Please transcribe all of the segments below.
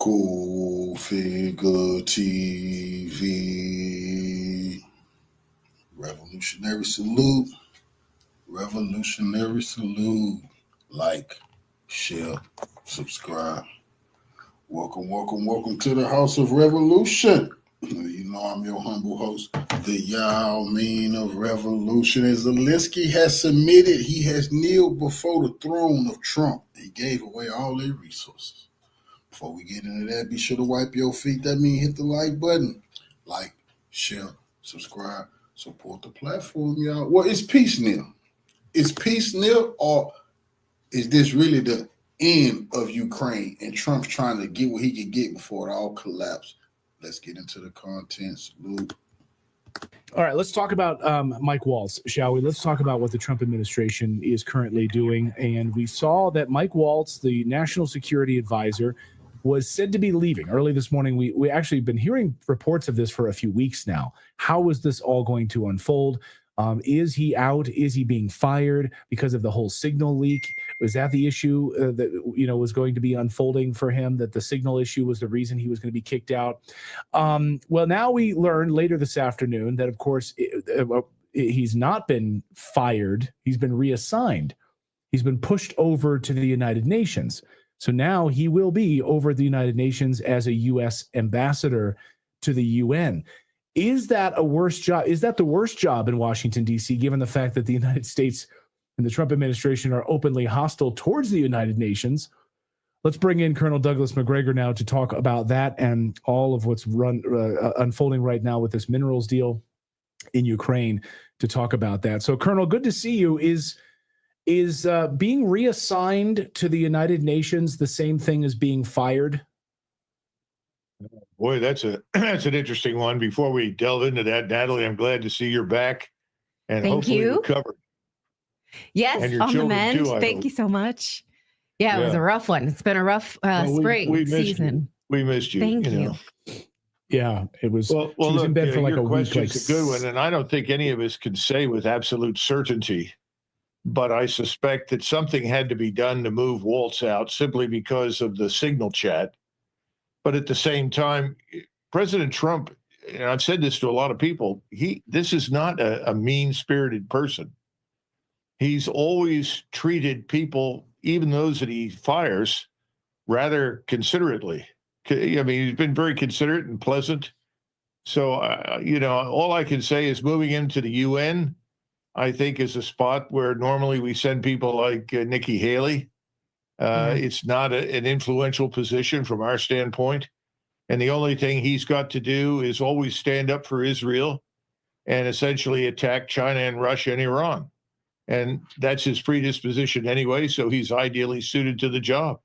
Go Figure TV. Revolutionary salute. Revolutionary salute. Like, share, subscribe. Welcome to the House of Revolution. You know I'm your humble host, the Yao Mean of Revolution. And Zelensky has submitted, he has kneeled before the throne of Trump. He gave away all their resources. Before we get into that, be sure to wipe your feet. That means hit the like button. Like, share, subscribe, support the platform, y'all. Well, it's peace now. Is peace now, or is this really the end of Ukraine and Trump's trying to get what he can get before it all collapses? Let's get into the contents. Luke. All right, let's talk about Mike Waltz, shall we? Let's talk about what the Trump administration is currently doing. And we saw that Mike Waltz, the national security advisor, was said to be leaving early this morning. We actually been hearing reports of this for a few weeks now. How is this all going to unfold? Is he out? Is he being fired because of the whole signal leak? Was that the issue that was going to be unfolding for him? That the signal issue was the reason he was going to be kicked out? Well, now we learn later this afternoon that, of course, he's not been fired. He's been reassigned. He's been pushed over to the United Nations. So now he will be over at the United Nations as a U.S. ambassador to the UN. Is that a worse job? Is that the worst job in Washington, D.C., given the fact that the United States and the Trump administration are openly hostile towards the United Nations? Let's bring in Colonel Douglas Macgregor now to talk about that and all of what's unfolding right now with this minerals deal in Ukraine to talk about that. So, Colonel, good to see you. Is being reassigned to the United Nations the same thing as being fired? Boy, that's an interesting one. Before we delve into that, Natalie, I'm glad to see you're back and hopefully recovered. Yes, and your on the mend. Too, Thank you so much. Yeah, it was a rough one. It's been a rough spring season. We missed you. Thank you. Yeah, it was. Well, she was look, in bed for like a week. Like, a good one, and I don't think any of us can say with absolute certainty, but I suspect that something had to be done to move Waltz out simply because of the signal chat. But at the same time, President Trump, and I've said this to a lot of people, this is not a mean-spirited person. He's always treated people, even those that he fires, rather considerately. I mean, he's been very considerate and pleasant. So, all I can say is moving him to the UN, I think, is a spot where normally we send people like Nikki Haley. It's not an influential position from our standpoint. And the only thing he's got to do is always stand up for Israel and essentially attack China and Russia and Iran. And that's his predisposition anyway, so he's ideally suited to the job.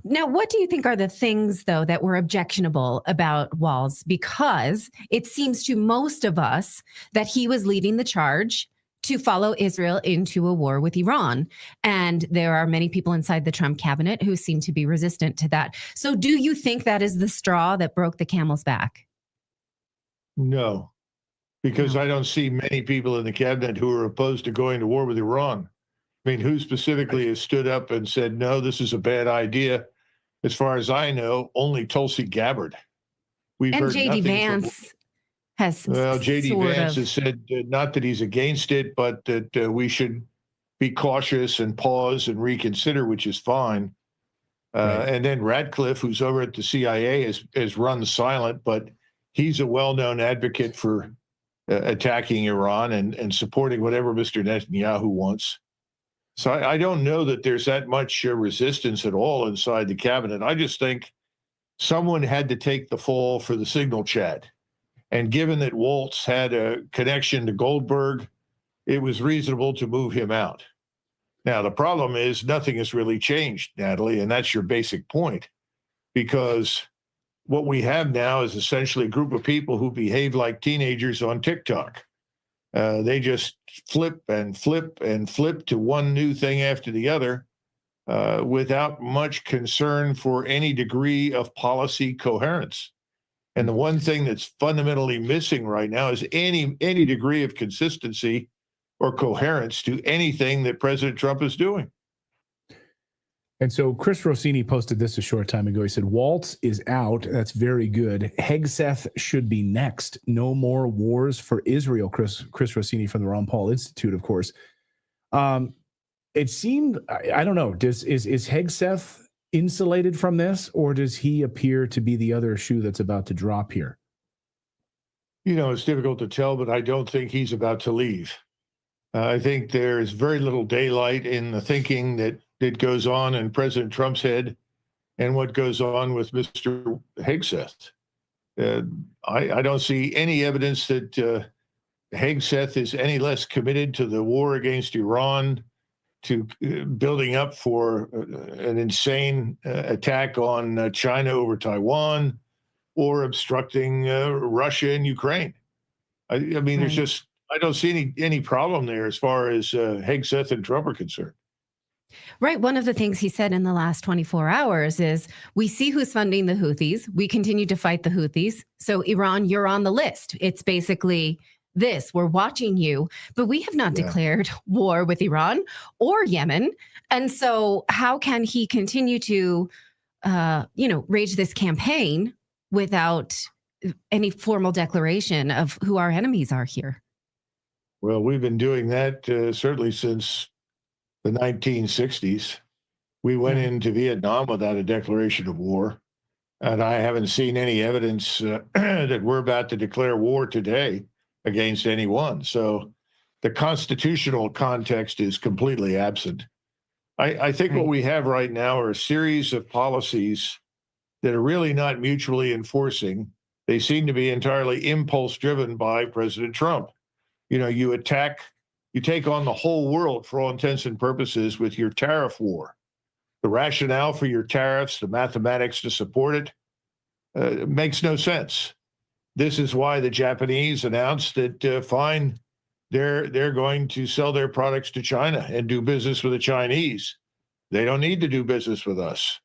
Now, what do you think are the things, though, that were objectionable about Waltz? Because it seems to most of us that he was leading the charge to follow Israel into a war with Iran. And there are many people inside the Trump cabinet who seem to be resistant to that. So do you think that is the straw that broke the camel's back? No, because I don't see many people in the cabinet who are opposed to going to war with Iran. I mean, who specifically has stood up and said, no, this is a bad idea? As far as I know, only Tulsi Gabbard. We've heard J.D. Vance J.D. Vance has said not that he's against it, but that we should be cautious and pause and reconsider, which is fine. Right. And then Radcliffe, who's over at the CIA, has run silent, but he's a well-known advocate for attacking Iran and supporting whatever Mr. Netanyahu wants. So I don't know that there's that much resistance at all inside the cabinet. I just think someone had to take the fall for the signal chat. And given that Waltz had a connection to Goldberg, it was reasonable to move him out. Now, the problem is nothing has really changed, Natalie, and that's your basic point, because what we have now is essentially a group of people who behave like teenagers on TikTok. They just flip and flip and flip to one new thing after the other without much concern for any degree of policy coherence. And the one thing that's fundamentally missing right now is any degree of consistency or coherence to anything that President Trump is doing. And so Chris Rossini posted this a short time ago. He said, Waltz is out. That's very good. Hegseth should be next. No more wars for Israel. Chris Rossini from the Ron Paul Institute, of course. It seemed, I don't know, is Hegseth insulated from this, or does he appear to be the other shoe that's about to drop here? You know, it's difficult to tell, but I don't think he's about to leave. I think there is very little daylight in the thinking that goes on in President Trump's head and what goes on with Mr. Hegseth. I don't see any evidence that Hegseth is any less committed to the war against Iran, to building up for an insane attack on China over Taiwan, or obstructing Russia and Ukraine. I mean, there's just, I don't see any problem there as far as Hegseth and Trump are concerned. Right. One of the things he said in the last 24 hours is, we see who's funding the Houthis. We continue to fight the Houthis. So Iran, you're on the list. It's basically this. We're watching you, but we have not declared war with Iran or Yemen. And so how can he continue to, rage this campaign without any formal declaration of who our enemies are here? Well, we've been doing that certainly since the 1960s. We went into Vietnam without a declaration of war, and I haven't seen any evidence that we're about to declare war today against anyone. So the constitutional context is completely absent. I think what we have right now are a series of policies that are really not mutually enforcing. They seem to be entirely impulse driven by President Trump. You know, you take on the whole world for all intents and purposes with your tariff war. The rationale for your tariffs, the mathematics to support it, makes no sense. This is why the Japanese announced that fine, they're going to sell their products to China and do business with the Chinese. They don't need to do business with us.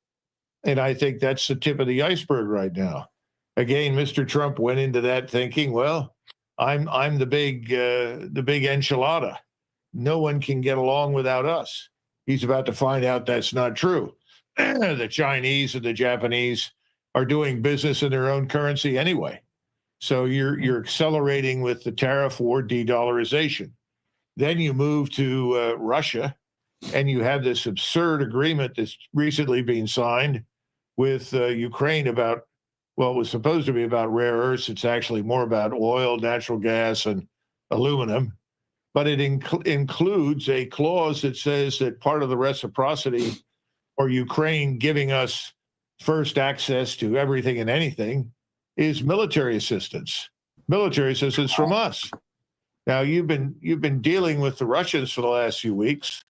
And I think that's the tip of the iceberg right now. Again, Mr. Trump went into that thinking, well, I'm the big enchilada. No one can get along without us. He's about to find out that's not true. The Chinese and the Japanese are doing business in their own currency anyway. So you're accelerating with the tariff war, de-dollarization. Then you move to Russia, and you have this absurd agreement that's recently been signed with Ukraine about, well, it was supposed to be about rare earths. It's actually more about oil, natural gas, and aluminum. But it includes a clause that says that part of the reciprocity, or Ukraine giving us first access to everything and anything, is military assistance. Military assistance from us. Now, you've been dealing with the Russians for the last few weeks,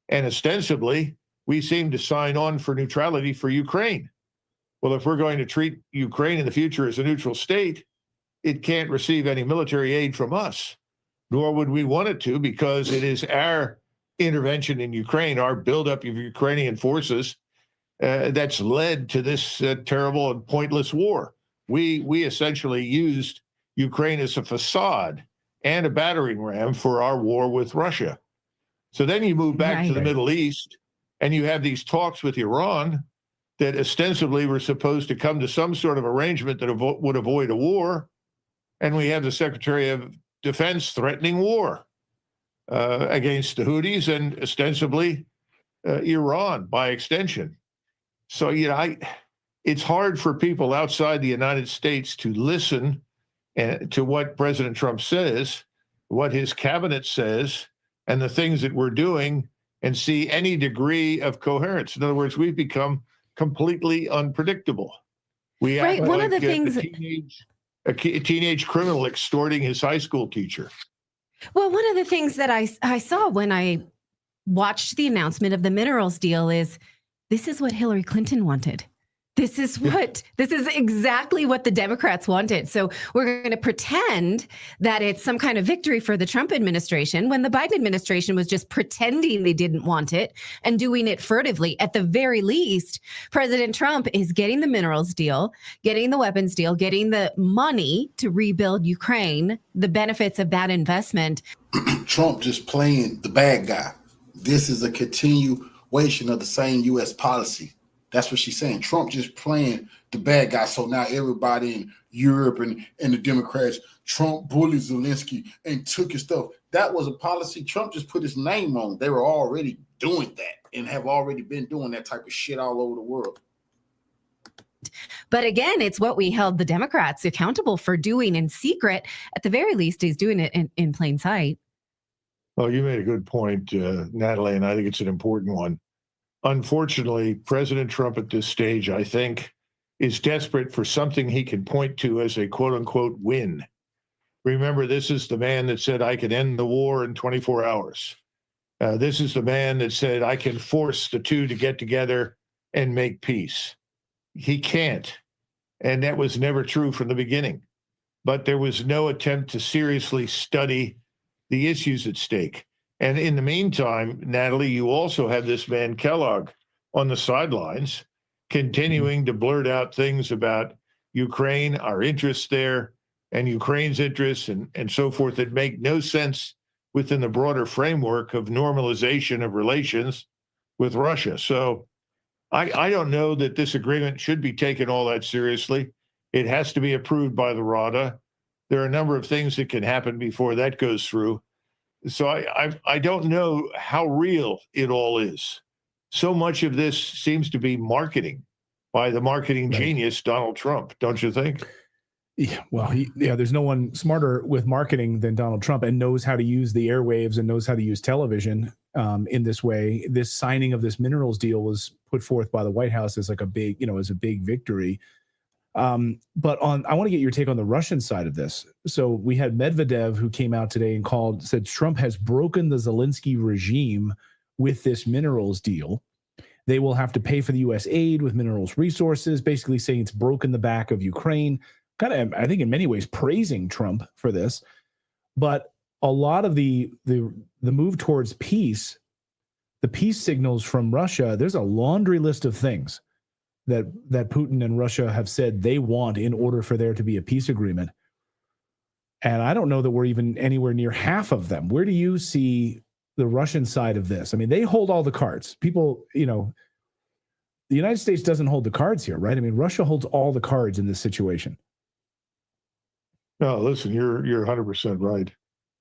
and ostensibly, we seem to sign on for neutrality for Ukraine. Well, if we're going to treat Ukraine in the future as a neutral state, it can't receive any military aid from us, nor would we want it to, because it is our intervention in Ukraine, our buildup of Ukrainian forces, that's led to this terrible and pointless war. We essentially used Ukraine as a facade and a battering ram for our war with Russia. So then you move back to the Middle East, and you have these talks with Iran that ostensibly were supposed to come to some sort of arrangement that would avoid a war. And we have the Secretary of Defense threatening war against the Houthis and ostensibly Iran by extension. So, it's hard for people outside the United States to listen to what President Trump says, what his cabinet says, and the things that we're doing, and see any degree of coherence. In other words, we've become completely unpredictable. We act one like of the things a teenage criminal extorting his high school teacher. Well, one of the things that I saw when I watched the announcement of the minerals deal is, this is what Hillary Clinton wanted. This is exactly what the Democrats wanted. So we're going to pretend that it's some kind of victory for the Trump administration when the Biden administration was just pretending they didn't want it and doing it furtively. At the very least, President Trump is getting the minerals deal, getting the weapons deal, getting the money to rebuild Ukraine, the benefits of that investment. Trump just playing the bad guy. This is a continuation continuation of the same U.S. policy. That's what she's saying. Trump just playing the bad guy. So now everybody in Europe and the Democrats, Trump bullied Zelensky and took his stuff. That was a policy Trump just put his name on. They were already doing that and have already been doing that type of shit all over the world. But again, it's what we held the Democrats accountable for doing in secret. At the very least, he's doing it in plain sight. Well, you made a good point, Natalie, and I think it's an important one. Unfortunately, President Trump at this stage, I think, is desperate for something he can point to as a quote-unquote win. Remember, this is the man that said, I can end the war in 24 hours. This is the man that said, I can force the two to get together and make peace. He can't. And that was never true from the beginning. But there was no attempt to seriously study the issues at stake. And in the meantime, Natalie, you also have this man Kellogg on the sidelines, continuing to blurt out things about Ukraine, our interests there, and Ukraine's interests, and so forth, that make no sense within the broader framework of normalization of relations with Russia. So I don't know that this agreement should be taken all that seriously. It has to be approved by the Rada. There are a number of things that can happen before that goes through. So I don't know how real it all is. So much of this seems to be marketing by the marketing genius, Donald Trump, don't you think? Yeah, well, there's no one smarter with marketing than Donald Trump, and knows how to use the airwaves and knows how to use television in this way. This signing of this minerals deal was put forth by the White House as like a big, as a big victory. But I want to get your take on the Russian side of this. So we had Medvedev, who came out today and said Trump has broken the Zelensky regime with this minerals deal. They will have to pay for the U.S. aid with minerals resources, basically saying it's broken the back of Ukraine. Kind of, I think in many ways, praising Trump for this. But a lot of the move towards peace, the peace signals from Russia, there's a laundry list of things that Putin and Russia have said they want in order for there to be a peace agreement. And I don't know that we're even anywhere near half of them. Where do you see the Russian side of this? I mean, they hold all the cards. People, the United States doesn't hold the cards here, right? I mean, Russia holds all the cards in this situation. No, listen, you're 100% right.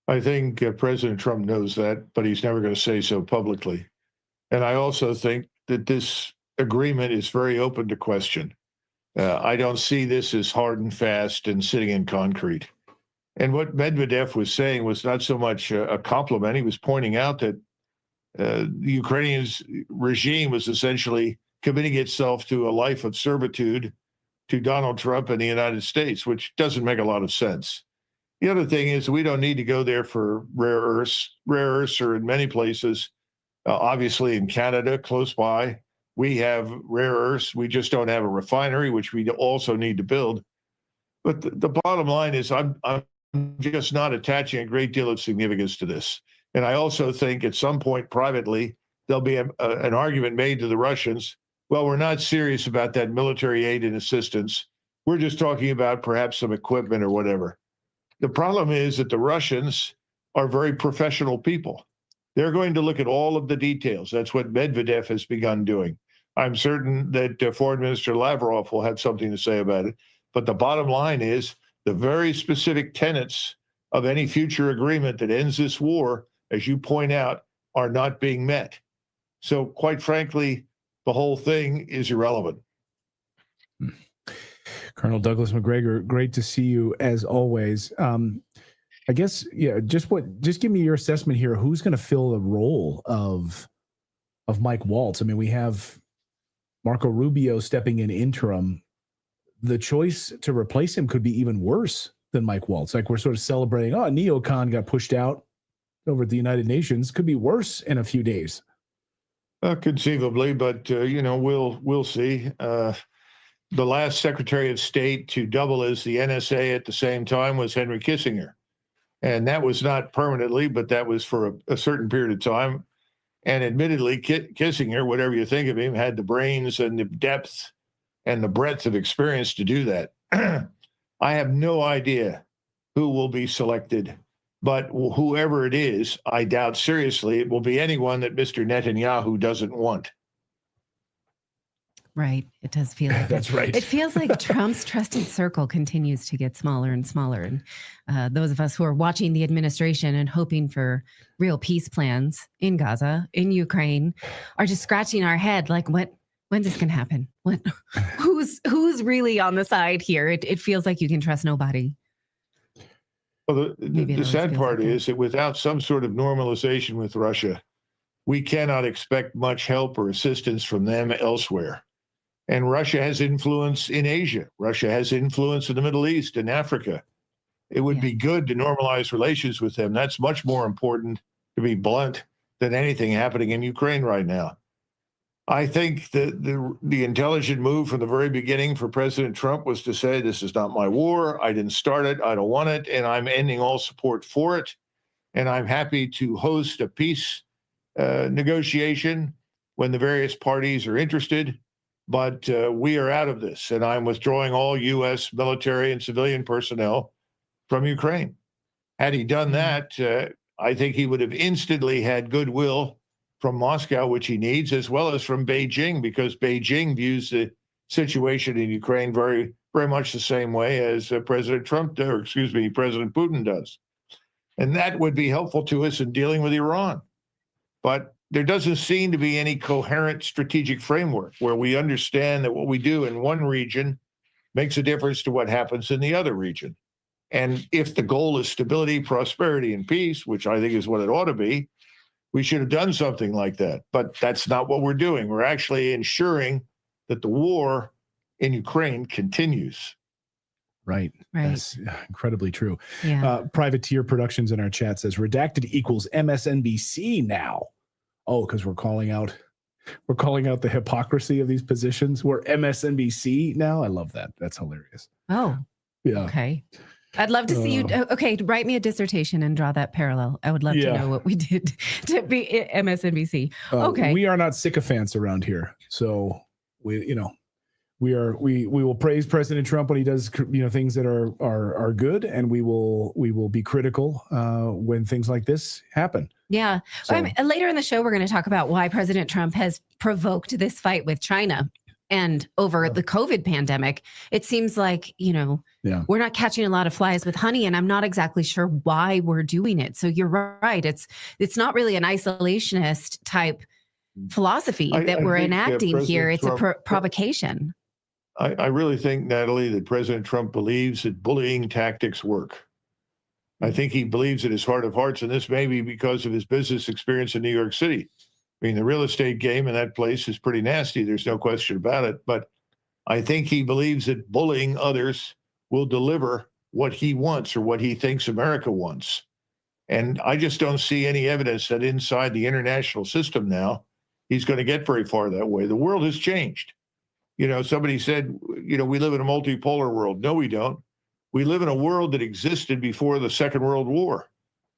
I think President Trump knows that, but he's never going to say so publicly. And I also think that this agreement is very open to question. I don't see this as hard and fast and sitting in concrete. And what Medvedev was saying was not so much a compliment. He was pointing out that the Ukrainian regime was essentially committing itself to a life of servitude to Donald Trump and the United States, which doesn't make a lot of sense. The other thing is we don't need to go there for rare earths. Rare earths are in many places, obviously in Canada, close by. We have rare earths. We just don't have a refinery, which we also need to build. But the bottom line is I'm just not attaching a great deal of significance to this. And I also think at some point privately, there'll be an argument made to the Russians. Well, we're not serious about that military aid and assistance. We're just talking about perhaps some equipment or whatever. The problem is that the Russians are very professional people. They're going to look at all of the details. That's what Medvedev has begun doing. I'm certain that Foreign Minister Lavrov will have something to say about it. But the bottom line is the very specific tenets of any future agreement that ends this war, as you point out, are not being met. So quite frankly, the whole thing is irrelevant. Colonel Douglas McGregor, great to see you as always. I guess, just give me your assessment here. Who's going to fill the role of Mike Waltz? I mean, we have Marco Rubio stepping in interim. The choice to replace him could be even worse than Mike Waltz. Like we're sort of celebrating, neocon got pushed out over at the United Nations. Could be worse in a few days. Conceivably, but we'll see. The last Secretary of State to double as the NSA at the same time was Henry Kissinger, and that was not permanently, but that was for a certain period of time. And admittedly, Kissinger, whatever you think of him, had the brains and the depth and the breadth of experience to do that. I have no idea who will be selected But whoever it is, I doubt seriously it will be anyone that Mr. Netanyahu doesn't want. Right. It does feel like That's right. It feels like Trump's trusted circle continues to get smaller and smaller. And those of us who are watching the administration and hoping for real peace plans in Gaza, in Ukraine, are just scratching our head like, when's this going to happen? Who's really on the side here? It feels like you can trust nobody. Well, the sad part is that without some sort of normalization with Russia, we cannot expect much help or assistance from them elsewhere. And Russia has influence in Asia. Russia has influence in the Middle East and Africa. It would be good to normalize relations with them. That's much more important, to be blunt, than anything happening in Ukraine right now. I think that the intelligent move from the very beginning for President Trump was to say, this is not my war. I didn't start it. I don't want it. And I'm ending all support for it. And I'm happy to host a peace negotiation when the various parties are interested. But we are out of this, and I'm withdrawing all U.S. military and civilian personnel from Ukraine. Had he done that, I think he would have instantly had goodwill from Moscow, which he needs, as well as from Beijing, because Beijing views the situation in Ukraine very, very much the same way as President Putin does. And that would be helpful to us in dealing with Iran. But there doesn't seem to be any coherent strategic framework where we understand that what we do in one region makes a difference to what happens in the other region. And if the goal is stability, prosperity, and peace, which I think is what it ought to be, we should have done something like that. But that's not what we're doing. We're actually ensuring that the war in Ukraine continues. Right. That's incredibly true. Yeah. Privateer Productions in our chat says redacted equals MSNBC now. Oh, because we're calling out the hypocrisy of these positions. We're MSNBC now. I love that. That's hilarious. Oh, yeah. Okay. I'd love to see you. Okay, write me a dissertation and draw that parallel. I would love to know what we did to be MSNBC. Okay. We are not sycophants around here, so we will praise President Trump when he does things that are good, and we will be critical when things like this happen. Yeah. So, later in the show, we're going to talk about why President Trump has provoked this fight with China. And over the COVID pandemic, it seems like, we're not catching a lot of flies with honey, and I'm not exactly sure why we're doing it. So you're right. It's not really an isolationist type philosophy that we're enacting here. It's a provocation. I really think, Natalie, that President Trump believes that bullying tactics work. I think he believes in his heart of hearts, and this may be because of his business experience in New York City. I mean, the real estate game in that place is pretty nasty. There's no question about it. But I think he believes that bullying others will deliver what he wants or what he thinks America wants. And I just don't see any evidence that inside the international system now, he's going to get very far that way. The world has changed. Somebody said, we live in a multipolar world. No, we don't. We live in a world that existed before the Second World War.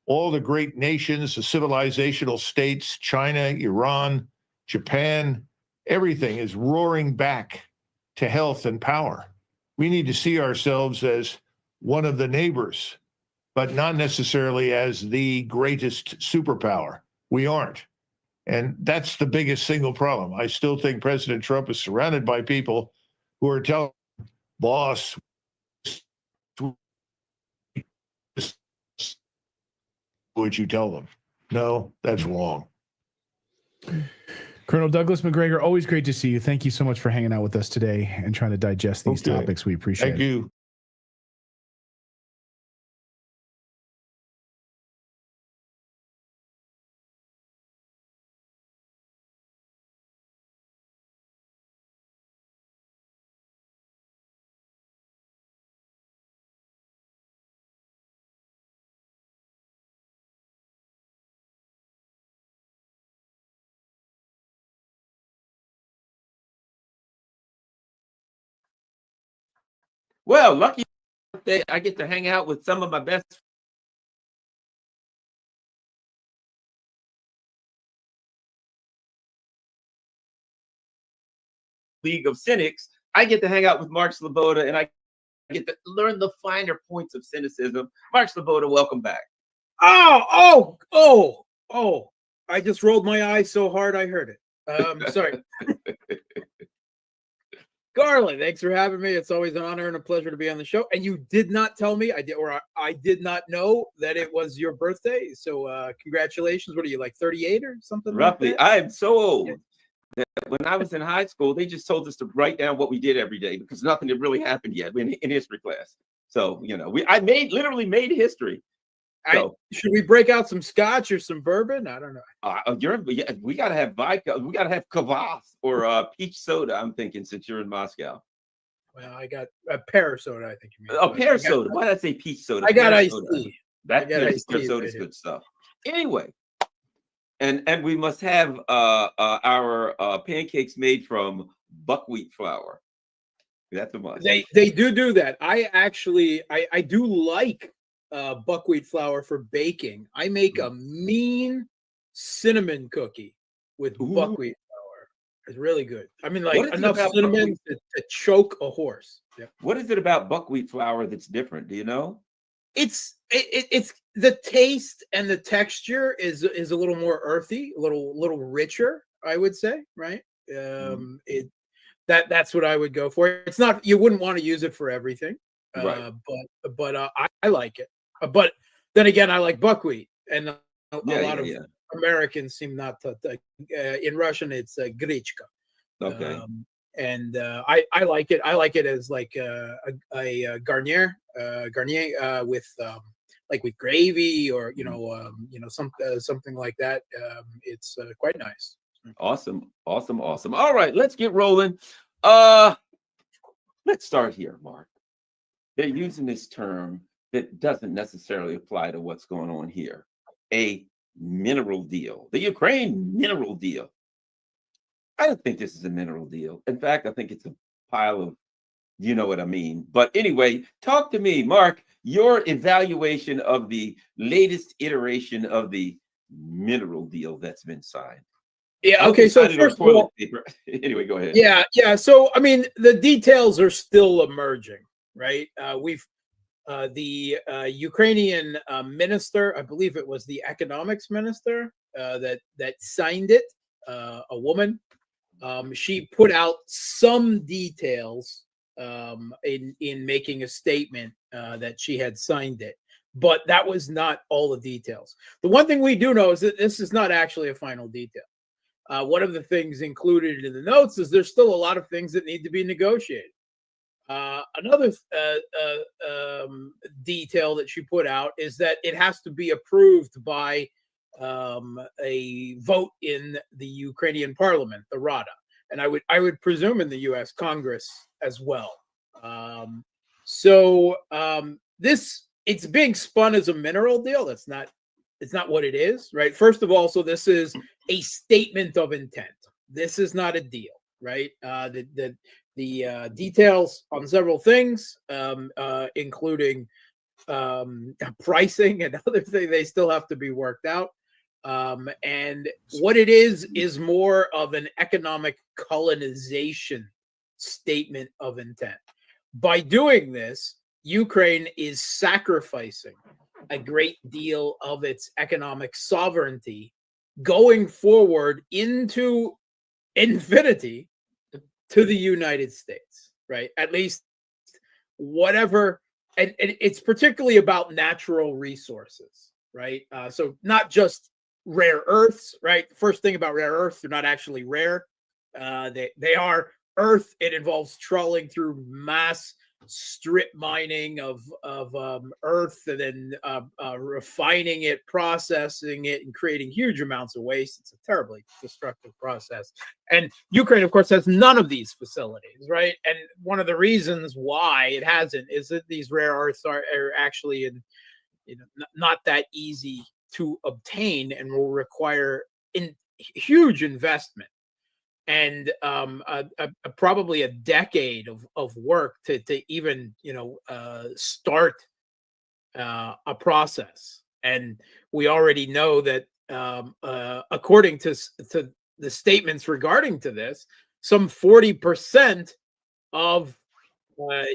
All the great nations, the civilizational states, China, Iran, Japan, everything is roaring back to health and power. We need to see ourselves as one of the neighbors, but not necessarily as the greatest superpower. We aren't. And that's the biggest single problem. I still think President Trump is surrounded by people who are telling him, boss, would you tell them? No, that's wrong. Colonel Douglas McGregor, always great to see you. Thank you so much for hanging out with us today and trying to digest these topics. We appreciate it. Thank you. Well, lucky that I get to hang out with some of my best league of cynics. I get to hang out with Mark Sleboda, and I get to learn the finer points of cynicism. Mark Sleboda, welcome back. Oh! I just rolled my eyes so hard I heard it. Sorry. Garland, thanks for having me. It's always an honor and a pleasure to be on the show. And you did not tell me, I did not know that it was your birthday. So congratulations. What are you, like 38 or something? Roughly. Like that? I am so old that when I was in high school, they just told us to write down what we did every day because nothing had really happened yet in history class. So, I literally made history. So, should we break out some scotch or some bourbon? I don't know. We got to have vodka. We got to have kvass or peach soda, I'm thinking, since you're in Moscow. Well, I got a pear soda, I think you mean. Oh, pear soda. Why did I say peach soda? I got iced tea. That pear soda is good stuff. Anyway, and we must have our pancakes made from buckwheat flour. That's a must. They do that. I do like buckwheat flour for baking. I make a mean cinnamon cookie with buckwheat flour. It's really good. I mean, like enough cinnamon to choke a horse. Yep. What is it about buckwheat flour that's different? Do you know? It's the taste and the texture is a little more earthy, a little richer, I would say, right? That's what I would go for. It's not, you wouldn't want to use it for everything, right. but I like it. But then again, I like buckwheat, and a lot of Americans seem not to. In Russian, it's grichka. Okay. And I like it. I like it as like a garnier with with gravy or something like that. It's quite nice. Awesome. All right, let's get rolling. Let's start here, Mark. They're using this term that doesn't necessarily apply to what's going on here. A mineral deal. The Ukraine mineral deal. I don't think this is a mineral deal. In fact, I think it's a pile of, you know what I mean. But anyway, talk to me, Mark, your evaluation of the latest iteration of the mineral deal that's been signed. Yeah. Okay. So first of all, anyway, go ahead. Yeah. So, I mean, the details are still emerging, right? The Ukrainian minister, I believe it was the economics minister that signed it, a woman. She put out some details in making a statement that she had signed it, but that was not all the details. The one thing we do know is that this is not actually a final detail. One of the things included in the notes is there's still a lot of things that need to be negotiated. Another detail that she put out is that it has to be approved by a vote in the Ukrainian parliament, the Rada, and I would presume in the U.S. Congress as well. It's being spun as a mineral deal. It's not what it is, right? First of all, so this is a statement of intent. This is not a deal, right? The details on several things, including pricing and other things, they still have to be worked out. And what it is more of an economic colonization statement of intent. By doing this, Ukraine is sacrificing a great deal of its economic sovereignty going forward into infinity to the United States, right? At least whatever, and it's particularly about natural resources, right? So not just rare earths, right? First thing about rare earths, they're not actually rare. They are earth. It involves trawling through mass strip mining of earth and then refining it, processing it, and creating huge amounts of waste. It's a terribly destructive process. And Ukraine, of course, has none of these facilities, right? And one of the reasons why it hasn't is that these rare earths are actually not that easy to obtain and will require huge investment and probably a decade of work to even start a process. And we already know that according to the statements regarding to this, some 40% of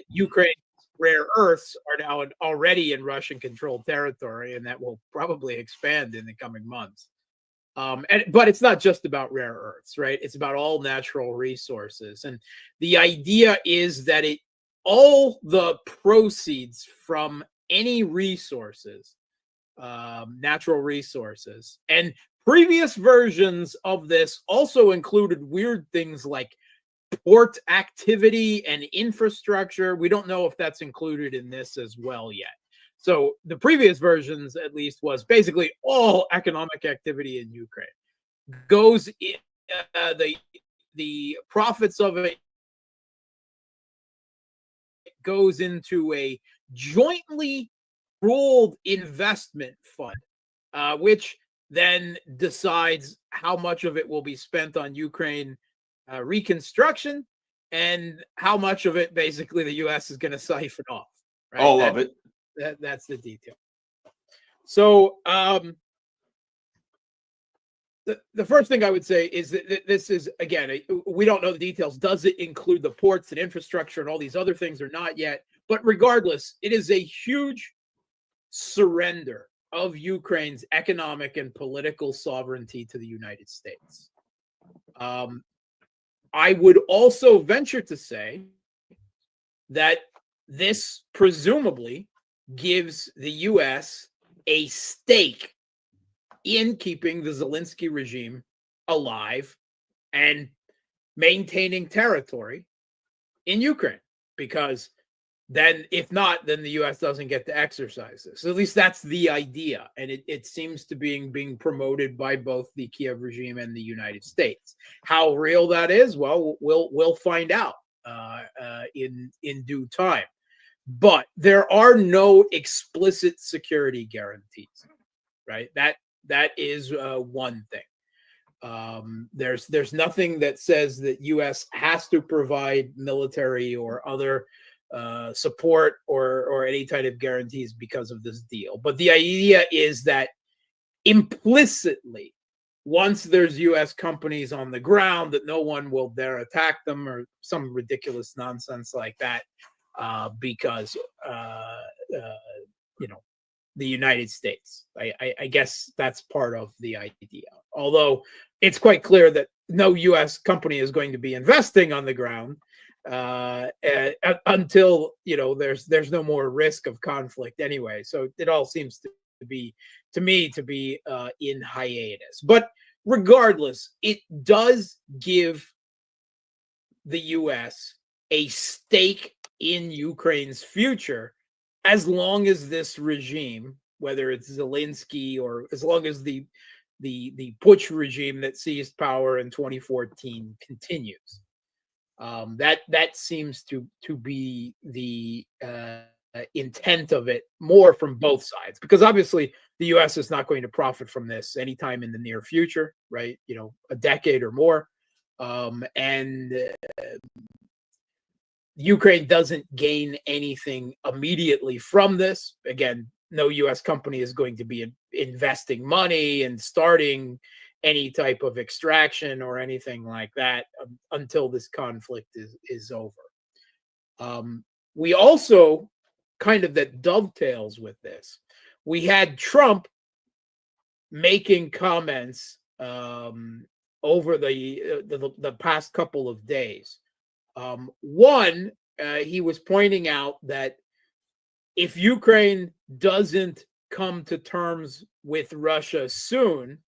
Ukraine's rare earths are now already in Russian-controlled territory, and that will probably expand in the coming months. But it's not just about rare earths, right? It's about all natural resources, and the idea is that all the proceeds from any resources, natural resources, and previous versions of this also included weird things like port activity and infrastructure. We don't know if that's included in this as well yet. So the previous versions, at least, was basically all economic activity in Ukraine goes in, the profits of it goes into a jointly ruled investment fund, which then decides how much of it will be spent on Ukraine reconstruction and how much of it basically the U.S. is going to siphon off. Right? All of it. That's the detail. So the first thing I would say is that this is, again, we don't know the details. Does it include the ports and infrastructure and all these other things or not yet? But regardless, it is a huge surrender of Ukraine's economic and political sovereignty to the United States. I would also venture to say that this presumably gives the U.S. a stake in keeping the Zelensky regime alive and maintaining territory in Ukraine, because then, if not, then the U.S. doesn't get to exercise this. So at least that's the idea, and it seems to be being promoted by both the Kiev regime and the United States. How real that is, well, we'll find out in due time. But there are no explicit security guarantees, right? That is one thing. There's nothing that says that U.S. has to provide military or other support or any kind of guarantees because of this deal. But the idea is that implicitly, once there's U.S. companies on the ground, that no one will dare attack them or some ridiculous nonsense like that, because the United States. I guess that's part of the idea. Although it's quite clear that no U.S. company is going to be investing on the ground until there's no more risk of conflict anyway. So it all seems to be, to me, in hiatus. But regardless, it does give the U.S. a stake in Ukraine's future, as long as this regime, whether it's Zelensky or as long as the putsch regime that seized power in 2014 continues. That seems to be the intent of it, more from both sides, because obviously the U.S. is not going to profit from this anytime in the near future, right? A decade or more, and Ukraine doesn't gain anything immediately from this. Again, no U.S. company is going to be investing money and starting any type of extraction or anything like that until this conflict is over. We also, kind of, that dovetails with this, we had Trump making comments over the past couple of days. One, he was pointing out that if Ukraine doesn't come to terms with Russia soon,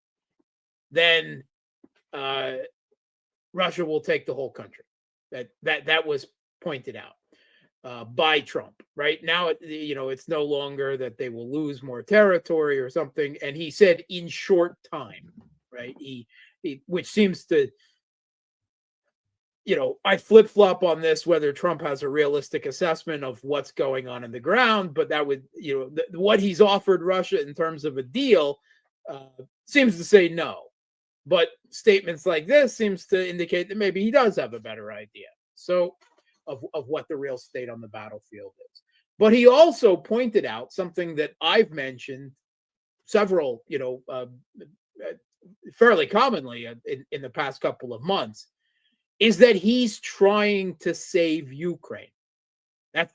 then Russia will take the whole country. That was pointed out by Trump. Right now, it's no longer that they will lose more territory or something, and he said in short time. Right? He which seems to, I flip-flop on this, whether Trump has a realistic assessment of what's going on the ground, but that would, what he's offered Russia in terms of a deal seems to say no. But statements like this seems to indicate that maybe he does have a better idea of what the real state on the battlefield is. But he also pointed out something that I've mentioned several, fairly commonly in the past couple of months, is that he's trying to save Ukraine.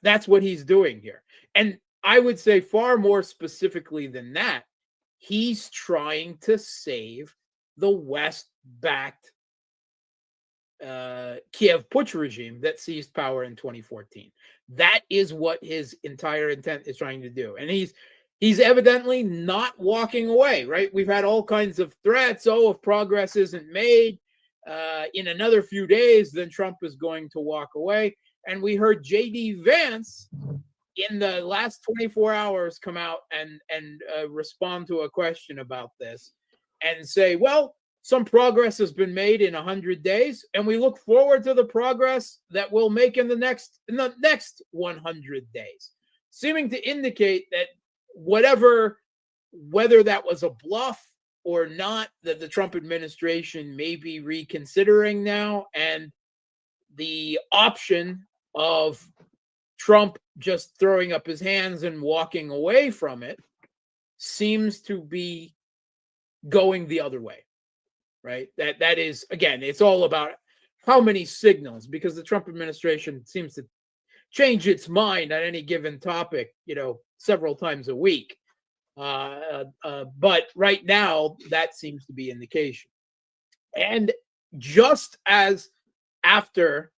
That's what he's doing here. And I would say far more specifically than that, he's trying to save the West-backed Kiev Putsch regime that seized power in 2014. That is what his entire intent is trying to do. And he's evidently not walking away, right? We've had all kinds of threats. Oh, if progress isn't made in another few days, then Trump is going to walk away. And we heard J.D. Vance in the last 24 hours come out and respond to a question about this and say, well, some progress has been made in 100 days, and we look forward to the progress that we'll make in the next 100 days, seeming to indicate that whether that was a bluff or not, that the Trump administration may be reconsidering now, and the option of Trump just throwing up his hands and walking away from it seems to be going the other way, right? That is, again, it's all about how many signals, because the Trump administration seems to change its mind on any given topic, several times a week. But right now, that seems to be indication. And just as after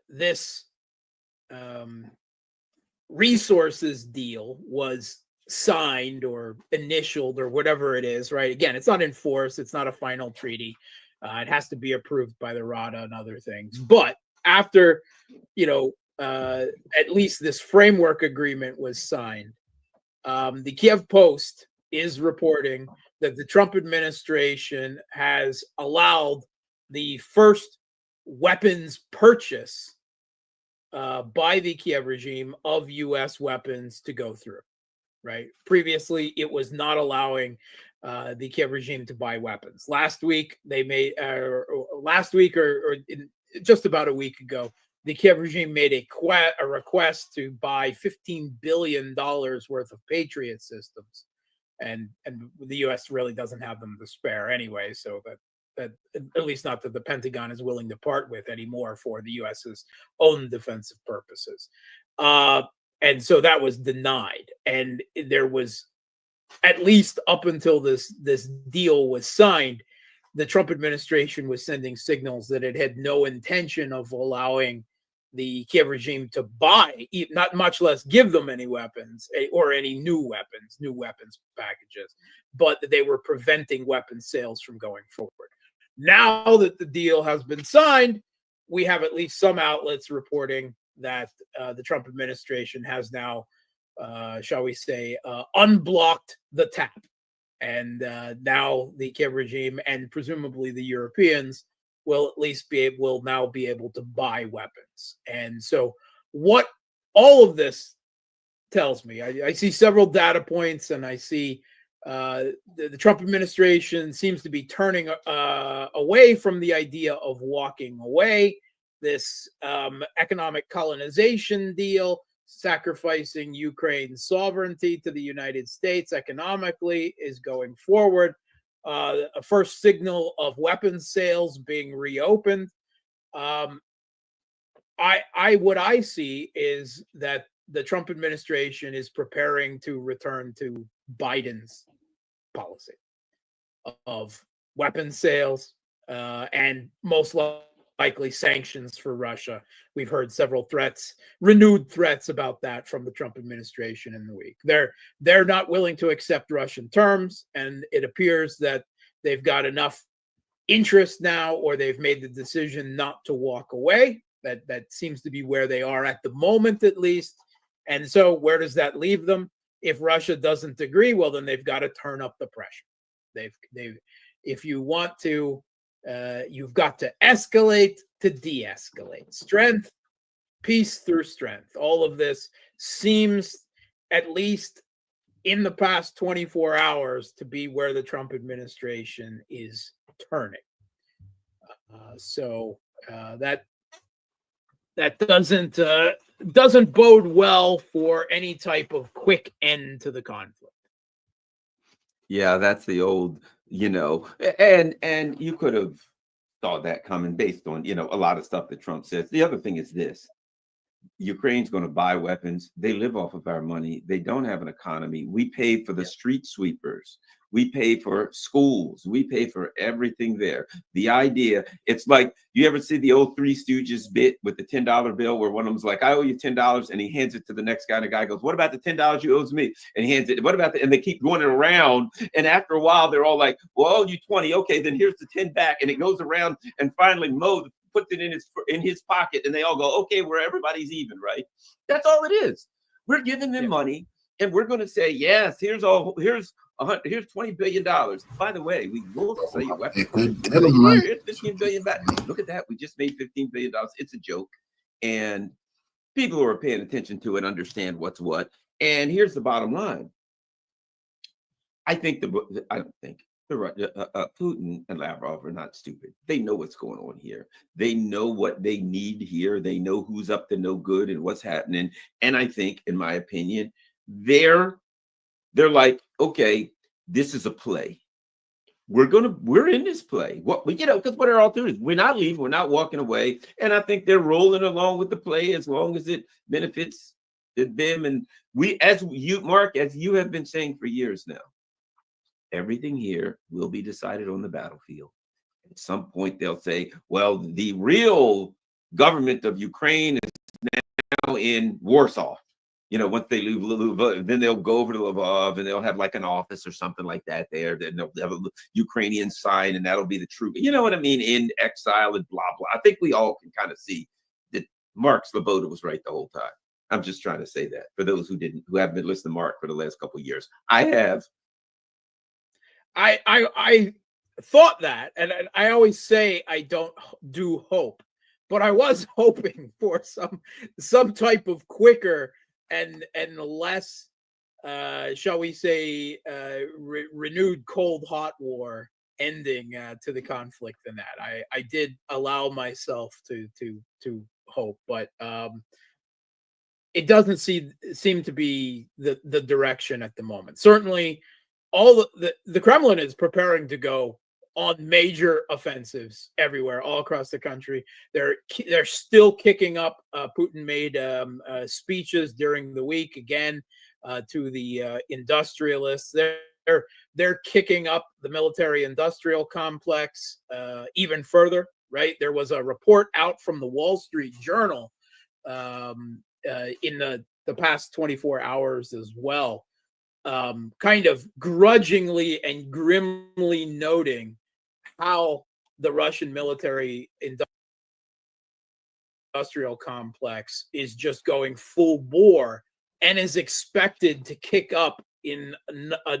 this resources deal was signed or initialed or whatever it is, right? Again, it's not enforced. It's not a final treaty. It has to be approved by the Rada and other things. But after, at least this framework agreement was signed, the Kiev Post is reporting that the Trump administration has allowed the first weapons purchase by the Kiev regime of U.S. weapons to go through, right? Previously, it was not allowing the Kiev regime to buy weapons. Last week, or just about a week ago, the Kiev regime made a request to buy $15 billion worth of Patriot systems. And the U.S. really doesn't have them to spare anyway, so that at least not that the Pentagon is willing to part with anymore for the U.S.'s own defensive purposes. And so that was denied. And there was, at least up until this deal was signed, the Trump administration was sending signals that it had no intention of allowing the Kiev regime to buy, not much less give them any weapons or any new weapons packages, but that they were preventing weapons sales from going forward. Now that the deal has been signed, we have at least some outlets reporting that the Trump administration has now, shall we say, unblocked the tap. And now the Kiev regime and presumably the Europeans will at least will now be able to buy weapons. And so what all of this tells me, I see several data points, and I see the Trump administration seems to be turning away from the idea of walking away. This economic colonization deal, sacrificing Ukraine's sovereignty to the United States economically, is going forward. A first signal of weapons sales being reopened. What I see is that the Trump administration is preparing to return to Biden's policy of weapons sales and most likely sanctions for Russia. We've heard several renewed threats about that from the Trump administration in the week. They're not willing to accept Russian terms, and it appears that they've got enough interest now, or they've made the decision not to walk away. That seems to be where they are at the moment, at least. And so where does that leave them? If Russia doesn't agree, well, then they've got to turn up the pressure. If you want to, you've got to escalate to de-escalate. Strength, peace through strength. All of this seems, at least in the past 24 hours, to be where the Trump administration is turning. So that doesn't bode well for any type of quick end to the conflict. Yeah, that's the old, and you could have saw that coming based on, a lot of stuff that Trump says. The other thing is this: Ukraine's going to buy weapons. They live off of our money. They don't have an economy. We pay for the street sweepers. We pay for schools. We pay for everything there. The idea, it's like, you ever see the old Three Stooges bit with the $10 bill where one of them's like, I owe you $10, and he hands it to the next guy, and the guy goes, what about the $10 you owes me? And he hands it, what about the, and they keep going around, and after a while, they're all like, well, I owe you 20. Okay, then here's the 10 back, and it goes around, and finally Mo puts it in his pocket, and they all go, okay, where everybody's even, right? That's all it is. We're giving them money, and we're going to say, yes, here's $20 billion. By the way, we will sell you weapons. Here's $15 billion back. Look at that. We just made $15 billion. It's a joke. And people who are paying attention to it understand what's what. And here's the bottom line. I don't think Putin and Lavrov are not stupid. They know what's going on here. They know what they need here. They know who's up to no good and what's happening. And I think, in my opinion, they're like, okay, this is a play. We're in this play. Because what our alternatives? We're not leaving. We're not walking away. And I think they're rolling along with the play as long as it benefits them. And Mark, as you have been saying for years now, everything here will be decided on the battlefield. At some point, they'll say, well, the real government of Ukraine is now in Warsaw. Once they leave Lvov, then they'll go over to Lvov, and they'll have like an office or something like that there. Then they'll have a Ukrainian sign, and that'll be the true, you know what I mean, in exile and blah, blah. I think we all can kind of see that Mark Slobodka was right the whole time. I'm just trying to say that for those who haven't been listening to Mark for the last couple of years. I have. I thought that, and I always say I don't do hope, but I was hoping for some type of quicker and less, shall we say, renewed cold hot war ending to the conflict than that. I did allow myself to hope, but it doesn't seem to be the direction at the moment. Certainly, all the Kremlin is preparing to go on major offensives everywhere, all across the country. They're still kicking up. Putin made speeches during the week again to the industrialists. They're kicking up the military-industrial complex even further. Right? There was a report out from the Wall Street Journal in the past 24 hours as well, kind of grudgingly and grimly noting how the Russian military industrial complex is just going full bore and is expected to kick up in a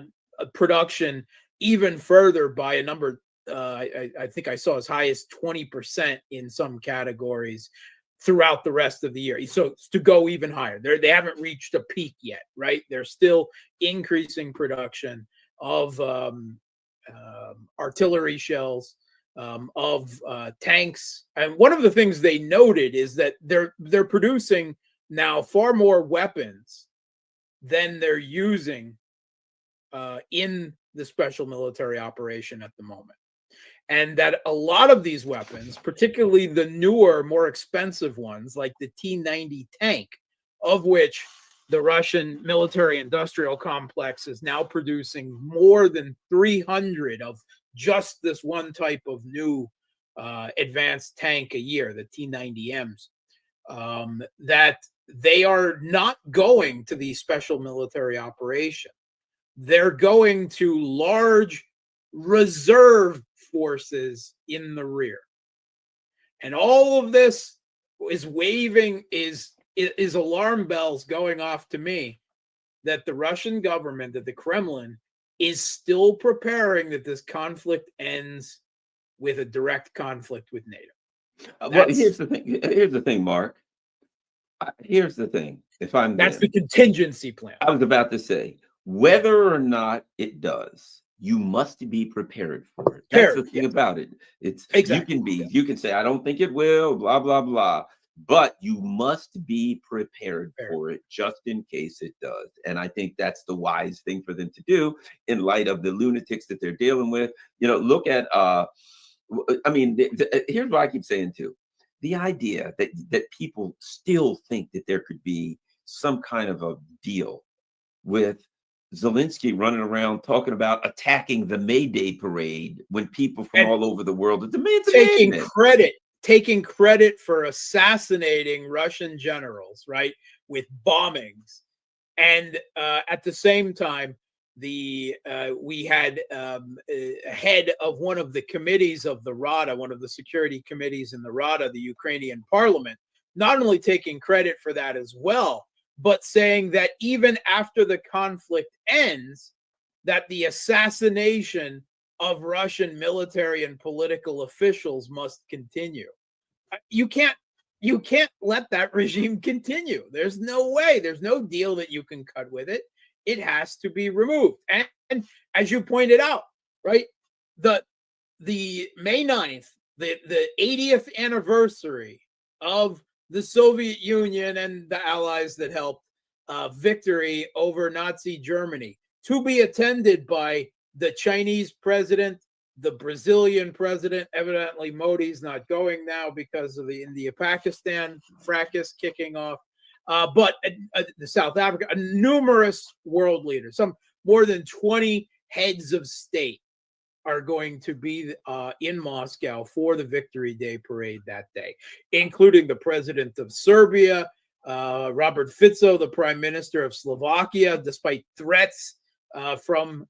production even further by a number, I think I saw as high as 20% in some categories throughout the rest of the year. So to go even higher. They haven't reached a peak yet, right? They're still increasing production of artillery shells, of tanks. And one of the things they noted is that they're producing now far more weapons than they're using in the special military operation at the moment. And that a lot of these weapons, particularly the newer, more expensive ones, like the T-90 tank, of which the Russian military-industrial complex is now producing more than 300 of just this one type of new advanced tank a year, the T-90Ms, that they are not going to the special military operation. They're going to large reserve forces in the rear. And all of this is is alarm bells going off to me that the Russian government, that the Kremlin is still preparing that this conflict ends with a direct conflict with NATO. Well, here's the thing, Mark. Here's the thing. That's the contingency plan. I was about to say, whether or not it does, you must be prepared for it. That's the thing about it. It's exactly. You can say, I don't think it will, blah, blah, blah. But you must be prepared for it just in case it does. And I think that's the wise thing for them to do in light of the lunatics that they're dealing with. Look at, here's what I keep saying too. the idea that people still think that there could be some kind of a deal with Zelensky running around talking about attacking the May Day parade when people from all over the world are demanding taking credit for assassinating Russian generals, right, with bombings, and at the same time, we had a head of one of the committees of the Rada, one of the security committees in the Rada, the Ukrainian parliament, not only taking credit for that as well, but saying that even after the conflict ends, that the assassination of Russian military and political officials must continue. You can't let that regime continue. There's no way. There's no deal that you can cut with it. It has to be removed. And as you pointed out, right, the May 9th, the 80th anniversary of the Soviet Union and the allies that helped victory over Nazi Germany, to be attended by the Chinese president, the Brazilian president. Evidently, Modi's not going now because of the India-Pakistan fracas kicking off. But the South Africa, numerous world leaders, some more than 20 heads of state are going to be in Moscow for the Victory Day parade that day, including the president of Serbia, Robert Fico, the prime minister of Slovakia, despite threats from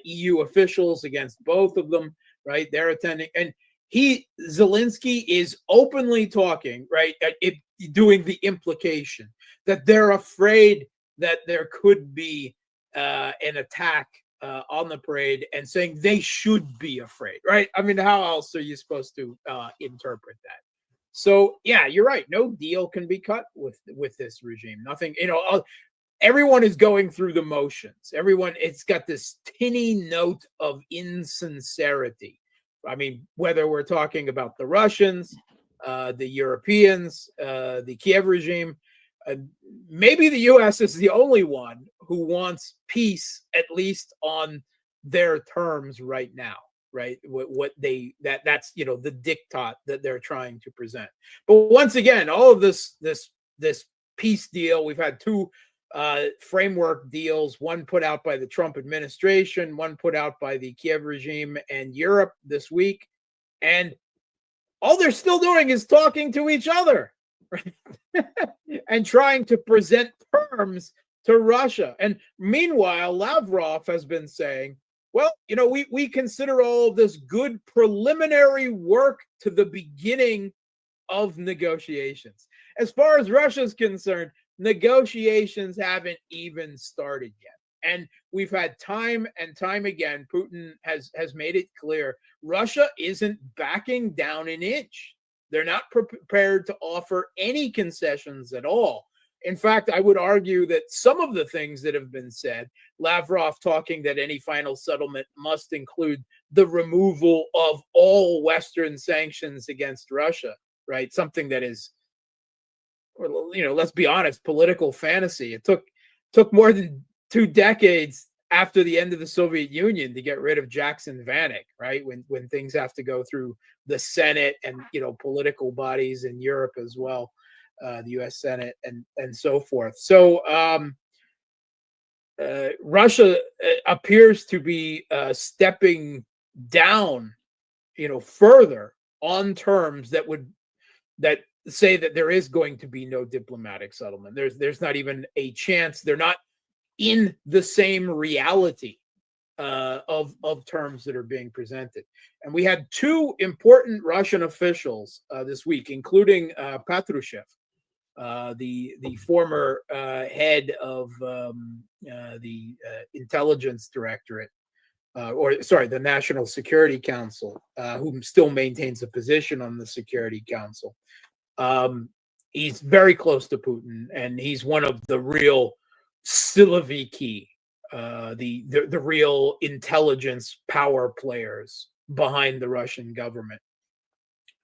EU officials against both of them, right? They're attending. And Zelensky is openly talking, right? Doing the implication that they're afraid that there could be an attack on the parade, and saying they should be afraid, right? I mean, how else are you supposed to interpret that? So yeah, you're right. No deal can be cut with this regime. Nothing, everyone is going through the motions. Everyone, it's got this tinny note of insincerity. I mean, whether we're talking about the Russians, the Europeans, the Kiev regime, maybe the U.S. is the only one who wants peace, at least on their terms right now, right? That's the diktat that they're trying to present. But once again, all of this peace deal, we've had two framework deals, one put out by the Trump administration, one put out by the Kiev regime and Europe this week, and all they're still doing is talking to each other, right? And trying to present terms to Russia. And meanwhile, Lavrov has been saying, well, we consider all of this good preliminary work to the beginning of negotiations. As far as Russia's concerned, negotiations haven't even started yet. And we've had time and time again, Putin has made it clear, Russia isn't backing down an inch. They're not prepared to offer any concessions at all. In fact, I would argue that some of the things that have been said, Lavrov talking that any final settlement must include the removal of all Western sanctions against Russia, right? Something that is, let's be honest, political fantasy. It took more than 2 decades after the end of the Soviet Union to get rid of Jackson Vanik, right? When things have to go through the Senate and political bodies in Europe as well, the U.S. Senate and so forth. So Russia appears to be stepping down, further on terms that say that there is going to be no diplomatic settlement. There's not even a chance. They're not in the same reality of terms that are being presented. And we had 2 important Russian officials this week, including Patrushev, the former head of the intelligence directorate, the National Security Council, who still maintains a position on the Security Council. He's very close to Putin, and he's one of the real Siloviki, the real intelligence power players behind the Russian government.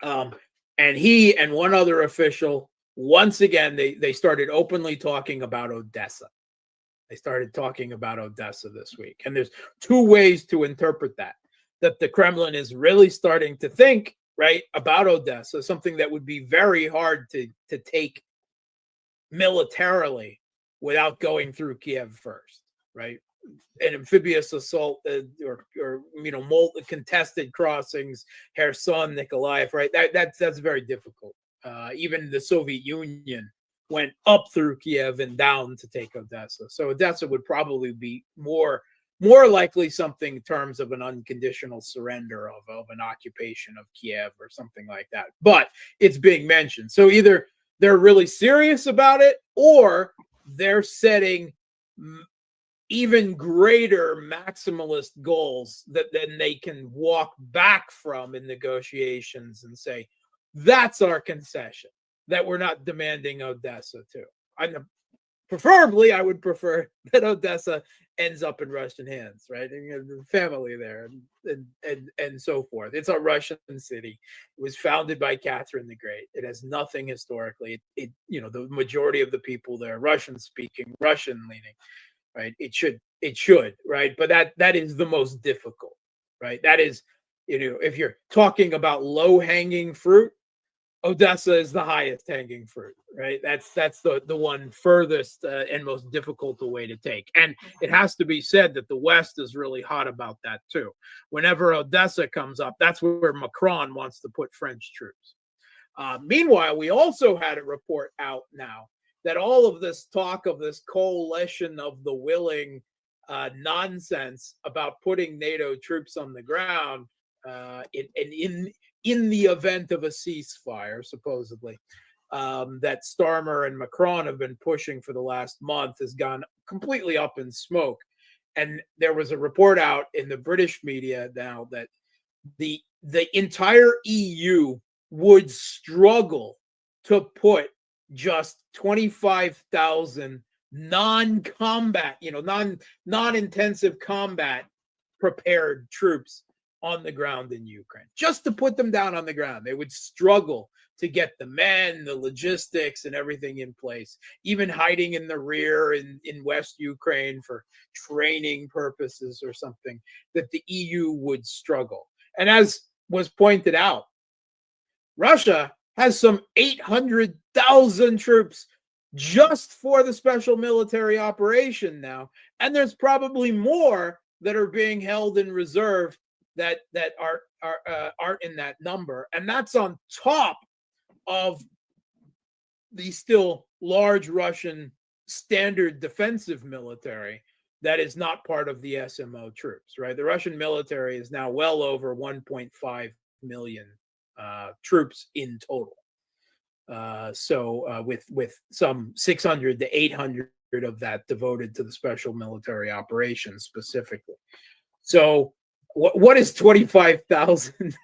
And he and one other official, once again, they started openly talking about Odessa. They started talking about Odessa this week. And there's 2 ways to interpret that the Kremlin is really starting to think right, about Odessa, something that would be very hard to take militarily without going through Kiev first, right? An amphibious assault or contested crossings, Kherson, Nikolaev, right? That's very difficult. Even the Soviet Union went up through Kiev and down to take Odessa. So Odessa would probably be more likely something in terms of an unconditional surrender of an occupation of Kiev or something like that. But it's being mentioned. So either they're really serious about it, or they're setting even greater maximalist goals that then they can walk back from in negotiations and say, that's our concession, that we're not demanding Odessa too. Preferably, I would prefer that Odessa ends up in Russian hands, right? And, the family there and so forth. It's a Russian city. It was founded by Catherine the Great. It has nothing historically. The majority of the people there, Russian speaking, Russian leaning, right? It should, right? But that is the most difficult, right? That is, if you're talking about low hanging fruit, Odessa is the highest hanging fruit, right? That's the one furthest and most difficult way to take. And it has to be said that the West is really hot about that too. Whenever Odessa comes up, that's where Macron wants to put French troops. Meanwhile, we also had a report out now that all of this talk of this coalition of the willing nonsense about putting NATO troops on the ground in the event of a ceasefire, supposedly, that Starmer and Macron have been pushing for the last month has gone completely up in smoke. And there was a report out in the British media now that the entire EU would struggle to put just 25,000 non-combat, non-intensive combat prepared troops on the ground in Ukraine, just to put them down on the ground. They would struggle to get the men, the logistics, and everything in place, even hiding in the rear in West Ukraine for training purposes or something, that the EU would struggle. And as was pointed out, Russia has some 800,000 troops just for the special military operation now. And there's probably more that are being held in reserve that aren't in that number, and that's on top of the still large Russian standard defensive military that is not part of the SMO troops. Right, the Russian military is now well over 1.5 million troops in total. So with some 600 to 800 of that devoted to the special military operations specifically. So. What is 25,000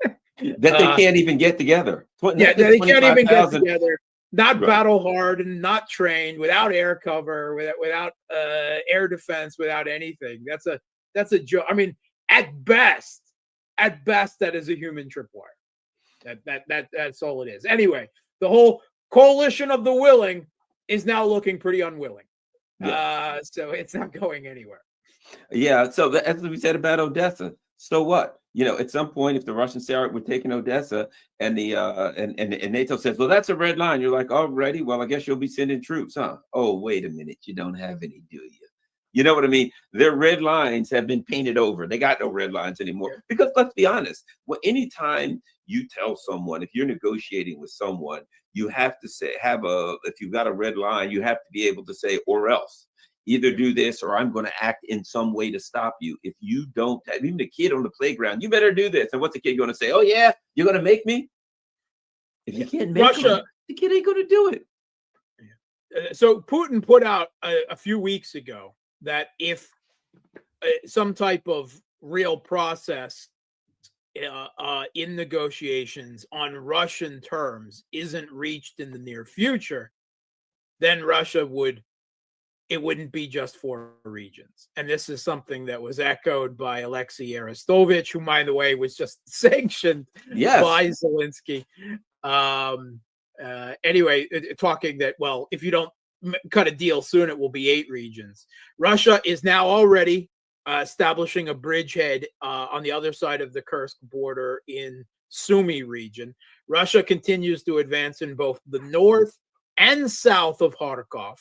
that they can't even get together? They can't even get together. Not battle hardened, not trained, without air cover, without air defense, without anything. That's a joke. I mean, at best, that is a human tripwire. That's all it is. Anyway, the whole coalition of the willing is now looking pretty unwilling. Yeah. So it's not going anywhere. Yeah, so as we said about Odessa, so what? At some point, if the Russians say, all right, we're taking Odessa, and the and NATO says, well, that's a red line. You're like, already? Well, I guess you'll be sending troops, huh? Oh, wait a minute, you don't have any, do you? You know what I mean? Their red lines have been painted over. They got no red lines anymore. Because let's be honest, anytime you tell someone, if you're negotiating with someone, you have to say, if you've got a red line, you have to be able to say, or else. Either do this or I'm going to act in some way to stop you. If you don't, even the kid on the playground, you better do this. And what's the kid going to say? Oh, yeah, you're going to make me? If you can't make Russia, the kid ain't going to do it. So Putin put out a few weeks ago that if some type of real process in negotiations on Russian terms isn't reached in the near future, then Russia wouldn't be just 4 regions. And this is something that was echoed by Alexei Arestovich, who, by the way, was just sanctioned by Zelensky. Anyway, talking that, well, if you don't cut a deal soon, it will be 8 regions. Russia is now already establishing a bridgehead on the other side of the Kursk border in Sumy region. Russia continues to advance in both the north and south of Kharkov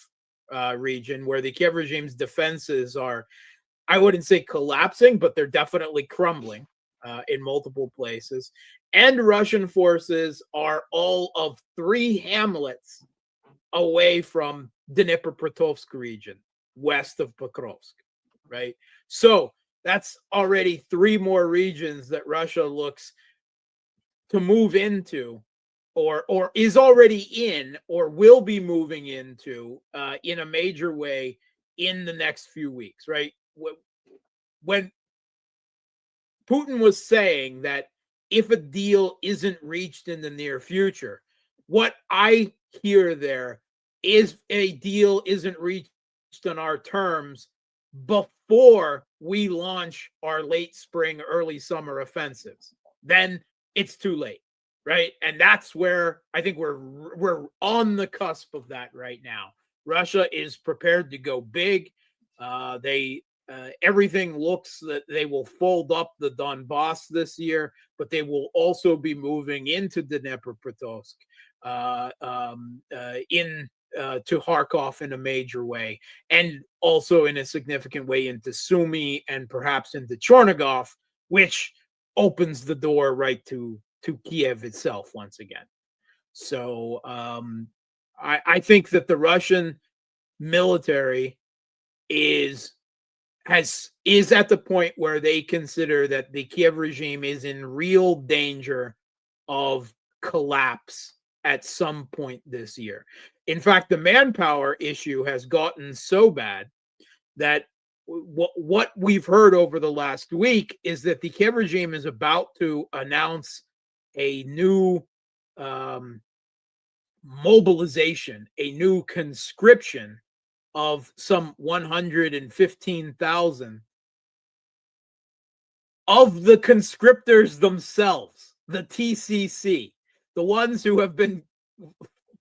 region, where the Kiev regime's defenses are, I wouldn't say collapsing, but they're definitely crumbling in multiple places. And Russian forces are all of 3 hamlets away from Dnipropetrovsk region, west of Pokrovsk, right? So that's already 3 more regions that Russia looks to move into, or is already in, or will be moving into in a major way in the next few weeks, right? When Putin was saying that if a deal isn't reached in the near future, what I hear there is a deal isn't reached on our terms before we launch our late spring, early summer offensives. Then it's too late, right? And that's where I think we're on the cusp of that right now. Russia is prepared to go big. Everything looks that they will fold up the Donbass this year, but they will also be moving into Dnipropetrovsk, to Kharkov in a major way, and also in a significant way into Sumy and perhaps into Chernigov, which opens the door right to Kiev itself once again. So I think that the Russian military is at the point where they consider that the Kiev regime is in real danger of collapse at some point this year. In fact, the manpower issue has gotten so bad that what we've heard over the last week is that the Kiev regime is about to announce a new mobilization, a new conscription of some 115,000 of the conscriptors themselves, the TCC, the ones who have been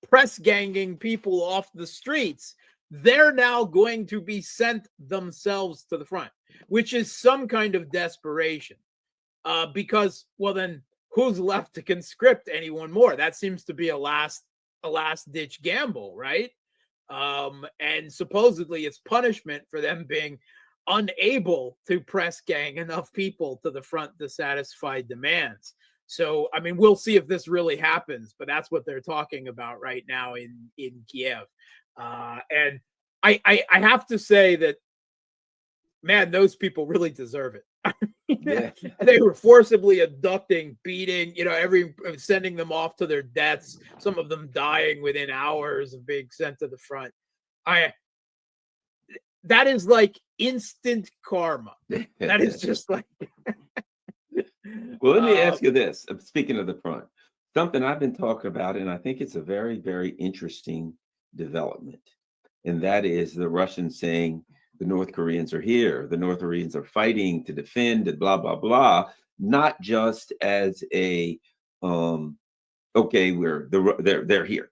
press ganging people off the streets. They're now going to be sent themselves to the front, which is some kind of desperation. Because, well, then who's left to conscript anyone more? That seems to be a last ditch gamble, right? And supposedly it's punishment for them being unable to press gang enough people to the front to satisfy demands. So, I mean, we'll see if this really happens, but that's what they're talking about right now in Kiev. And I have to say that, man, those people really deserve it. Yeah. They were forcibly abducting, beating, sending them off to their deaths, some of them dying within hours of being sent to the front. That is like instant karma. That is just like. Well, let me ask you this. Speaking of the front, something I've been talking about, and I think it's a very, very interesting development, and that is the Russians saying the North Koreans are here. The North Koreans are fighting to defend and blah, blah, blah, not just as a, okay, they're here.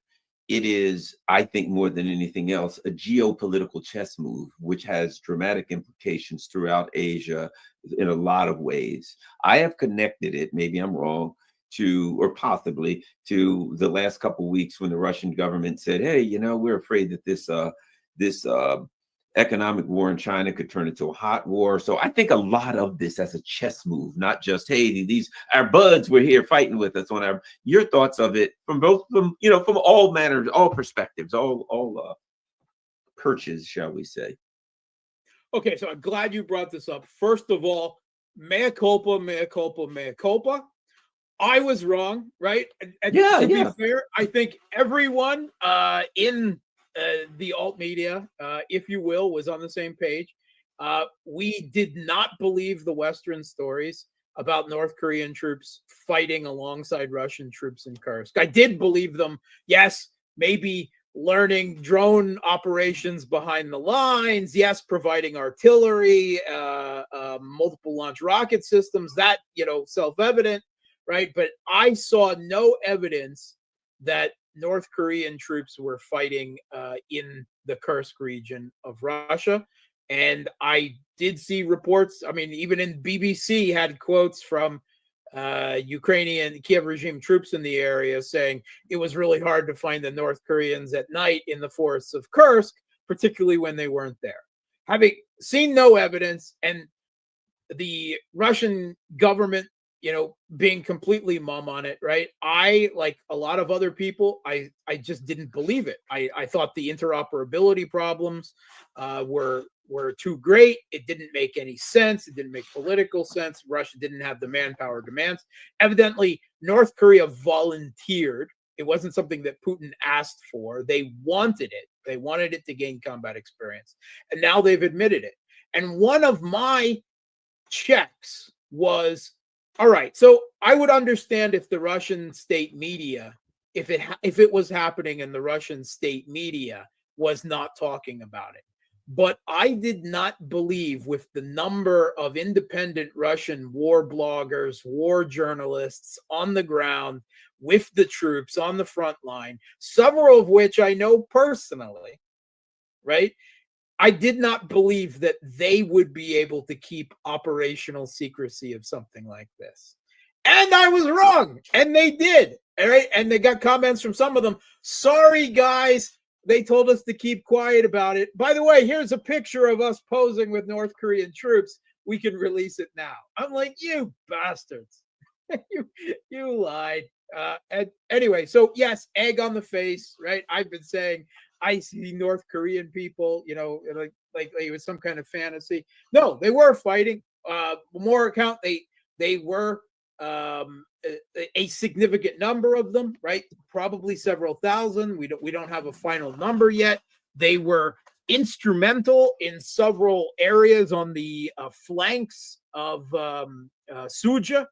It is, I think, more than anything else, a geopolitical chess move, which has dramatic implications throughout Asia in a lot of ways. I have connected it, maybe I'm wrong, or possibly to the last couple of weeks when the Russian government said, hey, we're afraid that this economic war in China could turn into a hot war. So I think a lot of this as a chess move, not just, hey, these our buds were here fighting with us on your thoughts of it from from all manners, all perspectives, all perches, shall we say. Okay, so I'm glad you brought this up. First of all, mea culpa, mea culpa, mea culpa. I was wrong, right? And to be fair, I think everyone in the alt media, if you will, was on the same page. We did not believe the Western stories about North Korean troops fighting alongside Russian troops in Kursk. I did believe them. Yes, maybe learning drone operations behind the lines. Yes, providing artillery, multiple launch rocket systems. That, self-evident, right? But I saw no evidence that North Korean troops were fighting in the Kursk region of Russia. And I did see reports, I mean, even in BBC had quotes from Ukrainian Kiev regime troops in the area, saying it was really hard to find the North Koreans at night in the forests of Kursk, particularly when they weren't there. Having seen no evidence, and the Russian government, being completely mum on it, right? I, like a lot of other people, I just didn't believe it. I thought the interoperability problems were too great. It didn't make any sense. It didn't make political sense. Russia didn't have the manpower demands. Evidently, North Korea volunteered. It wasn't something that Putin asked for. They wanted it. They wanted it to gain combat experience. And now they've admitted it. And one of my checks was, all right, so I would understand if the Russian state media, if it was happening and the Russian state media was not talking about it. But I did not believe, with the number of independent Russian war bloggers, war journalists on the ground with the troops on the front line, several of which I know personally, right? I did not believe that they would be able to keep operational secrecy of something like this. And I was wrong. And they did. All right. And they got comments from some of them. Sorry, guys. They told us to keep quiet about it. By the way, here's a picture of us posing with North Korean troops. We can release it now. I'm like, you bastards. you lied. And anyway, so yes, egg on the face, right? I've been saying I see North Korean people, like it was some kind of fantasy. No, they were fighting. More account, they were a significant number of them, right? Probably several thousand. We don't have a final number yet. They were instrumental in several areas on the flanks of Suja.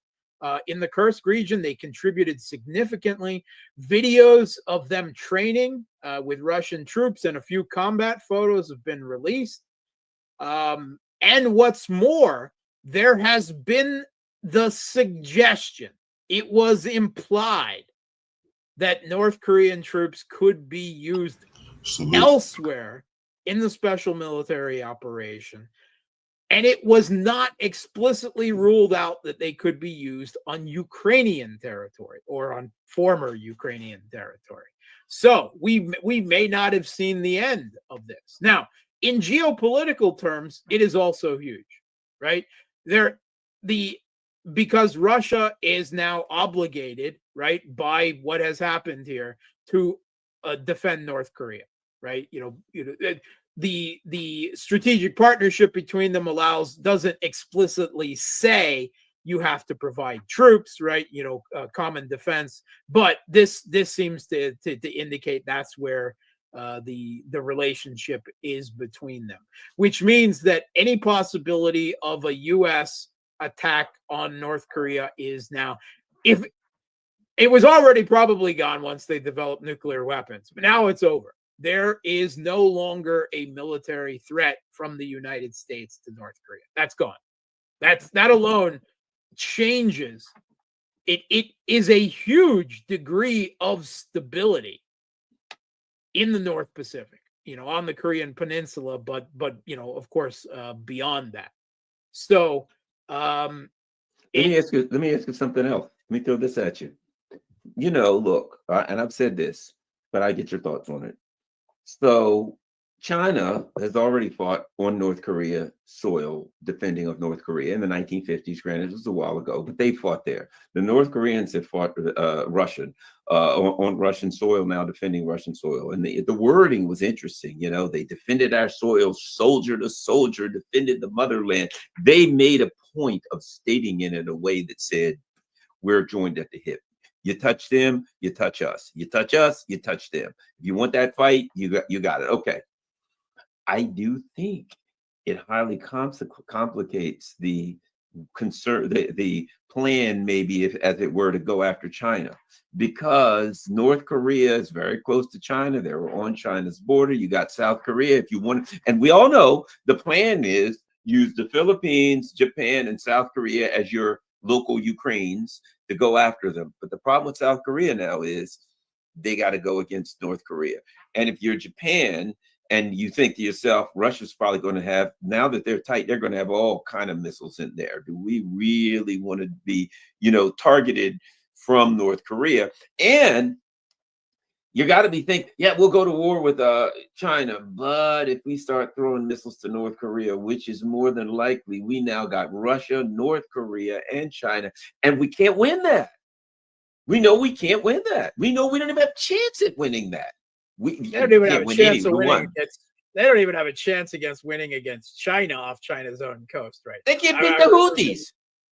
In the Kursk region, they contributed significantly. Videos of them training with Russian troops and a few combat photos have been released. And what's more, there has been the suggestion, it was implied, that North Korean troops could be used elsewhere in the special military operation. And it was not explicitly ruled out that they could be used on Ukrainian territory or on former Ukrainian territory. So we may not have seen the end of this. Now, in geopolitical terms, it is also huge, right? Because Russia is now obligated, right, by what has happened here to defend North Korea, right? The strategic partnership between them doesn't explicitly say you have to provide troops, right? Common defense, but this seems to indicate that's where the relationship is between them, which means that any possibility of a U.S. attack on North Korea is now, if it was already probably gone once they developed nuclear weapons, but now it's over. There is no longer a military threat from the United States to North Korea. That's gone. That alone changes. It is a huge degree of stability in the North Pacific, on the Korean Peninsula, but of course, beyond that. So let me ask you something else. Let me throw this at you. Look, and I've said this, but I get your thoughts on it. So China has already fought on North Korea soil, defending of North Korea in the 1950s. Granted, it was a while ago, but they fought there. The North Koreans have fought Russian on Russian soil now, defending Russian soil. And the wording was interesting. They defended our soil, soldier to soldier, defended the motherland. They made a point of stating it in a way that said, we're joined at the hip. You touch them, you touch us. You touch us, you touch them. If you want that fight, you got it. Okay. I do think it highly complicates the concern, the plan, maybe, as it were, to go after China, because North Korea is very close to China. They were on China's border. You got South Korea. If you want, and we all know the plan is use the Philippines, Japan, and South Korea as your local Ukraines to go after them. But the problem with South Korea now is they got to go against North Korea. And if you're Japan, And you think to yourself, Russia's probably going to have, now that they're tight, they're going to have all kind of missiles in there. Do we really want to be, targeted from North Korea? And you got to be thinking, yeah, we'll go to war with China, but if we start throwing missiles to North Korea, which is more than likely, we now got Russia, North Korea, and China, and we can't win that. We know we can't win that. We know we don't even have a chance at winning that. They don't even have a chance of winning against. They don't even have a chance against winning against China off China's own coast, right? They can't beat the Houthis.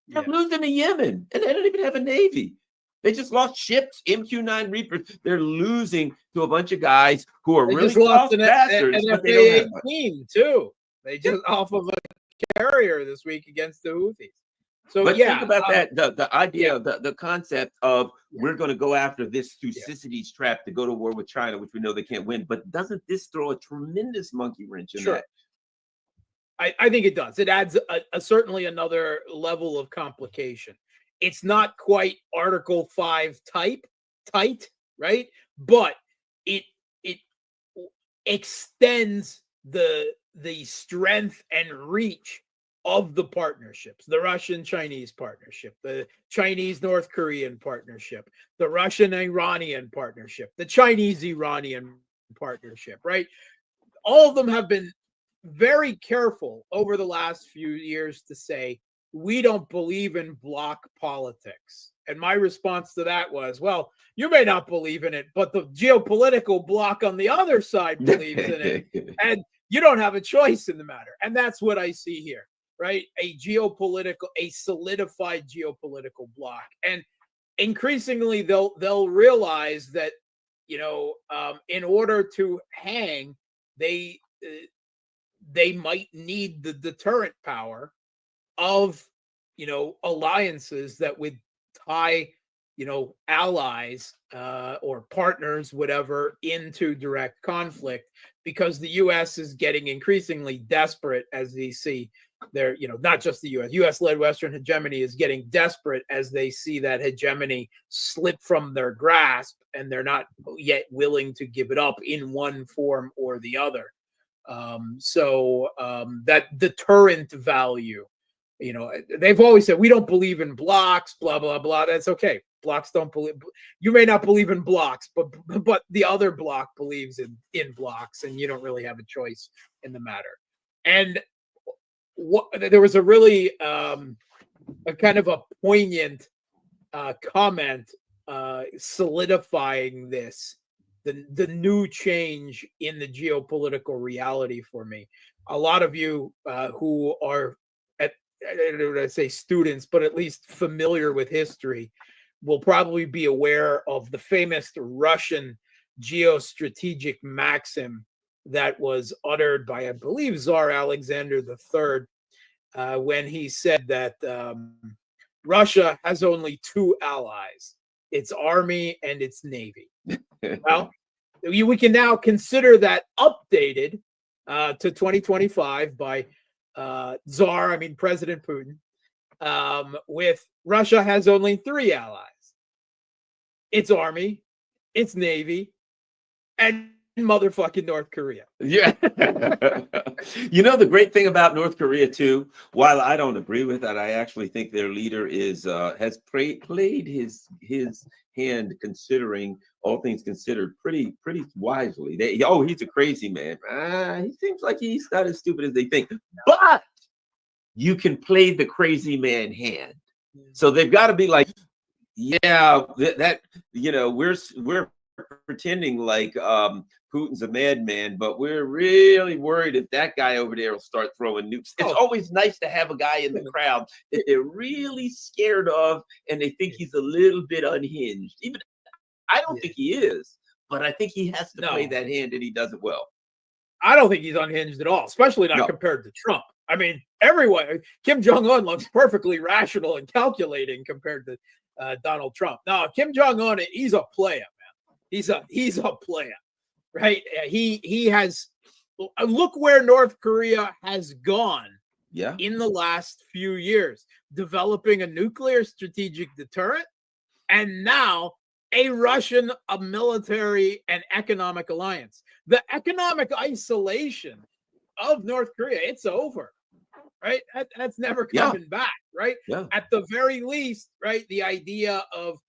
They're losing to Yemen, and they don't even have a navy. They just lost ships, MQ-9 Reapers. They're losing to a bunch of guys who are really lost an FA-18 too. They just off of a carrier this week against the Houthis. So but think about that, the idea, the concept of we're going to go after this Thucydides trap to go to war with China, which we know they can't win. But doesn't this throw a tremendous monkey wrench in that? I think it does. It adds certainly another level of complication. It's not quite Article 5 tight, right? But it extends the strength and reach of the partnerships, the Russian-Chinese partnership, the Chinese-North Korean partnership, the Russian-Iranian partnership, the Chinese-Iranian partnership, right? All of them have been very careful over the last few years to say, we don't believe in bloc politics. And my response to that was, well, you may not believe in it, but the geopolitical bloc on the other side believes in it. And you don't have a choice in the matter. And that's what I see here, right? A solidified geopolitical bloc. And increasingly, they'll realize that, in order to hang, they might need the deterrent power of, alliances that would tie, allies or partners, whatever, into direct conflict, because the U.S. is getting increasingly desperate as they see their, not just the U.S.-led Western hegemony is getting desperate as they see that hegemony slip from their grasp, and they're not yet willing to give it up in one form or the other. So that deterrent value, they've always said, we don't believe in blocks, blah, blah, blah. That's okay. Blocks don't believe, you may not believe in blocks, but the other block believes in blocks, and you don't really have a choice in the matter. And there was a really a kind of a poignant comment solidifying this, the new change in the geopolitical reality for me. A lot of you who are, I don't want to say students, but at least familiar with history, will probably be aware of the famous Russian geostrategic maxim that was uttered by, I believe, Tsar Alexander III, when he said that Russia has only two allies, its army and its navy. Well, we can now consider that updated to 2025 by President Putin, with Russia has only three allies: its army, its navy, and motherfucking North Korea. Yeah. The great thing about North Korea too, while I don't agree with that, I actually think their leader has played his hand, considering all things considered, pretty wisely. He's a crazy man. He seems like he's not as stupid as they think. But you can play the crazy man hand. So they've got to be like, we're pretending like Putin's a madman, but we're really worried if that guy over there will start throwing nukes. It's always nice to have a guy in the crowd that they're really scared of, and they think he's a little bit unhinged. Even I don't think he is, but I think he has to play that hand, and he does it well. I don't think he's unhinged at all, especially not compared to Trump. I mean, everyone, Kim Jong-un looks perfectly rational and calculating compared to Donald Trump. No, Kim Jong-un, he's a player, man. He's a player, right? He has, look where North Korea has gone in the last few years, developing a nuclear strategic deterrent, and now a military and economic alliance. The economic isolation of North Korea, it's over, right? That's never coming back, right? Yeah. At the very least, right? The idea of,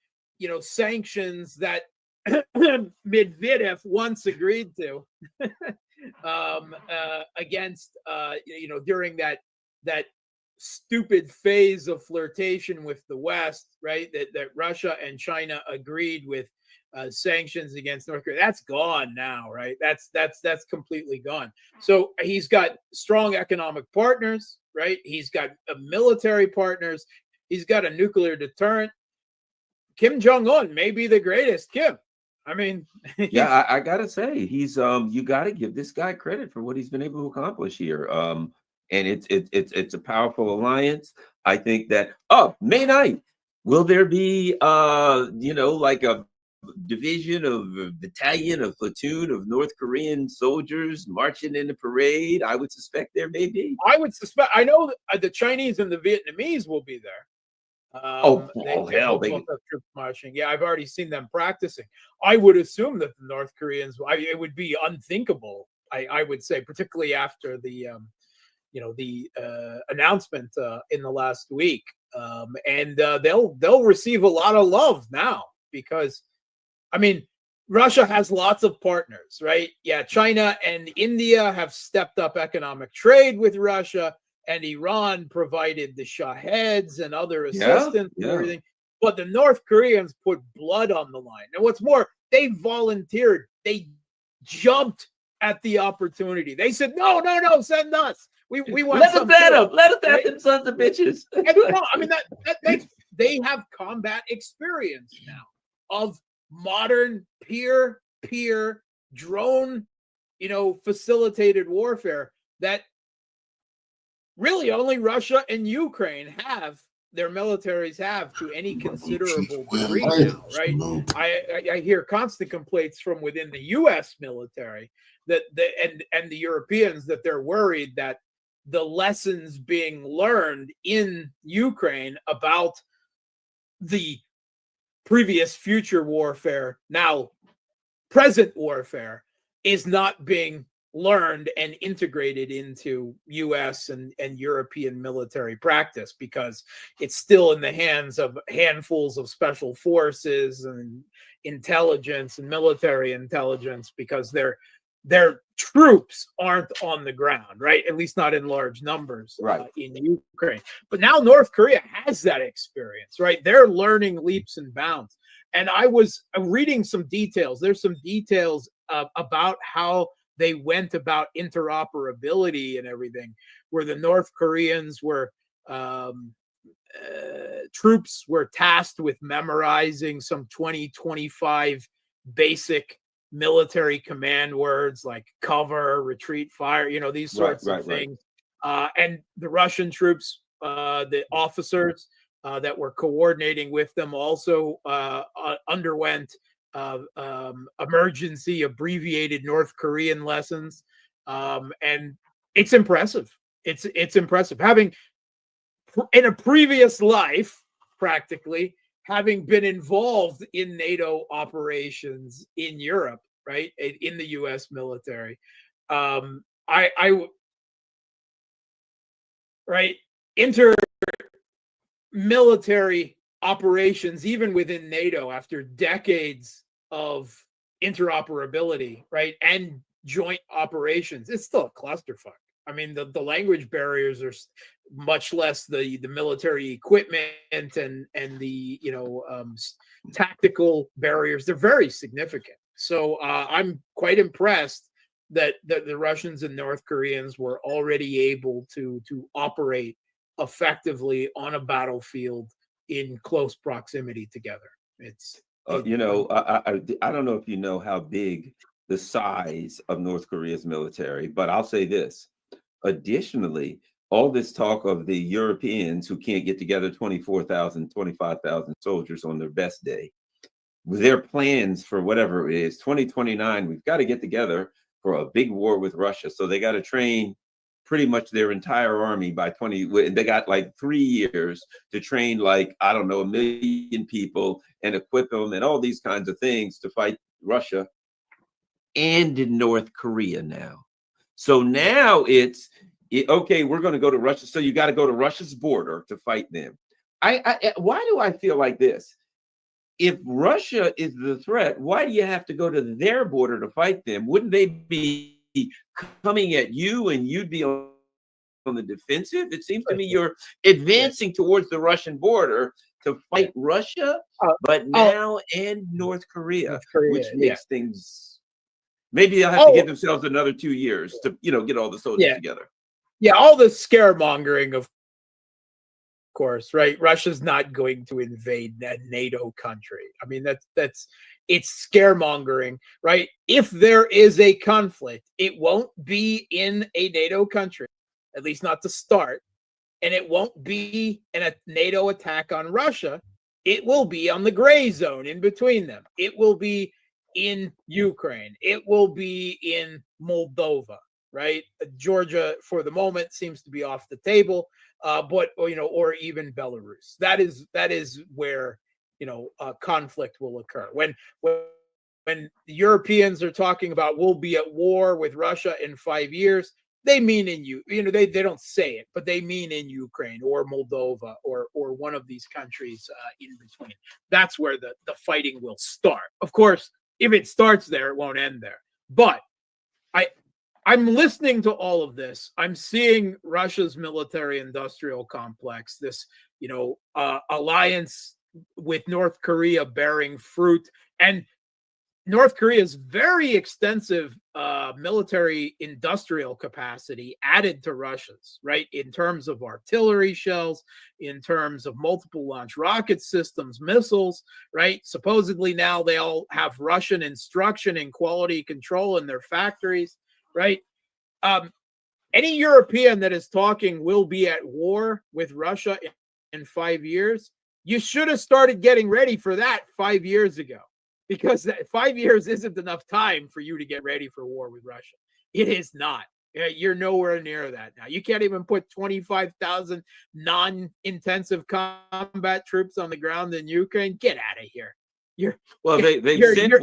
sanctions that Medvedev once agreed to against, during that stupid phase of flirtation with the West, right? That Russia and China agreed with sanctions against North Korea. That's gone now, right? That's completely gone. So he's got strong economic partners, right? He's got military partners. He's got a nuclear deterrent. Kim Jong-un may be the greatest. Kim, I mean, yeah, I gotta say, he's you gotta give this guy credit for what he's been able to accomplish here. And it's a powerful alliance. I think that May 9th, will there be like a division of a battalion, a platoon of North Korean soldiers marching in the parade? I would suspect there may be. I would suspect. I know the Chinese and the Vietnamese will be there. Hell, both have troops marching. Yeah, I've already seen them practicing. I would assume that the North Koreans. It would be unthinkable. I would say, particularly after the announcement in the last week, and they'll receive a lot of love now because, I mean, Russia has lots of partners, right? Yeah, China and India have stepped up economic trade with Russia. And Iran provided the Shaheds and other assistance and everything. But the North Koreans put blood on the line. And what's more, they volunteered. They jumped at the opportunity. They said, no, send us. We want let us at them. Let us at them sons of bitches. And, I mean, that makes, they have combat experience now of modern peer-peer drone, facilitated warfare that really only Russia and Ukraine have, their militaries have to any considerable degree now, right? I hear constant complaints from within the U.S. military that and the Europeans that they're worried that the lessons being learned in Ukraine about the previous future warfare, now present warfare, is not being learned and integrated into U.S. and European military practice because it's still in the hands of handfuls of special forces and intelligence and military intelligence because their troops aren't on the ground, right? At least not in large numbers, right, in Ukraine. But now North Korea has that experience, right? They're learning leaps and bounds. And I was reading some details. There's some details about how they went about interoperability and everything, where the North Koreans were troops were tasked with memorizing some 25 basic military command words like cover, retreat, fire, these sorts of things. And the Russian troops, the officers that were coordinating with them also underwent emergency abbreviated North Korean lessons, and it's impressive. It's impressive having in a previous life, practically having been involved in NATO operations in Europe, right, in the U.S. military. Inter-military operations, even within NATO, after decades of interoperability, right, and joint operations, it's still a clusterfuck. I mean, the language barriers are much less the military equipment and the tactical barriers. They're very significant. So I'm quite impressed that the Russians and North Koreans were already able to operate effectively on a battlefield in close proximity together. It's I don't know if you know how big the size of North Korea's military, but I'll say this. Additionally, all this talk of the Europeans who can't get together 24,000, 25,000 soldiers on their best day, their plans for whatever it is, 2029, we've got to get together for a big war with Russia. So they got to train pretty much their entire army by 20. They got like 3 years to train, like, I don't know, 1 million people and equip them and all these kinds of things to fight Russia and in North Korea now. So now okay, we're going to go to Russia. So you got to go to Russia's border to fight them. Why do I feel like this? If Russia is the threat, why do you have to go to their border to fight them? Wouldn't they be coming at you and you'd be on the defensive? It seems to me you're advancing towards the Russian border to fight Russia, but now and North Korea, which makes things. Maybe they'll have to give themselves another 2 years to, get all the soldiers together. Yeah, all the scaremongering, of course, right? Russia's not going to invade that NATO country. I mean, it's scaremongering, right? If there is a conflict, it won't be in a NATO country, at least not to start, and it won't be in a NATO attack on Russia. It will be on the gray zone in between them. It will be in Ukraine. It will be in Moldova, right? Georgia, for the moment, seems to be off the table, or even Belarus. That is where conflict will occur. When the Europeans are talking about we'll be at war with Russia in 5 years, they mean they don't say it, but they mean in Ukraine or Moldova or one of these countries in between. That's where the fighting will start. Of course, if it starts there, it won't end there. But I'm listening to all of this. I'm seeing Russia's military-industrial complex, this, alliance with North Korea bearing fruit, and North Korea's very extensive military-industrial capacity added to Russia's, right? In terms of artillery shells, in terms of multiple launch rocket systems, missiles, right? Supposedly now they all have Russian instruction and quality control in their factories. Right. Any European that is talking will be at war with Russia in 5 years. You should have started getting ready for that 5 years ago, because 5 years isn't enough time for you to get ready for war with Russia. It is not. You're nowhere near that now. You can't even put 25,000 non-intensive combat troops on the ground in Ukraine. Get out of here. They've sent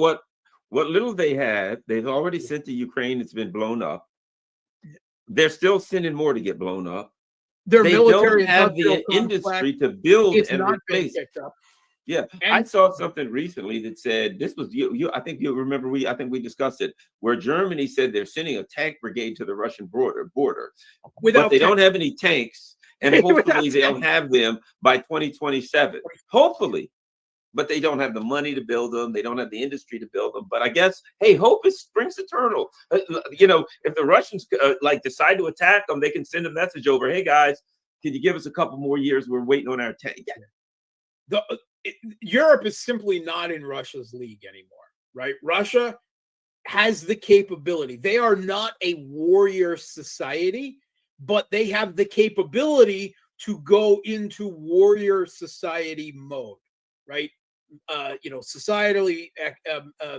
what little they had. They've already sent to Ukraine. It's been blown up. They're still sending more to get blown up. Their they military don't have the industry to build and replace. Yeah, and I saw something recently that said this was you. I think you remember I think we discussed it, where Germany said they're sending a tank brigade to the Russian border, but they don't have any tanks, and hopefully they'll have them by 2027. Hopefully. But they don't have the money to build them. They don't have the industry to build them. But I guess, hey, hope springs eternal. If the Russians decide to attack them, they can send a message over. Hey guys, can you give us a couple more years? We're waiting on our tank. Yeah. Europe is simply not in Russia's league anymore, right? Russia has the capability. They are not a warrior society, but they have the capability to go into warrior society mode, right? Societally,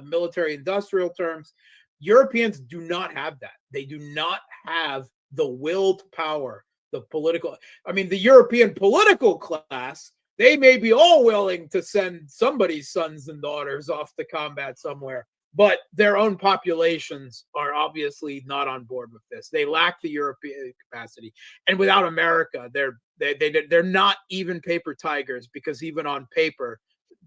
military industrial terms, Europeans do not have that. They do not have the willed power, the political. I mean, the European political class, they may be all willing to send somebody's sons and daughters off to combat somewhere, but their own populations are obviously not on board with this. They lack the European capacity, and without America, they're not even paper tigers, because even on paper,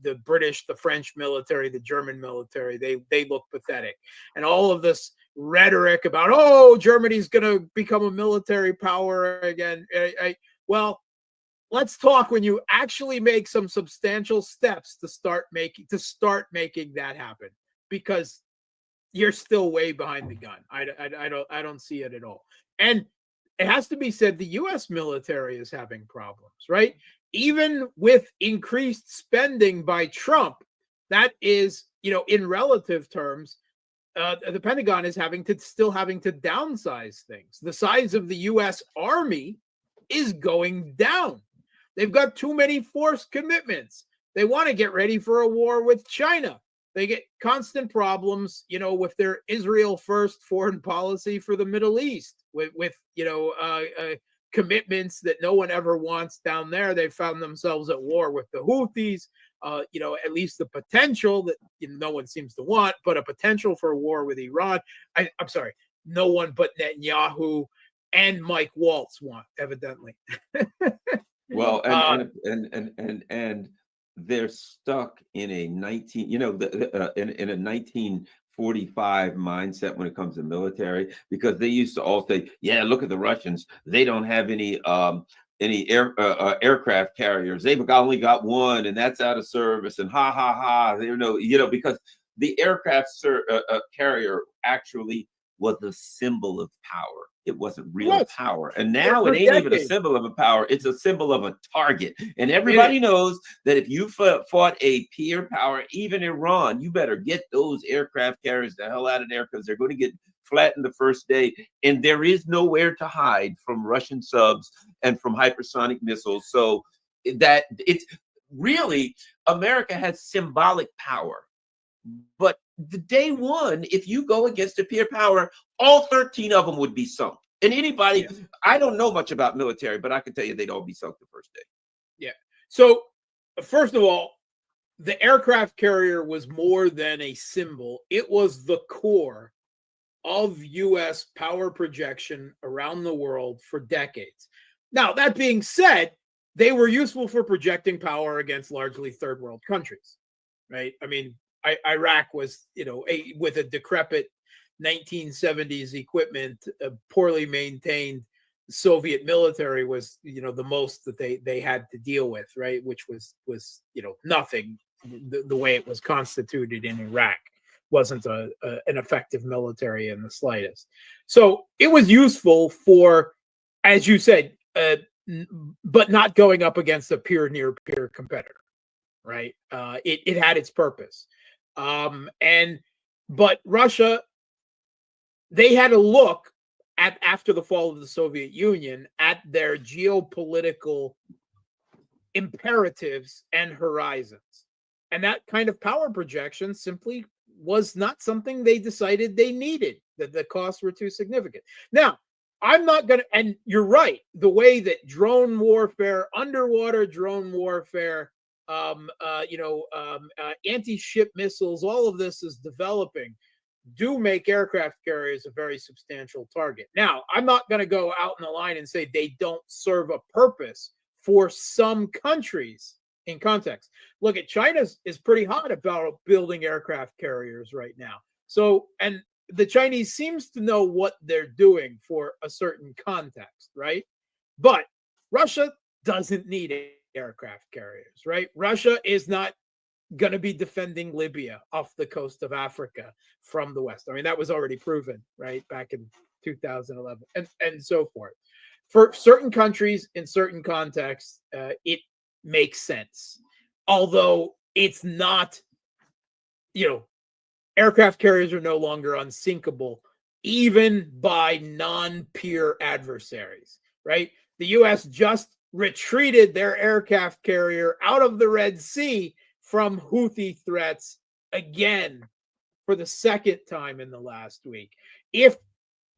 the British, the French military, the German military, they look pathetic. And all of this rhetoric about, Germany's going to become a military power again. Well, let's talk when you actually make some substantial steps to start making that happen, because you're still way behind the gun. I don't see it at all. And it has to be said, the U.S. military is having problems, right? Even with increased spending by Trump, that is, in relative terms, the Pentagon is still having to downsize things. The size of the U.S. Army is going down. They've got too many force commitments. They want to get ready for a war with China. They get constant problems, with their Israel first foreign policy for the Middle East, with commitments that no one ever wants down there. They found themselves at war with the Houthis. At least the potential that no one seems to want, but a potential for a war with Iran. I'm sorry, no one but Netanyahu and Mike Waltz want, evidently. Well, and they're stuck in a 1945 mindset when it comes to military, because they used to all say, yeah, look at the Russians, they don't have any aircraft carriers, they've only got one and that's out of service, and ha ha ha, because the aircraft carrier actually was a symbol of power. It wasn't real power. And now it ain't even a symbol of a power. It's a symbol of a target. And everybody knows that if you fought a peer power, even Iran, you better get those aircraft carriers the hell out of there, because they're going to get flattened the first day. And there is nowhere to hide from Russian subs and from hypersonic missiles. So that it's really, America has symbolic power. But the day one, if you go against a peer power, all 13 of them would be sunk. And anybody, I don't know much about military, but I can tell you they'd all be sunk the first day. Yeah. So first of all, the aircraft carrier was more than a symbol. It was the core of U.S. power projection around the world for decades. Now, that being said, they were useful for projecting power against largely third world countries, right? I mean, Iraq was, with a decrepit 1970s equipment, poorly maintained Soviet military was, the most that they had to deal with, right? Which was nothing. The way it was constituted in Iraq wasn't an effective military in the slightest. So it was useful for, as you said, but not going up against a near-peer competitor, right? It had its purpose. But Russia, they had a look at, after the fall of the Soviet Union, at their geopolitical imperatives and horizons. And that kind of power projection simply was not something they decided they needed, that the costs were too significant. Now, I'm not going to, and you're right, the way that drone warfare, underwater drone warfare, anti-ship missiles, all of this is developing, do make aircraft carriers a very substantial target. Now, I'm not going to go out in the line and say they don't serve a purpose for some countries in context. Look at China is pretty hot about building aircraft carriers right now. So, and the Chinese seems to know what they're doing for a certain context, right? But Russia doesn't need aircraft carriers, right? Russia is not going to be defending Libya off the coast of Africa from the West. I mean, that was already proven, right, back in 2011 and so forth. For certain countries in certain contexts, it makes sense. Although it's not, aircraft carriers are no longer unsinkable, even by non-peer adversaries, right? The U.S. just retreated their aircraft carrier out of the Red Sea from Houthi threats again for the second time in the last week. If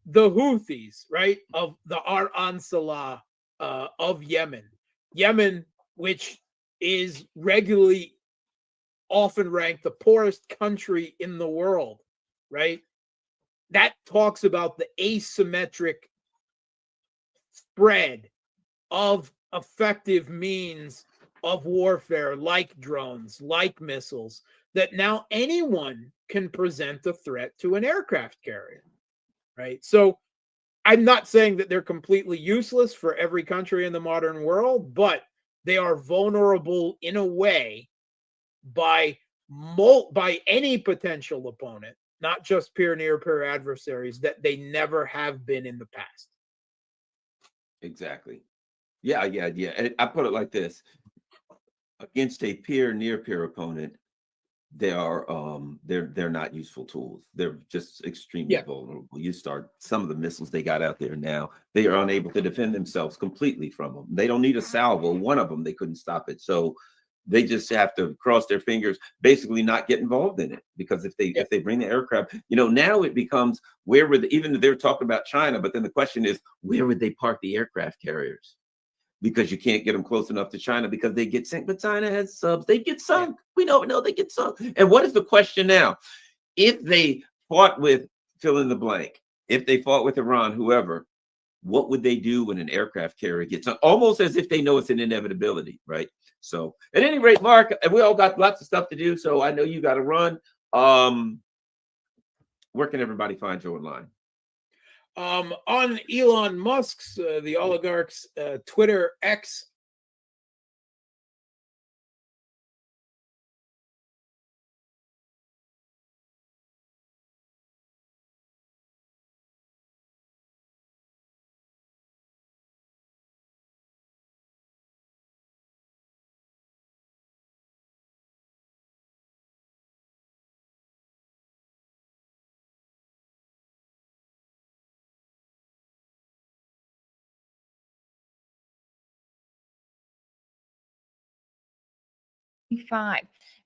the Houthis, right, of the Ansala of Yemen, which is regularly often ranked the poorest country in the world, right? That talks about the asymmetric spread of effective means of warfare, like drones, like missiles, that now anyone can present a threat to an aircraft carrier, right? So I'm not saying that they're completely useless for every country in the modern world, but they are vulnerable in a way by any potential opponent, not just near-peer adversaries, that they never have been in the past. Exactly. Yeah. And I put it like this: against a near-peer opponent, they are they're not useful tools. They're just extremely vulnerable. You start some of the missiles they got out there now, they are unable to defend themselves completely from them. They don't need a salvo. One of them, they couldn't stop it. So They just have to cross their fingers, basically not get involved in it. Because if they bring the aircraft, now it becomes where would even they're talking about China, but then the question is, where would they park the aircraft carriers? Because you can't get them close enough to China because they get sunk. But China has subs; they get sunk. We don't know they get sunk. And what is the question now? If they fought with fill in the blank, if they fought with Iran, whoever, what would they do when an aircraft carrier gets sunk? Almost as if they know it's an inevitability, right? So at any rate, Mark, we all got lots of stuff to do. So I know you got to run. Where can everybody find you online? On Elon Musk's, the oligarch's Twitter X.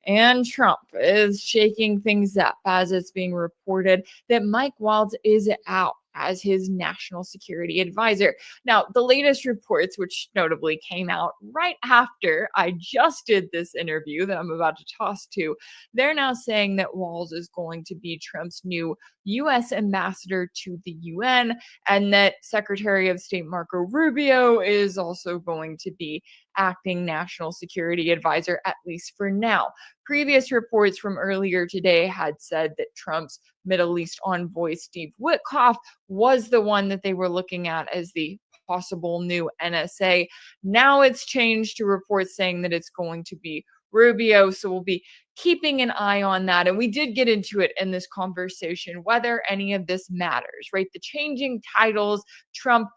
And Trump is shaking things up as it's being reported that Mike Waltz is out as his national security advisor. Now, the latest reports, which notably came out right after I just did this interview that I'm about to toss to, they're now saying that Waltz is going to be Trump's new U.S. ambassador to the UN, and that Secretary of State Marco Rubio is also going to be acting national security advisor, at least for now. Previous reports from earlier today had said that Trump's Middle East envoy, Steve Witkoff, was the one that they were looking at as the possible new NSA. Now it's changed to reports saying that it's going to be Rubio. So we'll be keeping an eye on that. And we did get into it in this conversation, whether any of this matters, right? The changing titles, Trump,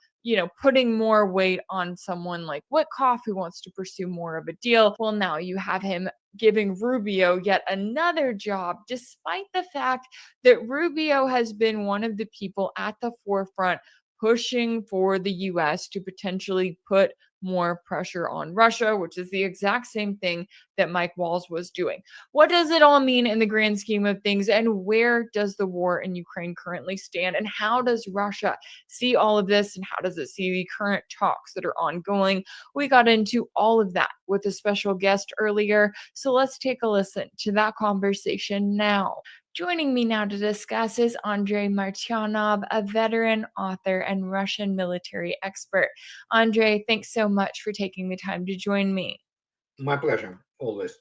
putting more weight on someone like Witkoff who wants to pursue more of a deal. Well, now you have him giving Rubio yet another job, despite the fact that Rubio has been one of the people at the forefront pushing for the U.S. to potentially put more pressure on Russia, which is the exact same thing that Mike Waltz was doing. What does it all mean in the grand scheme of things? And where does the war in Ukraine currently stand? And how does Russia see all of this? And how does it see the current talks that are ongoing? We got into all of that with a special guest earlier. So let's take a listen to that conversation now. Joining me now to discuss is Andrei Martyanov, a veteran author and Russian military expert. Andrei, thanks so much for taking the time to join me. My pleasure, always.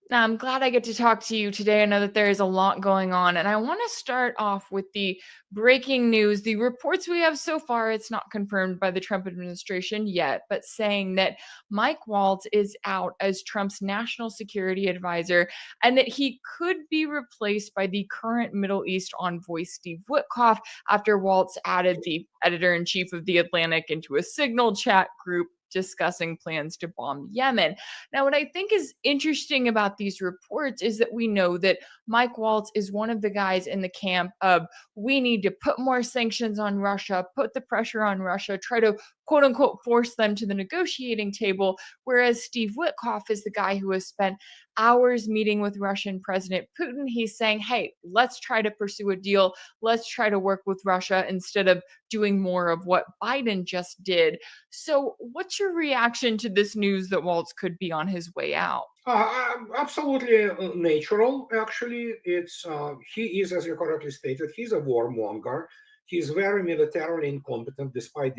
Now, I'm glad I get to talk to you today. I know that there is a lot going on, and I want to start off with the breaking news. The reports we have so far, it's not confirmed by the Trump administration yet, but saying that Mike Waltz is out as Trump's national security advisor and that he could be replaced by the current Middle East envoy, Steve Witkoff, after Waltz added the editor-in-chief of The Atlantic into a Signal chat group discussing plans to bomb Yemen. Now, what I think is interesting about these reports is that we know that Mike Waltz is one of the guys in the camp of we need to put more sanctions on Russia, put the pressure on Russia, try to quote unquote force them to the negotiating table. Whereas Steve Witkoff is the guy who has spent hours meeting with Russian President Putin. He's saying, hey, let's try to pursue a deal. Let's try to work with Russia instead of doing more of what Biden just did. So what's your reaction to this news that Waltz could be on his way out? Absolutely natural, actually. He is, as you correctly stated, he's a warmonger. He's very militarily incompetent, despite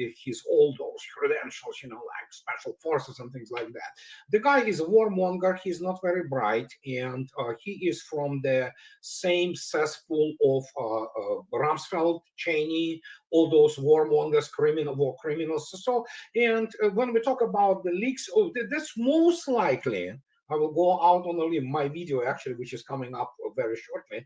all those credentials, like special forces and things like that. The guy is a warmonger. He's not very bright, and he is from the same cesspool of Rumsfeld, Cheney, all those warmongers, war criminals. So, and when we talk about the leaks, that's most likely. I will go out on a limb. My video, actually, which is coming up very shortly,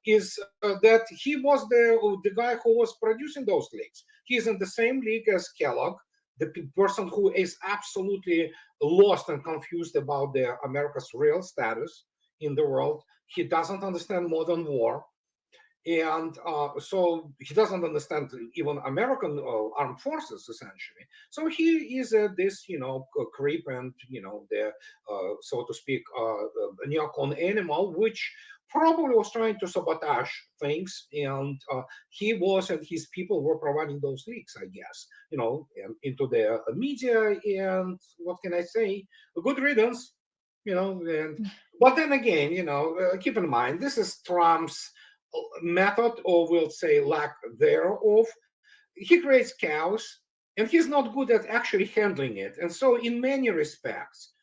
is that he was the guy who was producing those leaks. He's in the same league as Kellogg, the person who is absolutely lost and confused about America's real status in the world. He doesn't understand modern war. And so he doesn't understand even American armed forces, essentially. So he is this, creep and, the, so to speak, neocon animal, which probably was trying to sabotage things. And he was and his people were providing those leaks, I guess, into the media. And what can I say? A good riddance, and but then again, keep in mind, this is Trump's method, or we'll say lack thereof. He creates chaos and he's not good at actually handling it. And so in many respects,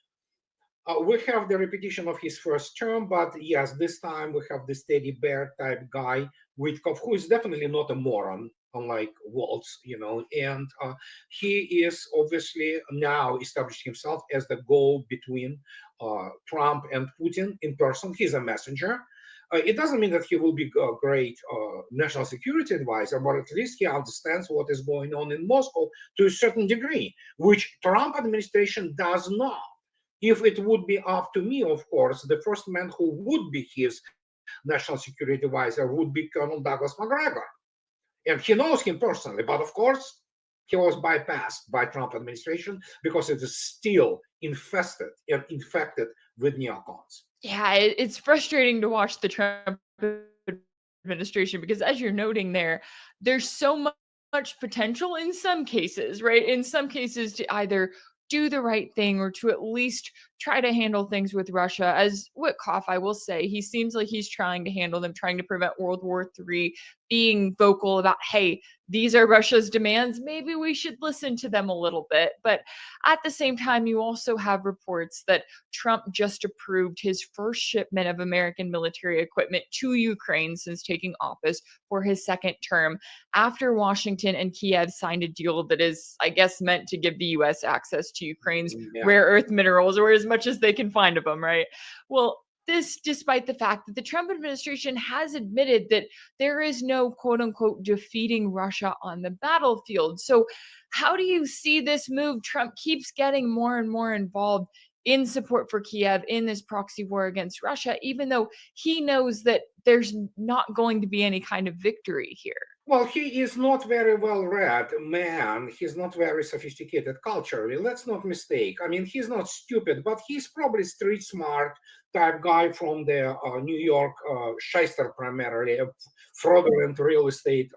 we have the repetition of his first term, but yes, this time we have the steady bear type guy, Witkov, who is definitely not a moron, unlike Waltz, and he is obviously now established himself as the go between Trump and Putin in person. He's a messenger. It doesn't mean that he will be a great national security advisor, but at least he understands what is going on in Moscow to a certain degree, which Trump administration does not. If it would be up to me, of course, the first man who would be his national security advisor would be Colonel Douglas McGregor. And he knows him personally, but of course, he was bypassed by Trump administration because it is still infested and infected with neocons. Yeah, it's frustrating to watch the Trump administration because, as you're noting there's so much potential in some cases, right? In some cases to either do the right thing or to at least try to handle things with Russia. As Witkoff, I will say, he seems like he's trying to handle them, trying to prevent World War III, being vocal about, hey, these are Russia's demands. Maybe we should listen to them a little bit. But at the same time, you also have reports that Trump just approved his first shipment of American military equipment to Ukraine since taking office for his second term, after Washington and Kiev signed a deal that is, I guess, meant to give the U.S. access to Ukraine's rare earth minerals, or as much as they can find of them, right? Well, this despite the fact that the Trump administration has admitted that there is no quote unquote defeating Russia on the battlefield. So how do you see this move? Trump keeps getting more and more involved in support for Kiev in this proxy war against Russia, even though he knows that there's not going to be any kind of victory here. Well, he is not very well read man. He's not very sophisticated culturally. Let's not mistake. I mean, he's not stupid, but he's probably street smart type guy from the New York shyster, primarily fraudulent real estate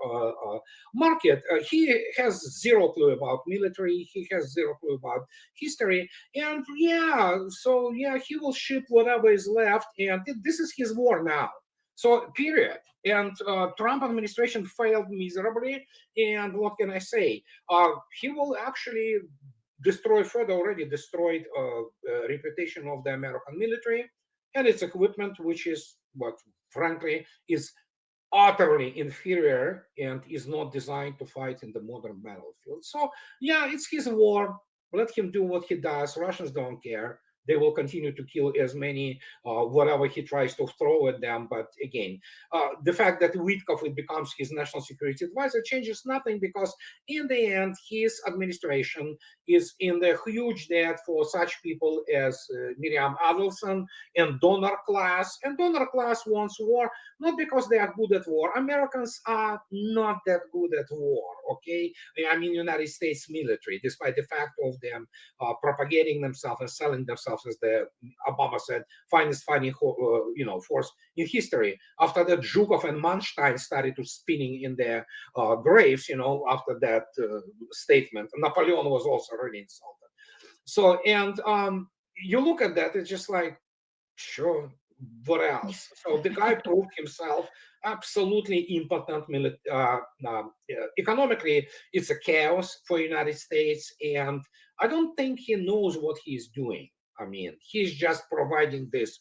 market. He has zero clue about military. He has zero clue about history. And he will ship whatever is left. And this is his war now. So, period. And Trump administration failed miserably. And what can I say? He will actually already destroyed reputation of the American military and its equipment, which is what, frankly, is utterly inferior and is not designed to fight in the modern battlefield. So, it's his war. Let him do what he does. Russians don't care. They will continue to kill as many, whatever he tries to throw at them. But again, the fact that Witkov becomes his national security advisor changes nothing, because in the end, his administration is in the huge debt for such people as Miriam Adelson and donor class. And donor class wants war, not because they are good at war. Americans are not that good at war, okay? I mean, United States military, despite the fact of them propagating themselves and selling themselves as the Obama said, finest fighting force in history. After that, Zhukov and Manstein started to spinning in their graves, after that statement. Napoleon was also really insulted. So, and you look at that, it's just like, sure, what else? So the guy proved himself absolutely impotent. Economically, it's a chaos for the United States, and I don't think he knows what he's doing. I mean, he's just providing this,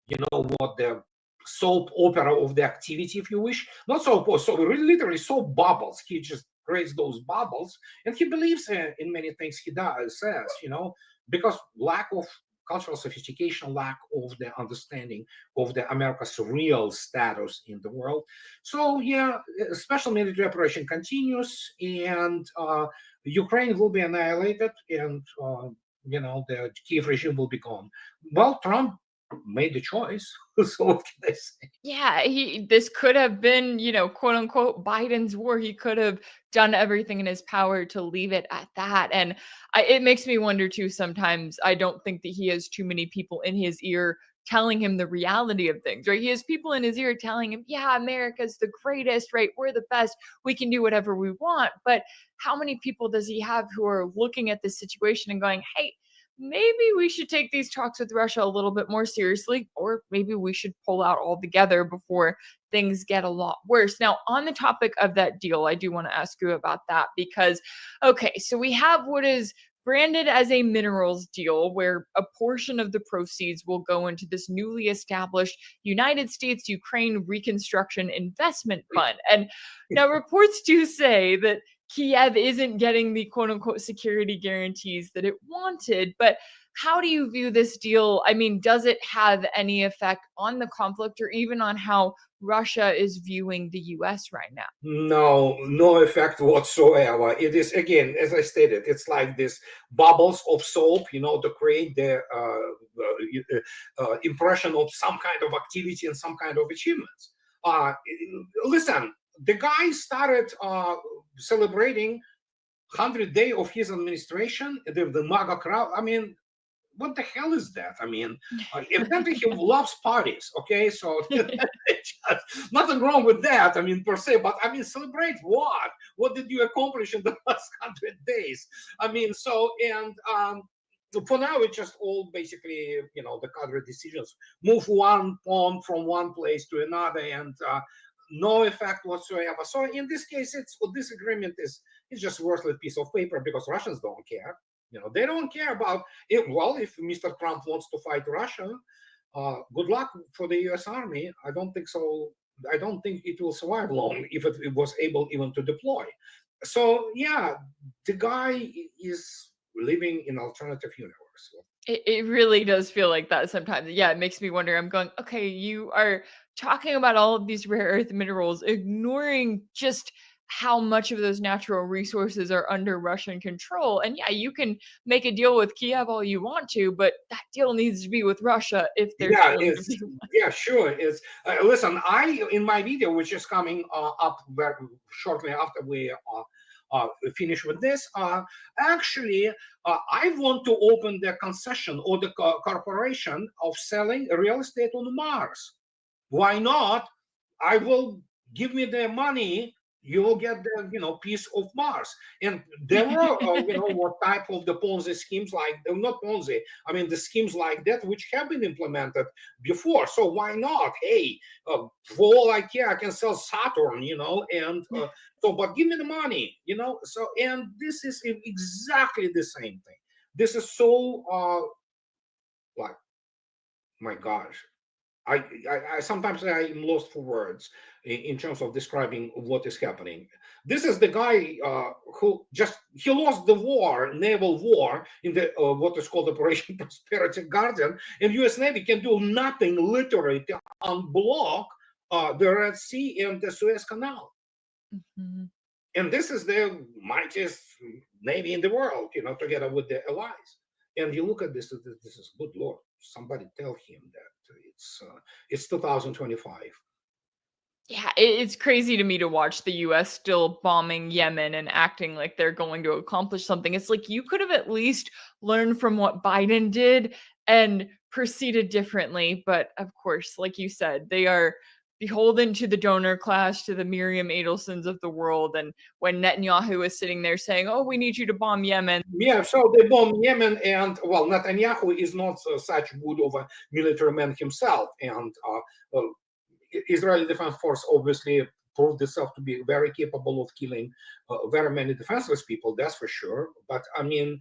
the soap opera of the activity, if you wish. Not soap, so literally soap bubbles. He just creates those bubbles, and he believes in many things he says, because lack of cultural sophistication, lack of the understanding of the America's real status in the world. So special military operation continues, and Ukraine will be annihilated, and the Kiev regime will be gone. Well, Trump made the choice. So what can I say? Yeah, this could have been, quote unquote, Biden's war. He could have done everything in his power to leave it at that. And it makes me wonder too, sometimes I don't think that he has too many people in his ear telling him the reality of things, right? He has people in his ear telling him, yeah, America's the greatest, right? We're the best. We can do whatever we want. But how many people does he have who are looking at this situation and going, hey, maybe we should take these talks with Russia a little bit more seriously, or maybe we should pull out altogether before things get a lot worse. Now, on the topic of that deal, I do want to ask you about that because, okay, so we have what is branded as a minerals deal where a portion of the proceeds will go into this newly established United States Ukraine Reconstruction Investment Fund. And now reports do say that Kiev isn't getting the quote unquote security guarantees that it wanted. But how do you view this deal? I mean, does it have any effect on the conflict or even on how Russia is viewing the US right now? No effect whatsoever. It is, again, as I stated, it's like this bubbles of soap, to create the impression of some kind of activity and some kind of achievements. Listen, the guy started celebrating 100th day of his administration, the MAGA crowd. I mean, what the hell is that? I mean, evidently he loves parties, okay? So nothing wrong with that, I mean, per se, but I mean, celebrate what? What did you accomplish in the last 100 days? I mean, so, and for now, it's just all basically, the cadre decisions. Move one pawn from one place to another and no effect whatsoever. So in this case, this agreement is just worthless piece of paper because Russians don't care. They don't care about it. Well, if Mr. Trump wants to fight Russia, good luck for the U.S. Army. I don't think so. I don't think it will survive long if it was able even to deploy. So yeah, the guy is living in an alternative universe. It really does feel like that sometimes. Yeah, it makes me wonder. I'm going, okay, you are talking about all of these rare earth minerals, ignoring just how much of those natural resources are under Russian control. And yeah, you can make a deal with Kiev all you want to, but that deal needs to be with Russia if there's yeah, sure. It's listen, in my video, which is coming up very shortly after we finish with this, actually, I want to open the concession or the corporation of selling real estate on Mars. Why not? I will give me the money. You will get the piece of Mars. And there were what type of the Ponzi schemes, like not Ponzi, I mean the schemes like that which have been implemented before. So why not? Hey, for all I care, I can sell Saturn, and so, but give me the money, So, and this is exactly the same thing. This is so like, my gosh. I sometimes I'm lost for words in terms of describing what is happening. This is the guy who he lost the war, naval war, in the what is called Operation Prosperity Guardian, and U.S. Navy can do nothing literally to unblock the Red Sea and the Suez Canal. Mm-hmm. And this is the mightiest navy in the world, together with the allies. And you look at this is good Lord. Somebody tell him that it's 2025. Yeah, it's crazy to me to watch the US still bombing Yemen and acting like they're going to accomplish something. It's like you could have at least learned from what Biden did and proceeded differently. But of course, like you said, they are beholden to the donor class, to the Miriam Adelsons of the world. And when Netanyahu is sitting there saying, oh, we need you to bomb Yemen. Yeah, so they bomb Yemen, and well, Netanyahu is not such good of a military man himself. And Israeli Defense Force obviously proved itself to be very capable of killing very many defenseless people, that's for sure. But I mean,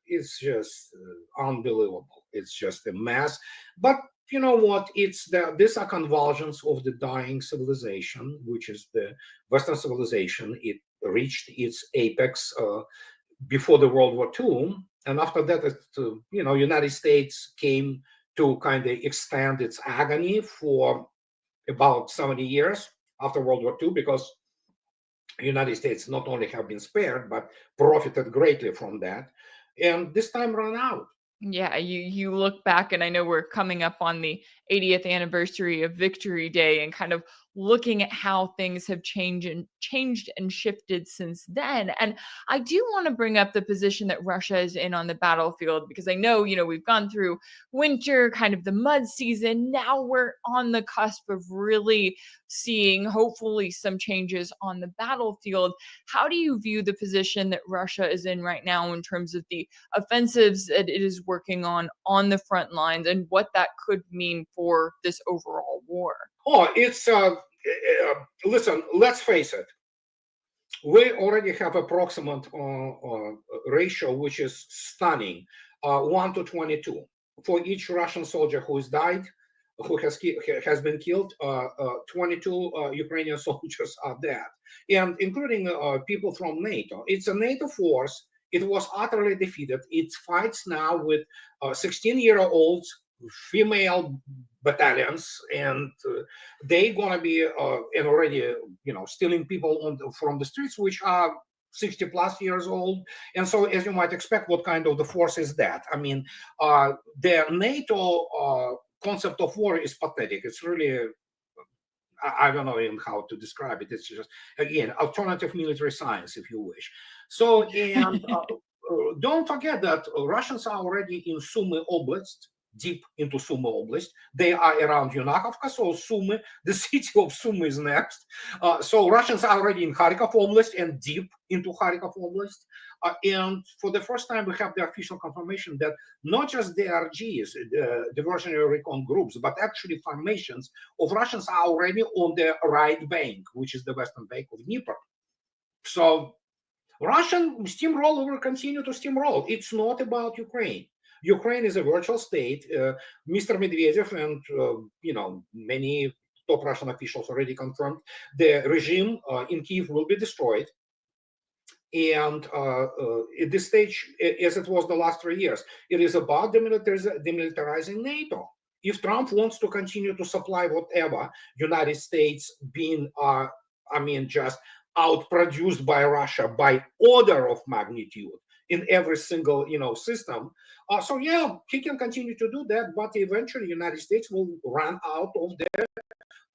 it's just unbelievable. It's just a mess. But you know what? These are convulsions of the dying civilization, which is the Western civilization. It reached its apex before the World War II, and after that, United States came to kind of extend its agony for about 70 years after World War II, because the United States not only have been spared, but profited greatly from that. And this time ran out. Yeah, you look back, and I know we're coming up on the 80th anniversary of Victory Day, and kind of looking at how things have changed and shifted since then. And I do want to bring up the position that Russia is in on the battlefield, because I know, we've gone through winter, kind of the mud season. Now we're on the cusp of really seeing, hopefully, some changes on the battlefield. How do you view the position that Russia is in right now in terms of the offensives that it is working on the front lines, and what that could mean for this overall war? Oh, it's listen, let's face it. We already have approximate ratio, which is stunning, 1 to 22. For each Russian soldier who has died, who has been killed, 22 Ukrainian soldiers are dead, and including people from NATO. It's a NATO force. It was utterly defeated. It fights now with 16-year-olds, female battalions, and they're gonna be and already stealing people from the streets, which are 60 plus years old. And so, as you might expect, what kind of the force is that? I mean, the NATO concept of war is pathetic. It's really, I don't know even how to describe it. It's just, again, alternative military science, if you wish. So, and don't forget that Russians are already in Sumy Oblast, deep into Sumy Oblast. They are around Yunakovka, so Sumy, the city of Sumy is next. So Russians are already in Kharkov Oblast and deep into Kharkov Oblast. And for the first time, we have the official confirmation that not just DRGs, diversionary recon groups, but actually formations of Russians are already on the right bank, which is the western bank of Dnieper. So Russian steamroller will continue to steamroll. It's not about Ukraine. Ukraine is a virtual state. Mr. Medvedev and many top Russian officials already confirmed the regime in Kyiv will be destroyed. And at this stage, as it was the last 3 years, it is about demilitarizing NATO. If Trump wants to continue to supply whatever, United States being, just outproduced by Russia by order of magnitude in every single system. So yeah, he can continue to do that, but eventually United States will run out of their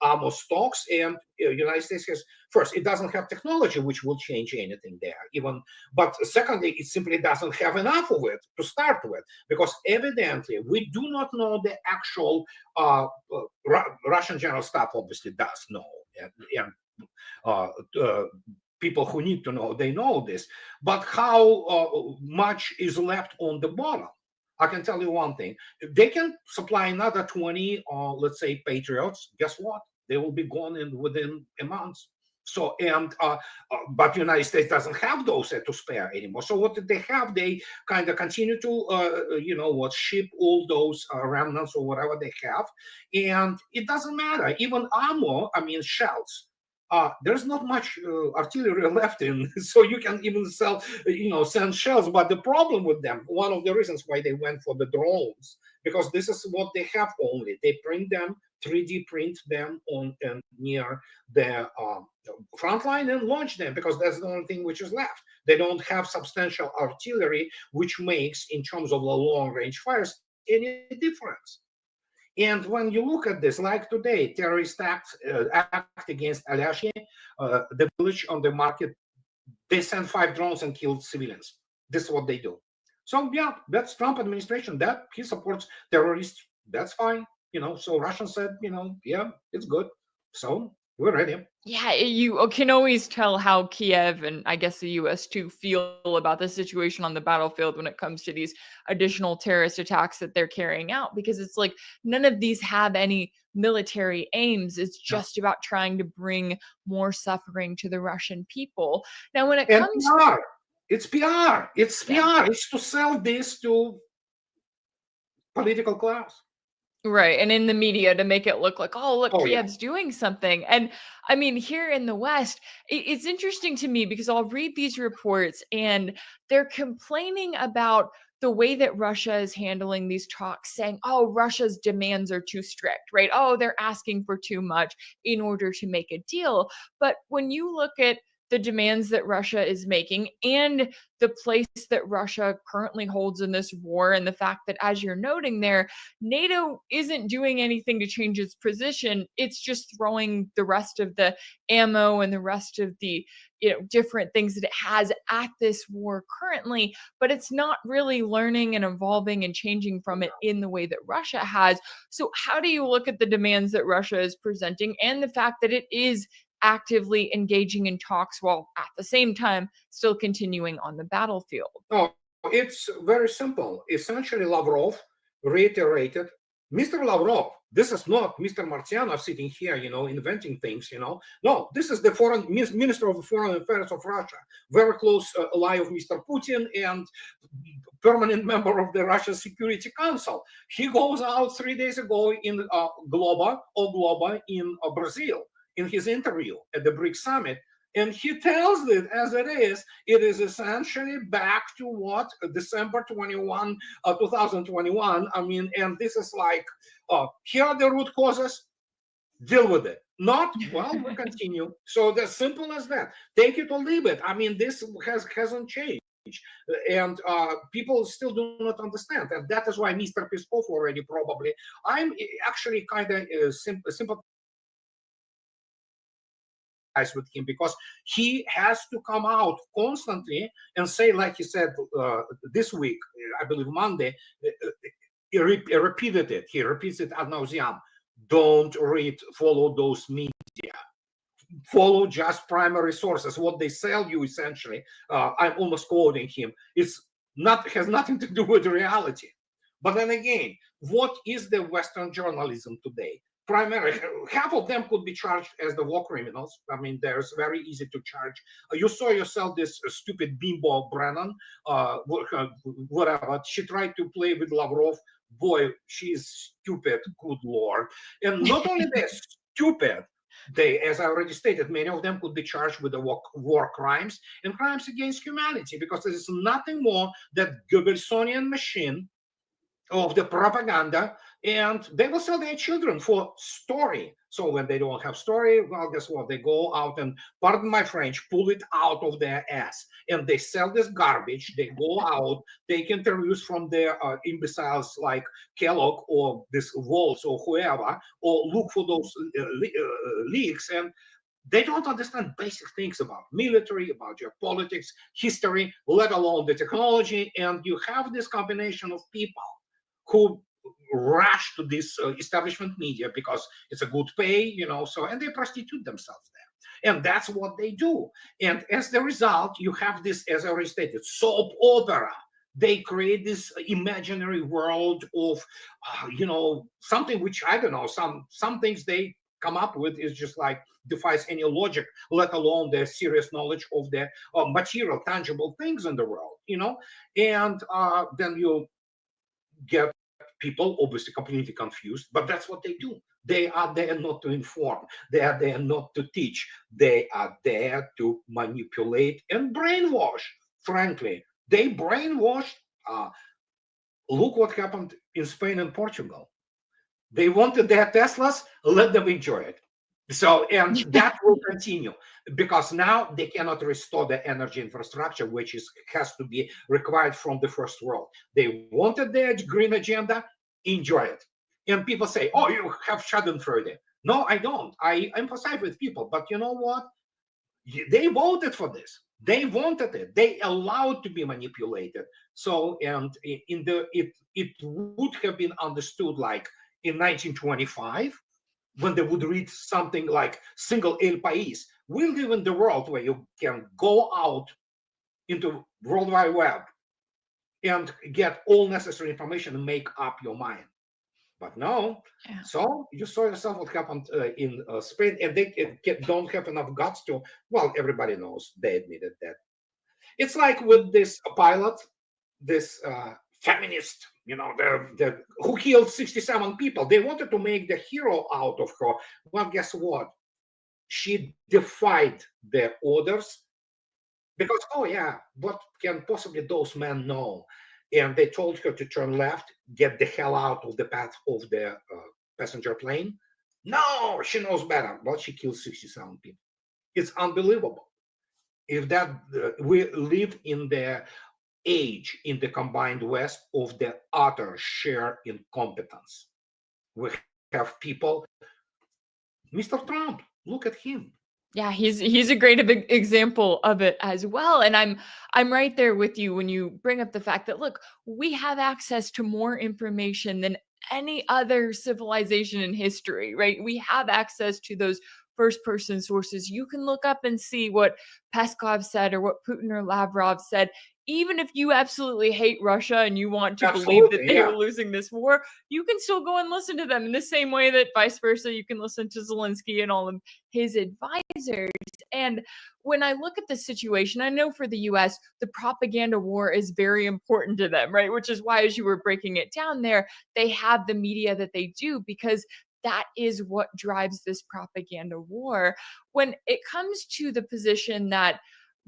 armor stocks, and United States has, first, it doesn't have technology which will change anything there, but secondly, it simply doesn't have enough of it to start with, because evidently we do not know the actual Russian general staff obviously does know, and people who need to know, they know this, but how much is left on the bottom? I can tell you one thing: if they can supply another 20, let's say, Patriots, guess what? They will be gone within a month. So, but the United States doesn't have those to spare anymore. So what did they have? They kind of continue to, ship all those remnants or whatever they have, and it doesn't matter. Even armor, shells. There's not much artillery left in, so you can even send shells. But the problem with them, one of the reasons why they went for the drones, because this is what they have only. They print them, 3D print them on and near the front line and launch them, because that's the only thing which is left. They don't have substantial artillery, which makes, in terms of the long-range fires, any difference. And when you look at this, like today, terrorist act against Alyashki, the village on the market, they sent 5 drones and killed civilians. This is what they do. So yeah, that's Trump administration. That he supports terrorists. That's fine. So Russia said, yeah, it's good. So we're ready. Yeah, you can always tell how Kiev, and I guess the US too, feel about the situation on the battlefield when it comes to these additional terrorist attacks that they're carrying out, because it's like none of these have any military aims. It's just about trying to bring more suffering to the Russian people. Now, when it comes to it's PR. It's PR. It's to sell this to political class. Right. And in the media to make it look like, oh, look, Kiev's doing something. And here in the West, it's interesting to me because I'll read these reports and they're complaining about the way that Russia is handling these talks, saying, oh, Russia's demands are too strict, right? Oh, they're asking for too much in order to make a deal. But when you look at the demands that Russia is making and the place that Russia currently holds in this war, and the fact that, as you're noting there, NATO isn't doing anything to change its position. It's just throwing the rest of the ammo and the rest of the different things that it has at this war currently, but it's not really learning and evolving and changing from it in the way that Russia has. So how do you look at the demands that Russia is presenting and the fact that it is actively engaging in talks while at the same time still continuing on the battlefield? Oh, it's very simple. Essentially, Lavrov reiterated, Mr. Lavrov, this is not Mr. Martyanov sitting here, inventing things, No, this is the Minister of Foreign Affairs of Russia, very close ally of Mr. Putin and permanent member of the Russian Security Council. He goes out 3 days ago in Globo in Brazil, in his interview at the BRICS summit, and he tells it as it is. It is essentially back to what December 21, 2021. I mean, and this is like, here are the root causes, deal with it. Not, well, we continue. So as simple as that. Take it or leave it. I mean, this hasn't changed. And people still do not understand. And that is why Mr. Peskov already probably, I'm actually kind of sympathetic with him, because he has to come out constantly and say, like he said this week, I believe Monday, he repeated it. He repeats it ad nauseam. Don't follow those media. Follow just primary sources. What they sell you, essentially, I'm almost quoting him, has nothing to do with reality. But then again, what is the Western journalism today? Primarily, half of them could be charged as the war criminals. I mean, there's very easy to charge. You saw yourself this stupid bimbo Brennan, whatever. She tried to play with Lavrov. Boy, she's stupid, good Lord. And not only this, stupid, as I already stated, many of them could be charged with the war crimes and crimes against humanity, because there is nothing more than Goebbelsonian machine of the propaganda, and they will sell their children for story. So when they don't have story, well, guess what? They go out and, pardon my French, pull it out of their ass, and they sell this garbage. They go out, take interviews from their imbeciles like Kellogg or this Waltz or whoever, or look for those leaks, and they don't understand basic things about military, about geopolitics, history, let alone the technology. And you have this combination of people who rush to this establishment media because it's a good pay, so, and they prostitute themselves there. And that's what they do. And as the result, you have this, as I already stated, soap opera. They create this imaginary world of, something which, I don't know, some things they come up with is just like defies any logic, let alone the serious knowledge of the material, tangible things in the world, and then you get people obviously completely confused, but that's what they do. They are there not to inform. They are there not to teach. They are there to manipulate and brainwash. Frankly, they brainwashed. Look what happened in Spain and Portugal. They wanted their Teslas, let them enjoy it. So, and that will continue, because now they cannot restore the energy infrastructure, which has to be required from the first world. They wanted their green agenda, enjoy it. And people say, oh, you have schadenfreude. No, I don't. I emphasize with people, but you know what? They voted for this. They wanted it. They allowed to be manipulated. So, and it would have been understood like in 1925, when they would read something like single El País. We live in the world where you can go out into World Wide Web and get all necessary information and make up your mind. But no. Yeah. So you saw yourself what happened in Spain, and they don't have enough guts to, well, everybody knows, they admitted that. It's like with this pilot, this feminist, who killed 67 people. They wanted to make the hero out of her. Well, guess what? She defied their orders because, oh yeah, what can possibly those men know? And they told her to turn left, get the hell out of the path of the passenger plane. No, she knows better. But she killed 67 people. It's unbelievable. if that we live in the age in the combined West of the utter sheer incompetence. We have people, Mr. Trump, look at him. Yeah, he's a great example of it as well. And I'm right there with you when you bring up the fact that, look, we have access to more information than any other civilization in history, right? We have access to those first person sources. You can look up and see what Peskov said or what Putin or Lavrov said. Even if you absolutely hate Russia and you want to believe that they are losing this war, you can still go and listen to them in the same way that vice versa, you can listen to Zelensky and all of his advisors. And when I look at the situation, I know for the US, the propaganda war is very important to them, right? Which is why, as you were breaking it down there, they have the media that they do, because that is what drives this propaganda war. When it comes to the position that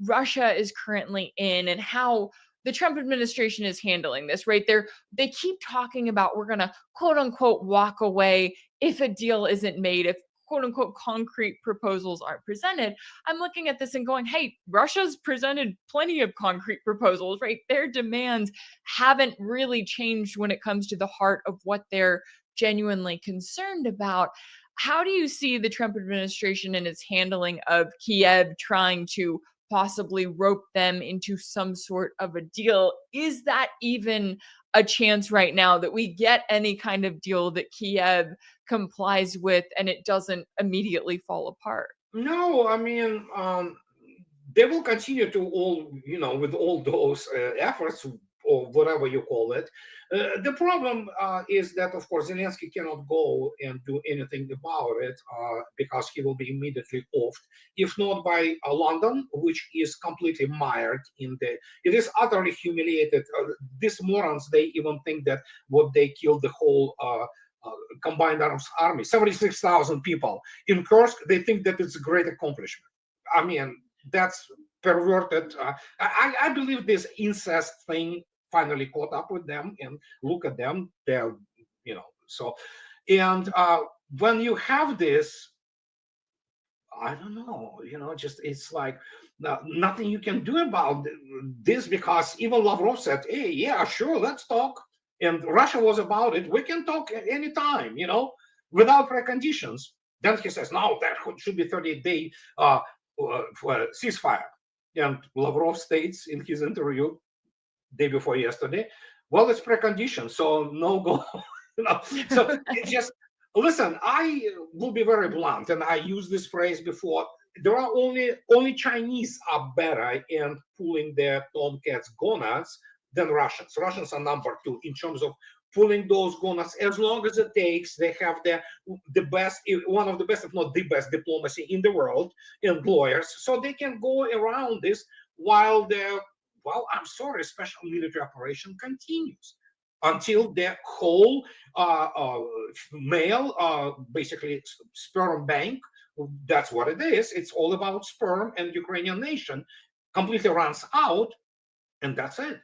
Russia is currently in and how the Trump administration is handling this, right? They keep talking about, we're going to quote unquote walk away if a deal isn't made, if quote unquote concrete proposals aren't presented. I'm looking at this and going, hey, Russia's presented plenty of concrete proposals, right? Their demands haven't really changed when it comes to the heart of what they're genuinely concerned about. How do you see the Trump administration and its handling of Kiev trying to possibly rope them into some sort of a deal? Is that even a chance right now that we get any kind of deal that Kiev complies with and it doesn't immediately fall apart? No, I mean, they will continue to all, with all those efforts or whatever you call it. The problem is that, of course, Zelensky cannot go and do anything about it because he will be immediately offed, if not by London, which is completely mired in it is utterly humiliated. These morons, they even think that what they killed the whole combined arms army, 76,000 people in Kursk, they think that it's a great accomplishment. I mean, that's perverted. I believe this incest thing finally caught up with them, and look at them, they're, so, and when you have this, I don't know, just it's like nothing you can do about this, because even Lavrov said, hey, yeah, sure, let's talk. And Russia was about it. We can talk anytime, without preconditions. Then he says, no, that should be 38-day ceasefire. And Lavrov states in his interview day before yesterday, well, it's precondition, so no go. So it's just, listen, I will be very blunt, and I used this phrase before. There are only Chinese are better in pulling their tomcats gonads than Russians. Russians are number 2 in terms of pulling those gonads as long as it takes. They have the best, one of the best, if not the best, diplomacy in the world, and lawyers, so they can go around this while they're, well, I'm sorry, special military operation continues until the whole male, basically sperm bank, that's what it is. It's all about sperm, and Ukrainian nation completely runs out, and that's it.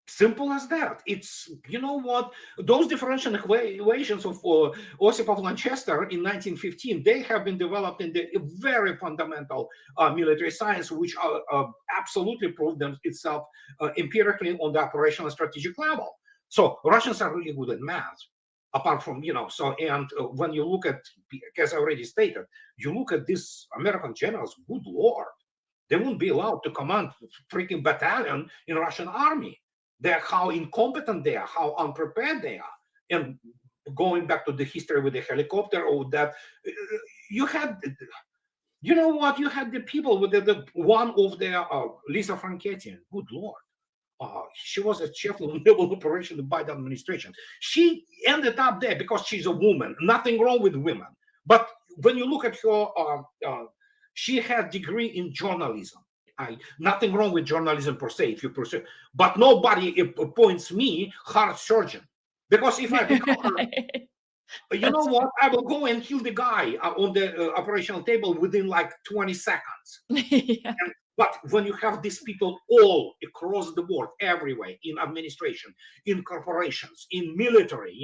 Simple as that. It's, what, those differential equations of Osipov Lanchester in 1915, they have been developed in the very fundamental military science, which absolutely proved itself empirically on the operational strategic level. So Russians are really good at math, apart from, and when you look at, as I already stated, you look at these American generals, good Lord, they won't be allowed to command freaking battalion in Russian army. They're how incompetent they are, how unprepared they are. And going back to the history with the helicopter, or that you had, you had the people with the one of the Lisa Franchetti, good Lord. She was a chief of naval operation by the administration. She ended up there because she's a woman. Nothing wrong with women. But when you look at her, she had degree in journalism. Nothing wrong with journalism per se, if you pursue, but nobody appoints me heart surgeon, because if I become, you know what, I will go and kill the guy on the operational table within like 20 seconds. Yeah. But when you have these people all across the board, everywhere, in administration, in corporations, in military,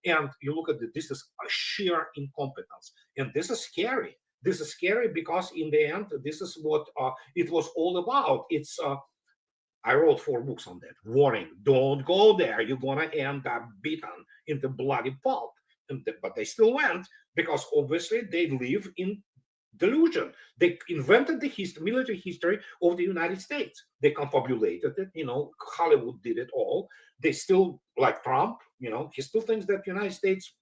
and you look at this is a sheer incompetence, and this is scary. This is scary because in the end, this is what it was all about. It's I wrote 4 books on that. Warning: don't go there. You're gonna end up beaten into bloody pulp. But they still went because obviously they live in delusion. They invented the military history of the United States. They confabulated it. Hollywood did it all. They still, like Trump, he still thinks that the United States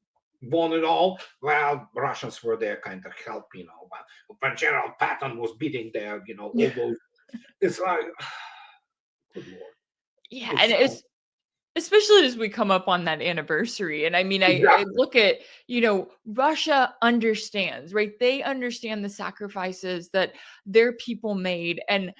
won it all. Well, Russians were there kind of help, but when General Patton was beating there, all those. It's like, good Lord. Yeah, and it's especially as we come up on that anniversary. And I mean, I look at, Russia understands, right? They understand the sacrifices that their people made. And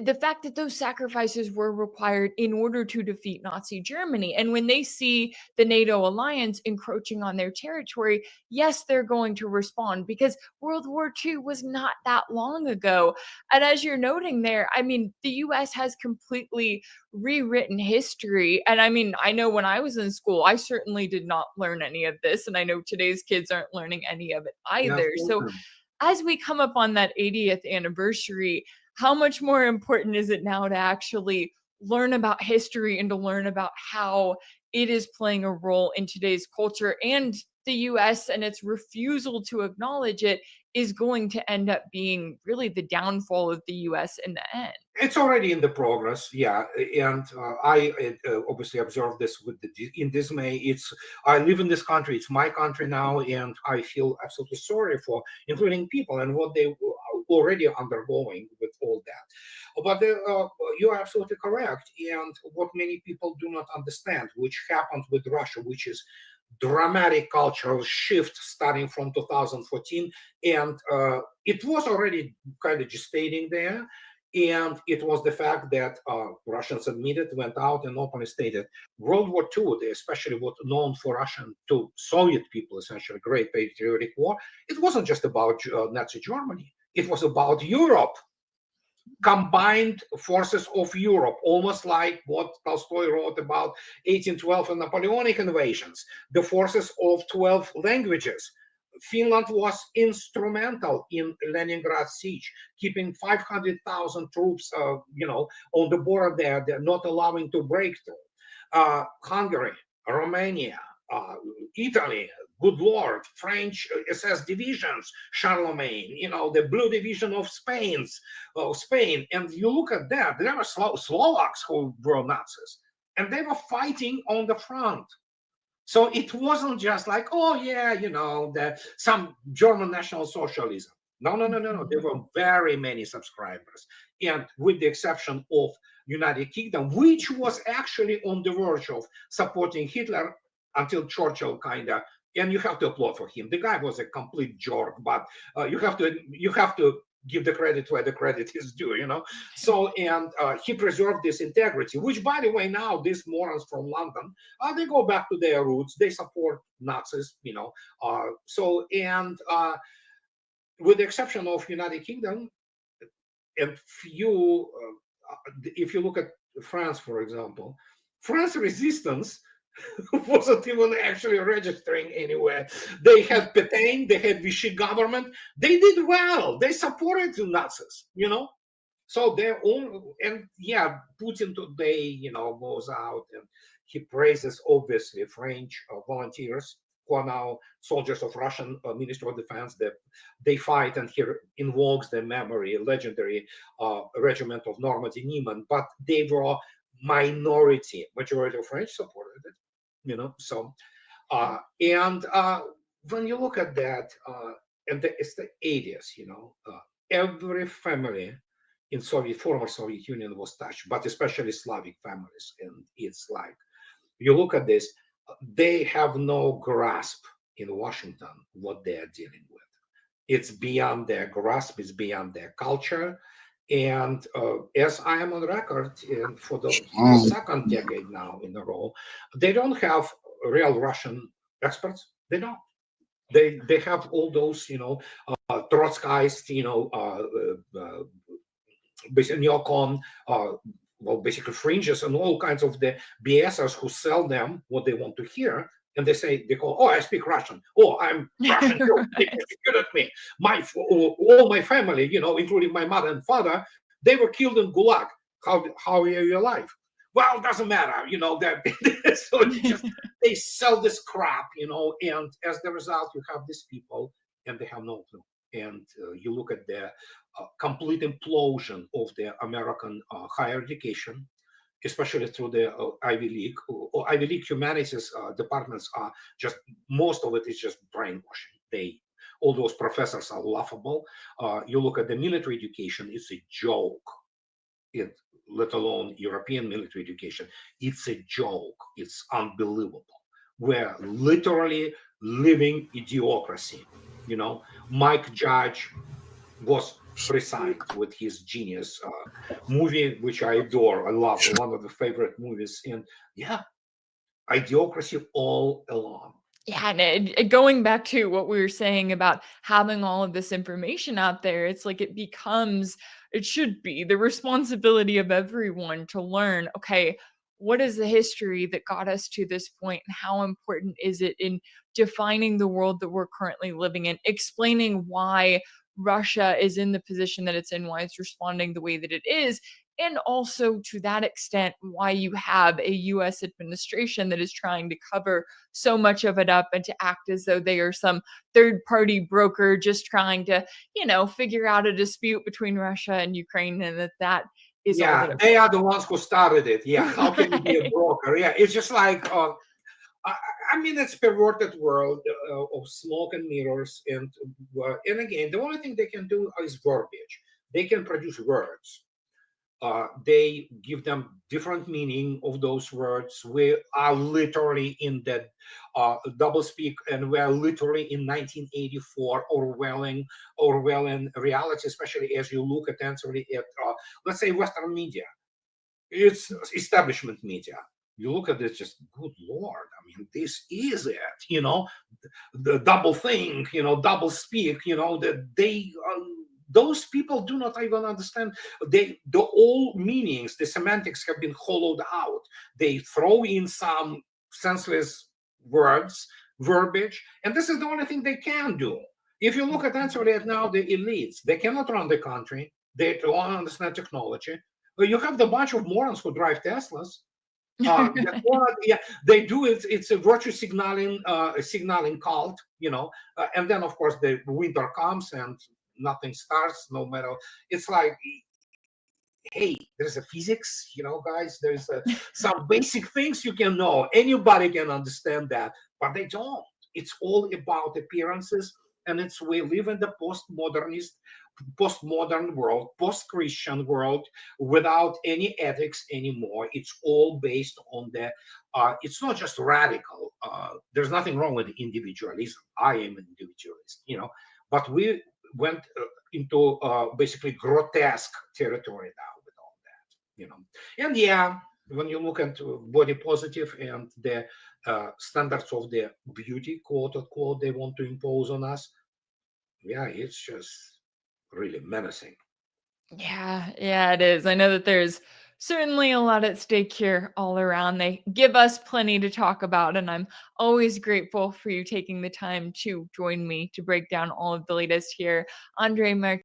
the fact that those sacrifices were required in order to defeat Nazi Germany. And when they see the NATO alliance encroaching on their territory, yes, they're going to respond, because World War II was not that long ago. And as you're noting there, I mean, the US has completely rewritten history. And I mean, I know when I was in school, I certainly did not learn any of this. And I know today's kids aren't learning any of it either. So as we come up on that 80th anniversary, how much more important is it now to actually learn about history and to learn about how it is playing a role in today's culture? And the US and its refusal to acknowledge it is going to end up being really the downfall of the US in the end. It's already in the progress, yeah. And I obviously observed this in dismay. I live in this country. It's my country now, and I feel absolutely sorry for including people and what they already undergoing with all that. But you're absolutely correct. And what many people do not understand, which happened with Russia, which is dramatic cultural shift starting from 2014, and it was already kind of gestating there. And it was the fact that Russians admitted, went out and openly stated, World War II, especially what known for Russian to Soviet people, essentially Great Patriotic War, it wasn't just about Nazi Germany. It was about Europe, combined forces of Europe, almost like what Tolstoy wrote about 1812 and Napoleonic invasions, the forces of 12 languages. Finland was instrumental in Leningrad siege, keeping 500,000 troops, on the border there. They're not allowing to break through. Hungary, Romania, Italy, good Lord, French SS divisions, Charlemagne, the Blue Division of Spain. And you look at that, there were Slovaks who were Nazis, and they were fighting on the front. So it wasn't just like, oh yeah, some German National Socialism. No. There were very many subscribers. And with the exception of United Kingdom, which was actually on the verge of supporting Hitler until Churchill and you have to applaud for him. The guy was a complete jerk, but you have to give the credit where the credit is due, So, and he preserved this integrity, which, by the way, now these morons from London, they go back to their roots. They support Nazis, So, and with the exception of United Kingdom, and if you look at France, for example, France resistance wasn't even actually registering anywhere. They had Pétain, they had Vichy government. They did well. They supported the Nazis, So their own, and yeah, Putin today, goes out and he praises obviously French volunteers who are now soldiers of Russian Ministry of Defense. That they fight, and he invokes their memory, legendary regiment of Normandy Niemen. But they were minority. Majority of French supported it. So and when you look at that, and it's the 80s, every family in former Soviet Union was touched, but especially Slavic families. And it's like, you look at this, they have no grasp in Washington what they are dealing with. It's beyond their grasp, it's beyond their culture. And as I am on record, and for the second decade now in a row, they don't have real Russian experts. They don't. They have all those, Trotskyists, basically neocon, basically fringes and all kinds of the BSers who sell them what they want to hear. And they call, oh, I speak Russian. Oh, I'm Russian too. They persecuted me. All my family, including my mother and father, they were killed in Gulag. How are you alive? Well, it doesn't matter, that so they sell this crap, and as the result, you have these people and they have no clue. And you look at the complete implosion of the American higher education, especially through the Ivy League. Ivy League humanities departments are just, most of it is just brainwashing. All those professors are laughable. You look at the military education, it's a joke. Let alone European military education. It's a joke. It's unbelievable. We're literally living idiocracy. Mike Judge was Reassigned with his genius movie, which I adore. I love, one of the favorite movies. And yeah, idiocracy all along. Yeah, and going back to what we were saying about having all of this information out there, it's like it should be the responsibility of everyone to learn, okay, what is the history that got us to this point, and how important is it in defining the world that we're currently living in, explaining why Russia is in the position that it's in, why it's responding the way that it is, and also to that extent, why you have a US administration that is trying to cover so much of it up and to act as though they are some third-party broker just trying to, figure out a dispute between Russia and Ukraine, and that is all that they are the ones who started it. Yeah, how can you be a broker? Yeah, it's just like, it's perverted world of smoke and mirrors, and again, the only thing they can do is verbiage. They can produce words. They give them different meaning of those words. We are literally in that doublespeak, and we are literally in 1984 Orwellian reality, especially as you look attentively at, let's say, Western media. It's establishment media. You look at this, just good Lord. This is it, the double think, double speak, that those people do not even understand. The all meanings, the semantics have been hollowed out. They throw in some senseless words, verbiage, and this is the only thing they can do. If you look attentively at now the elites, they cannot run the country. They don't understand technology. You have the bunch of morons who drive Teslas. They do it. It's a virtue signaling cult, and then of course the winter comes and nothing starts. No matter, it's like, hey, there's a physics, guys. There's some basic things you can know. Anybody can understand that, but they don't. It's all about appearances, and we live in the postmodern world, post-Christian world, without any ethics anymore. It's all based on it's not just radical. There's nothing wrong with individualism. I am an individualist, but we went into basically grotesque territory now with all that, And yeah, when you look at body positive and the standards of the beauty, quote unquote, they want to impose on us, yeah, it's just really menacing. Yeah, it is. I know that there's certainly a lot at stake here all around. They give us plenty to talk about, and I'm always grateful for you taking the time to join me to break down all of the latest here. Andre Mark.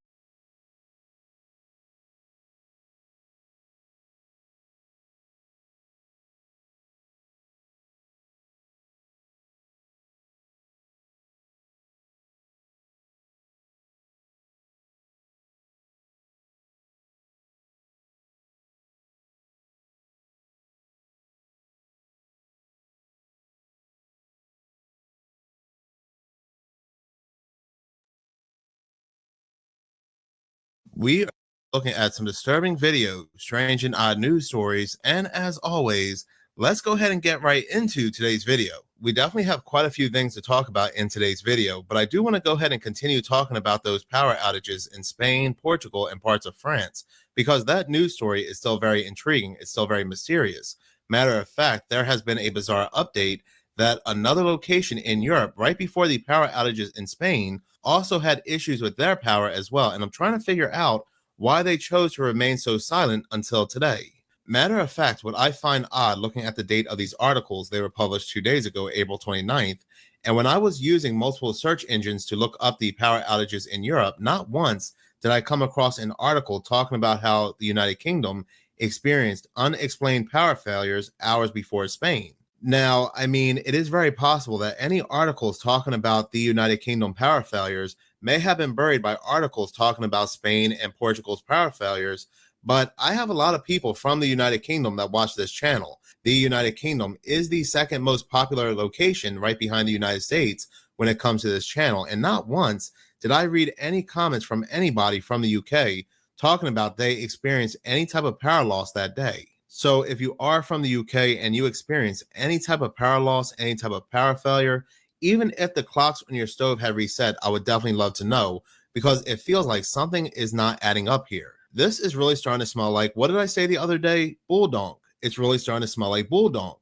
We are looking at some disturbing videos, strange and odd news stories, and as always, let's go ahead and get right into today's video. We definitely have quite a few things to talk about in today's video, but I do want to go ahead and continue talking about those power outages in Spain, Portugal, and parts of France, because that news story is still very intriguing. It's still very mysterious. Matter of fact, there has been a bizarre update that another location in Europe, right before the power outages in Spain, also had issues with their power as well. And I'm trying to figure out why they chose to remain so silent until today. Matter of fact, what I find odd looking at the date of these articles, they were published 2 days ago, April 29th. And when I was using multiple search engines to look up the power outages in Europe, not once did I come across an article talking about how the United Kingdom experienced unexplained power failures hours before Spain. Now, I mean, it is very possible that any articles talking about the United Kingdom power failures may have been buried by articles talking about Spain and Portugal's power failures, but I have a lot of people from the United Kingdom that watch this channel. The United Kingdom is the second most popular location right behind the United States when it comes to this channel, and not once did I read any comments from anybody from the UK talking about they experienced any type of power loss that day. So if you are from the UK and you experience any type of power loss, any type of power failure, even if the clocks on your stove had reset, I would definitely love to know, because it feels like something is not adding up here. This is really starting to smell like, what did I say the other day? Bulldog. It's really starting to smell like bulldog.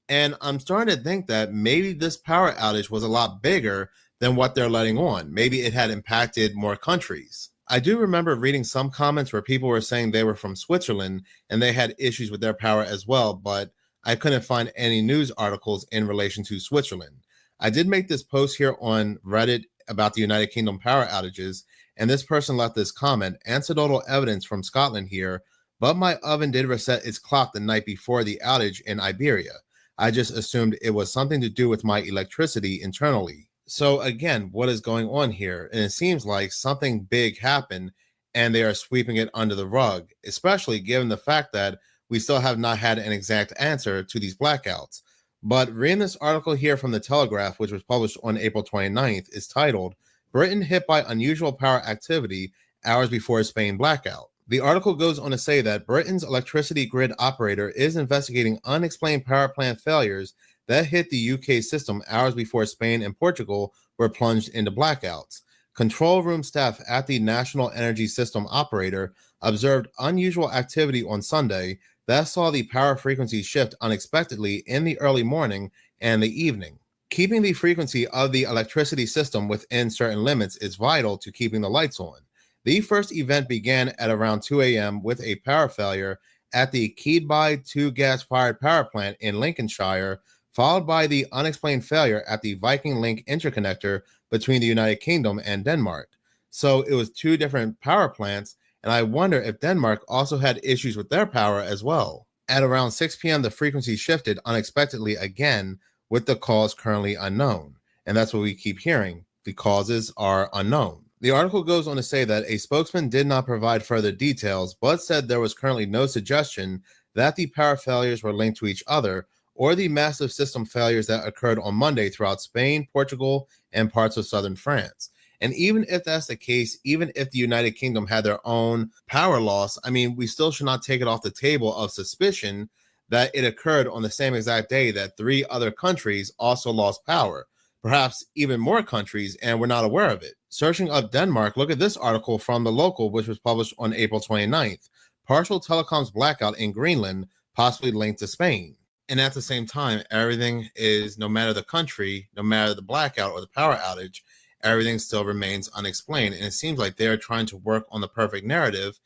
And I'm starting to think that maybe this power outage was a lot bigger than what they're letting on. Maybe it had impacted more countries. I do remember reading some comments where people were saying they were from Switzerland and they had issues with their power as well, but I couldn't find any news articles in relation to Switzerland. I did make this post here on Reddit about the United Kingdom power outages, and this person left this comment: anecdotal evidence from Scotland here, but my oven did reset its clock the night before the outage in Iberia. I just assumed it was something to do with my electricity internally. So again, what is going on here? And it seems like something big happened and they are sweeping it under the rug, especially given the fact that we still have not had an exact answer to these blackouts. But reading this article here from The Telegraph, which was published on April 29th, is titled, Britain Hit by Unusual Power Activity Hours Before Spain Blackout. The article goes on to say that Britain's electricity grid operator is investigating unexplained power plant failures that hit the UK system hours before Spain and Portugal were plunged into blackouts. Control room staff at the National Energy System operator observed unusual activity on Sunday that saw the power frequency shift unexpectedly in the early morning and the evening. Keeping the frequency of the electricity system within certain limits is vital to keeping the lights on. The first event began at around 2 a.m. with a power failure at the Keadby 2 gas-fired power plant in Lincolnshire, followed by the unexplained failure at the Viking Link interconnector between the United Kingdom and Denmark. So it was 2 different power plants, and I wonder if Denmark also had issues with their power as well. At around 6 p.m., the frequency shifted unexpectedly again, with the cause currently unknown. And that's what we keep hearing. The causes are unknown. The article goes on to say that a spokesman did not provide further details, but said there was currently no suggestion that the power failures were linked to each other or the massive system failures that occurred on Monday throughout Spain, Portugal, and parts of southern France. And even if that's the case, even if the United Kingdom had their own power loss, I mean, we still should not take it off the table of suspicion that it occurred on the same exact day that 3 other countries also lost power, perhaps even more countries, and we're not aware of it. Searching up Denmark, look at this article from The Local, which was published on April 29th. Partial telecoms blackout in Greenland, possibly linked to Spain. And at the same time, everything is, no matter the country, no matter the blackout or the power outage, everything still remains unexplained. And it seems like they're trying to work on the perfect narrative,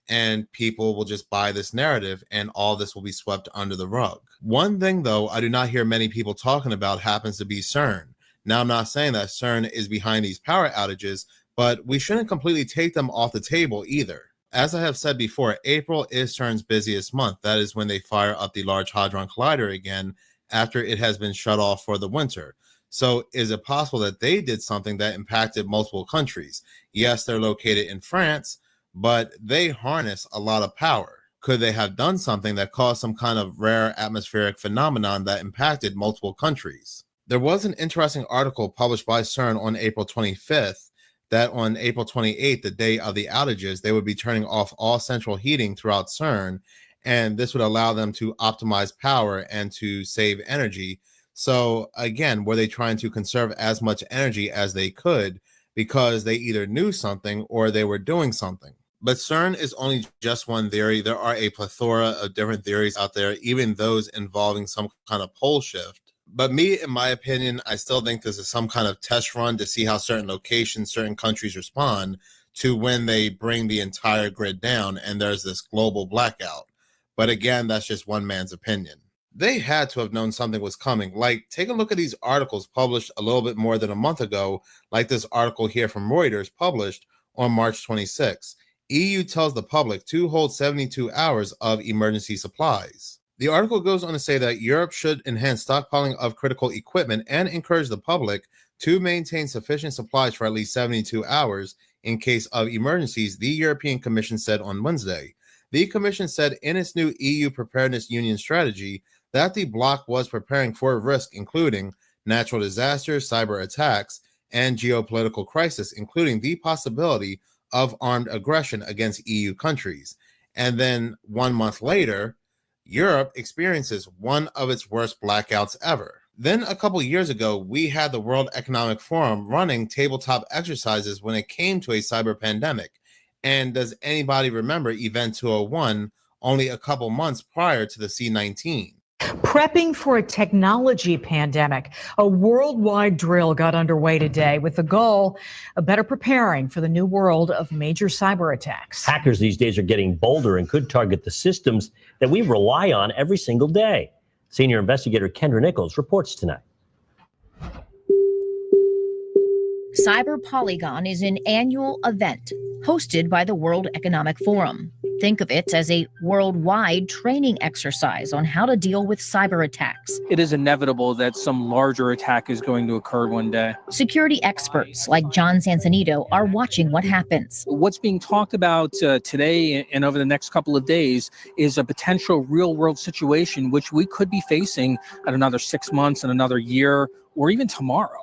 and people will just buy this narrative and all this will be swept under the rug. One thing, though, I do not hear many people talking about happens to be CERN. Now, I'm not saying that CERN is behind these power outages, but we shouldn't completely take them off the table either. As I have said before, April is CERN's busiest month. That is when they fire up the Large Hadron Collider again after it has been shut off for the winter. So is it possible that they did something that impacted multiple countries? Yes, they're located in France, but they harness a lot of power. Could they have done something that caused some kind of rare atmospheric phenomenon that impacted multiple countries? There was an interesting article published by CERN on April 25th that on April 28th, the day of the outages, they would be turning off all central heating throughout CERN, and this would allow them to optimize power and to save energy. So again, were they trying to conserve as much energy as they could because they either knew something or they were doing something? But CERN is only just one theory. There are a plethora of different theories out there, even those involving some kind of pole shift. But me, in my opinion, I still think this is some kind of test run to see how certain locations, certain countries respond to when they bring the entire grid down and there's this global blackout. But again, that's just one man's opinion. They had to have known something was coming. Like, take a look at these articles published a little bit more than a month ago, like this article here from Reuters published on March 26. EU tells the public to hold 72 hours of emergency supplies. The article goes on to say that Europe should enhance stockpiling of critical equipment and encourage the public to maintain sufficient supplies for at least 72 hours in case of emergencies, the European Commission said on Wednesday. The Commission said in its new EU Preparedness Union strategy that the bloc was preparing for risk, including natural disasters, cyber attacks, and geopolitical crisis, including the possibility of armed aggression against EU countries. And then 1 month later, Europe experiences one of its worst blackouts ever. Then a couple years ago, we had the World Economic Forum running tabletop exercises when it came to a cyber pandemic. And does anybody remember Event 201 only a couple months prior to the C-19? Prepping for a technology pandemic. A worldwide drill got underway today with the goal of better preparing for the new world of major cyber attacks. Hackers these days are getting bolder and could target the systems that we rely on every single day. Senior investigator Kendra Nichols reports tonight. Cyber Polygon is an annual event hosted by the World Economic Forum. Think of it as a worldwide training exercise on how to deal with cyber attacks. It is inevitable that some larger attack is going to occur one day. Security experts like John Sansonito are watching what happens. What's being talked about today and over the next couple of days is a potential real-world situation which we could be facing at another 6 months and another year or even tomorrow.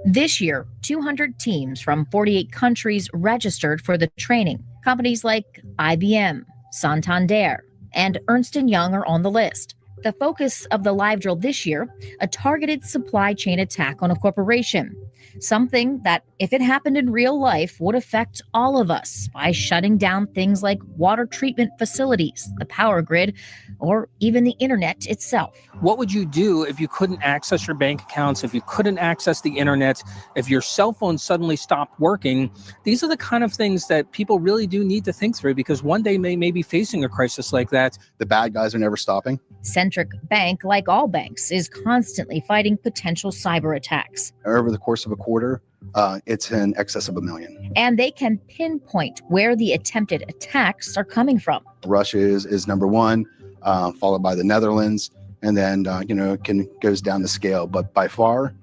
This year, 200 teams from 48 countries registered for the training. Companies like IBM, Santander, and Ernst & Young are on the list. The focus of the live drill this year, a targeted supply chain attack on a corporation. Something that, if it happened in real life, would affect all of us by shutting down things like water treatment facilities, the power grid, or even the internet itself. What would you do if you couldn't access your bank accounts, if you couldn't access the internet, if your cell phone suddenly stopped working? These are the kind of things that people really do need to think through, because one day they may be facing a crisis like that. The bad guys are never stopping. Centric Bank, like all banks, is constantly fighting potential cyber attacks. Over the course of a quarter, it's in excess of 1 million. And they can pinpoint where the attempted attacks are coming from. Russia is number one, followed by the Netherlands, and then goes down the scale. But by far,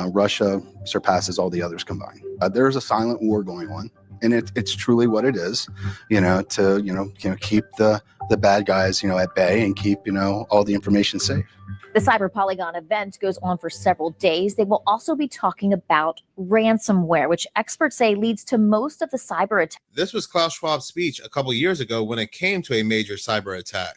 Russia surpasses all the others combined. There's a silent war going on, and it's truly what it is, to keep the bad guys at bay and keep all the information safe. The Cyber Polygon event goes on for several days. They will also be talking about ransomware, which experts say leads to most of the cyber attacks. This was Klaus Schwab's speech a couple years ago when it came to a major cyber attack.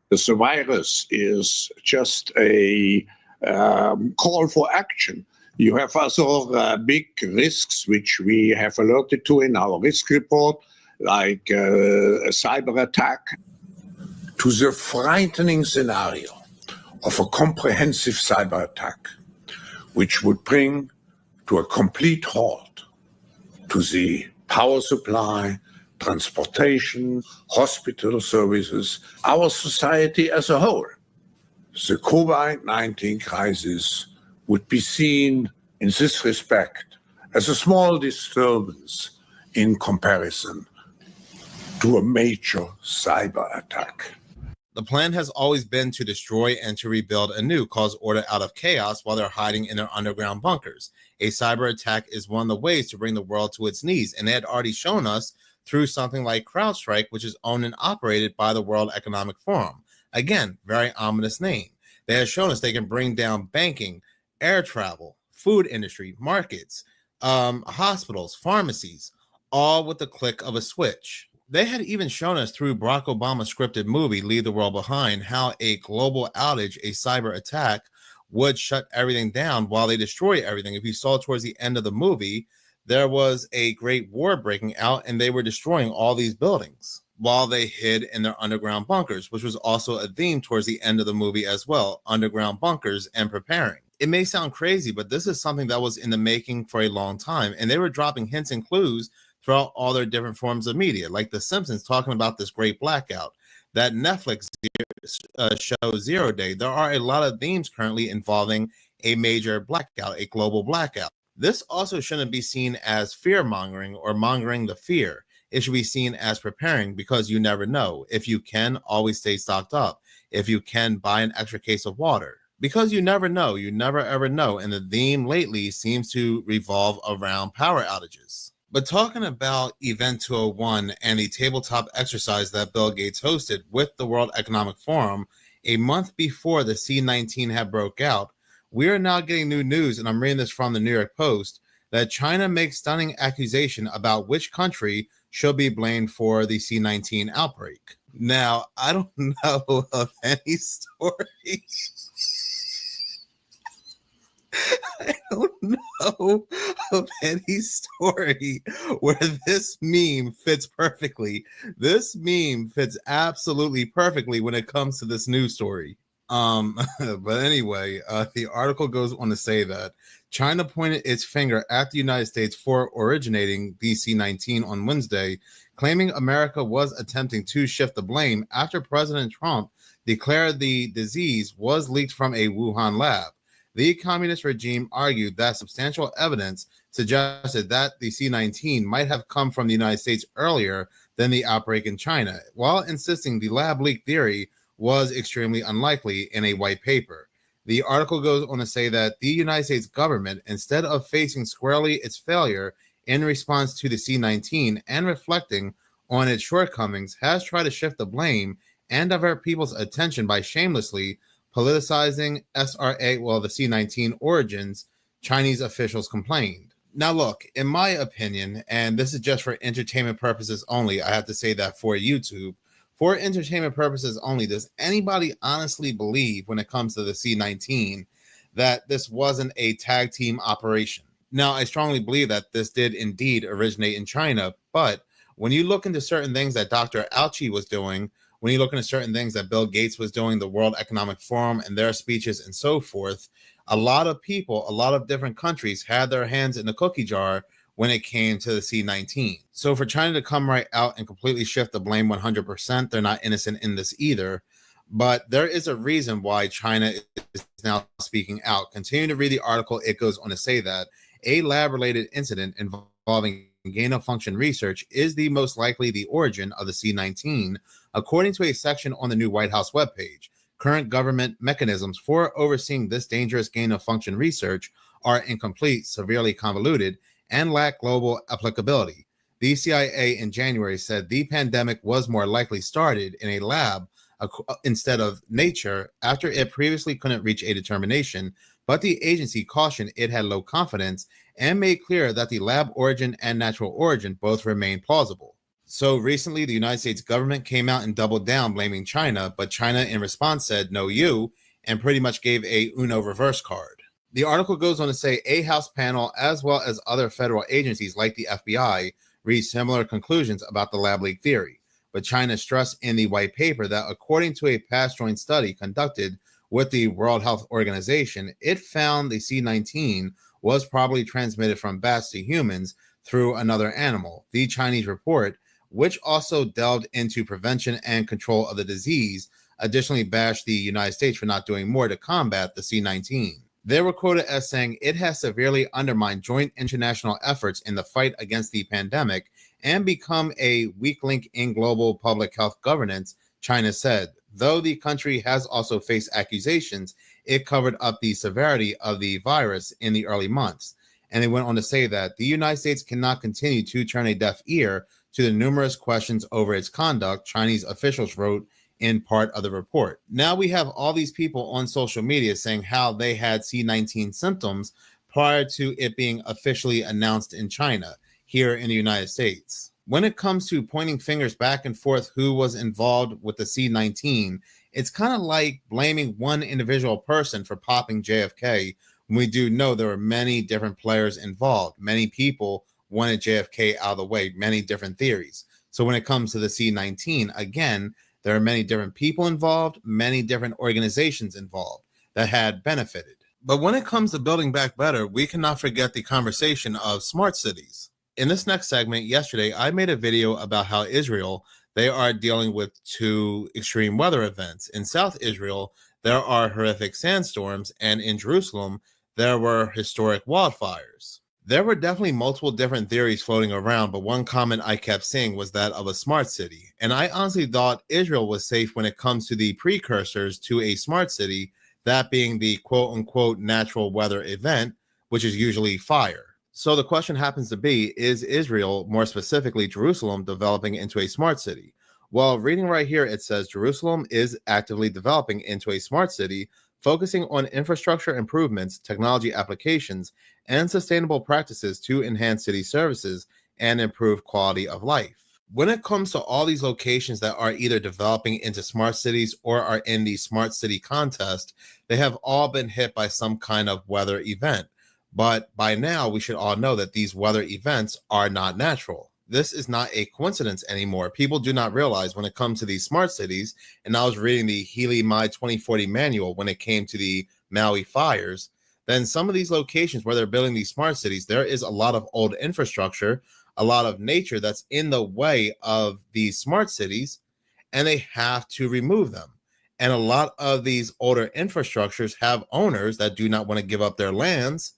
The virus is just a call for action. You have also big risks, which we have alerted to in our risk report, like a cyber attack. To the frightening scenario of a comprehensive cyber attack, which would bring to a complete halt to the power supply, transportation, hospital services, our society as a whole. The COVID-19 crisis would be seen in this respect as a small disturbance in comparison to a major cyber attack. The plan has always been to destroy and to rebuild anew, cause order out of chaos while they're hiding in their underground bunkers. A cyber attack is one of the ways to bring the world to its knees, and they had already shown us through something like CrowdStrike, which is owned and operated by the World Economic Forum. Again, very ominous name. They have shown us they can bring down banking, air travel, food industry, markets, hospitals, pharmacies, all with the click of a switch. They had even shown us through Barack Obama's scripted movie, Leave the World Behind, how a global outage, a cyber attack, would shut everything down while they destroy everything. If you saw towards the end of the movie, there was a great war breaking out and they were destroying all these buildings while they hid in their underground bunkers, which was also a theme towards the end of the movie as well, underground bunkers and preparing. It may sound crazy, but this is something that was in the making for a long time, and they were dropping hints and clues throughout all their different forms of media, like The Simpsons talking about this great blackout. that Netflix show 0 Day, there are a lot of themes currently involving a major blackout, a global blackout. This also shouldn't be seen as fear mongering or mongering the fear. It should be seen as preparing, because you never know. If you can, always stay stocked up. If you can, buy an extra case of water, because you never know. You never ever know. And the theme lately seems to revolve around power outages. But talking about Event 201 and the tabletop exercise that Bill Gates hosted with the World Economic Forum a month before the C-19 had broke out, we are now getting new news, and I'm reading this from the New York Post, that China makes stunning accusation about which country should be blamed for the C-19 outbreak. Now, I don't know of any story. I don't know of any story where this meme fits perfectly. This meme fits absolutely perfectly when it comes to this news story. But anyway, the article goes on to say that China pointed its finger at the United States for originating DC-19 on Wednesday, claiming America was attempting to shift the blame after President Trump declared the disease was leaked from a Wuhan lab. The communist regime argued that substantial evidence suggested that the C-19 might have come from the United States earlier than the outbreak in China, while insisting the lab leak theory was extremely unlikely in a white paper. The article goes on to say that the United States government, instead of facing squarely its failure in response to the C-19 and reflecting on its shortcomings, has tried to shift the blame and divert people's attention by shamelessly politicizing the C-19 origins, Chinese officials complained. Now look, in my opinion, and this is just for entertainment purposes only, I have to say that for YouTube, for entertainment purposes only, does anybody honestly believe when it comes to the C-19 that this wasn't a tag team operation? Now, I strongly believe that this did indeed originate in China, but when you look into certain things that Dr. Fauci was doing, when you look into certain things that Bill Gates was doing, the World Economic Forum and their speeches and so forth, a lot of people, a lot of different countries had their hands in the cookie jar when it came to the C-19. So for China to come right out and completely shift the blame 100%, they're not innocent in this either. But there is a reason why China is now speaking out. Continue to read the article. It goes on to say that a lab-related incident involving gain-of-function research is the most likely the origin of the C-19, according to a section on the new White House webpage. Current government mechanisms for overseeing this dangerous gain-of-function research are incomplete, severely convoluted, and lack global applicability. The CIA in January said the pandemic was more likely started in a lab instead of nature after it previously couldn't reach a determination, but the agency cautioned it had low confidence and made clear that the lab origin and natural origin both remain plausible. So recently, the United States government came out and doubled down blaming China, but China in response said, no you, and pretty much gave a Uno reverse card. The article goes on to say a House panel, as well as other federal agencies like the FBI, reached similar conclusions about the lab leak theory. But China stressed in the white paper that according to a past joint study conducted with the World Health Organization, it found the C-19 was probably transmitted from bats to humans through another animal. The Chinese report, which also delved into prevention and control of the disease, additionally bashed the United States for not doing more to combat the C-19. They were quoted as saying it has severely undermined joint international efforts in the fight against the pandemic and become a weak link in global public health governance, China said. Though the country has also faced accusations, it covered up the severity of the virus in the early months. And they went on to say that the United States cannot continue to turn a deaf ear to the numerous questions over its conduct, Chinese officials wrote in part of the report. Now we have all these people on social media saying how they had C-19 symptoms prior to it being officially announced in China, here in the United States. When it comes to pointing fingers back and forth who was involved with the C-19, it's kind of like blaming one individual person for popping JFK, when we do know there were many different players involved. Many people wanted JFK out of the way, many different theories. So when it comes to the C-19, again, there are many different people involved, many different organizations involved that had benefited. But when it comes to building back better, we cannot forget the conversation of smart cities. In this next segment, yesterday, I made a video about how Israel, they are dealing with two extreme weather events. In South Israel, there are horrific sandstorms, and in Jerusalem, there were historic wildfires. There were definitely multiple different theories floating around, but one comment I kept seeing was that of a smart city. And I honestly thought Israel was safe when it comes to the precursors to a smart city, that being the quote-unquote natural weather event, which is usually fire. So the question happens to be, is Israel, more specifically Jerusalem, developing into a smart city? Well, reading right here, it says Jerusalem is actively developing into a smart city, focusing on infrastructure improvements, technology applications, and sustainable practices to enhance city services and improve quality of life. When it comes to all these locations that are either developing into smart cities or are in the smart city contest, they have all been hit by some kind of weather event. But by now, we should all know that these weather events are not natural. This is not a coincidence anymore. People do not realize when it comes to these smart cities, and I was reading the Healy My 2040 manual when it came to the Maui fires, then some of these locations where they're building these smart cities, there is a lot of old infrastructure, a lot of nature that's in the way of these smart cities, and they have to remove them. And a lot of these older infrastructures have owners that do not want to give up their lands.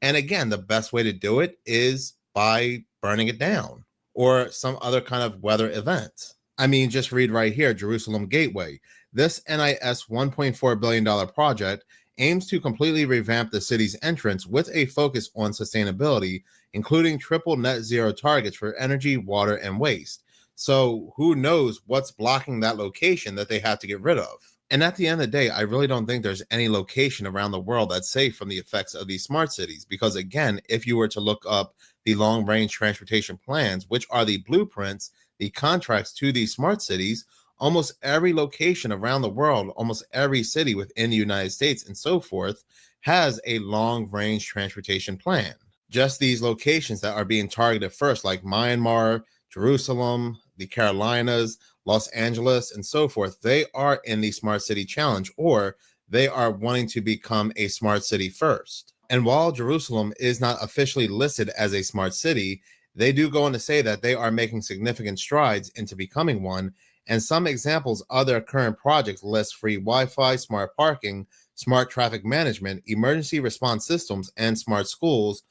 And again, the best way to do it is by burning it down or some other kind of weather event. I mean, just read right here, Jerusalem Gateway. This NIS $1.4 billion project aims to completely revamp the city's entrance with a focus on sustainability, including triple net zero targets for energy, water, and waste. So who knows what's blocking that location that they have to get rid of? And at the end of the day, I really don't think there's any location around the world that's safe from the effects of these smart cities. Because again, if you were to look up the long-range transportation plans, which are the blueprints, the contracts to these smart cities, almost every location around the world, almost every city within the United States and so forth, has a long-range transportation plan. Just these locations that are being targeted first, like Myanmar, Jerusalem, the Carolinas, Los Angeles, and so forth, they are in the Smart City Challenge, or they are wanting to become a smart city first. And while Jerusalem is not officially listed as a smart city, they do go on to say that they are making significant strides into becoming one. And some examples of their current projects list free Wi-Fi, smart parking, smart traffic management, emergency response systems, and smart schools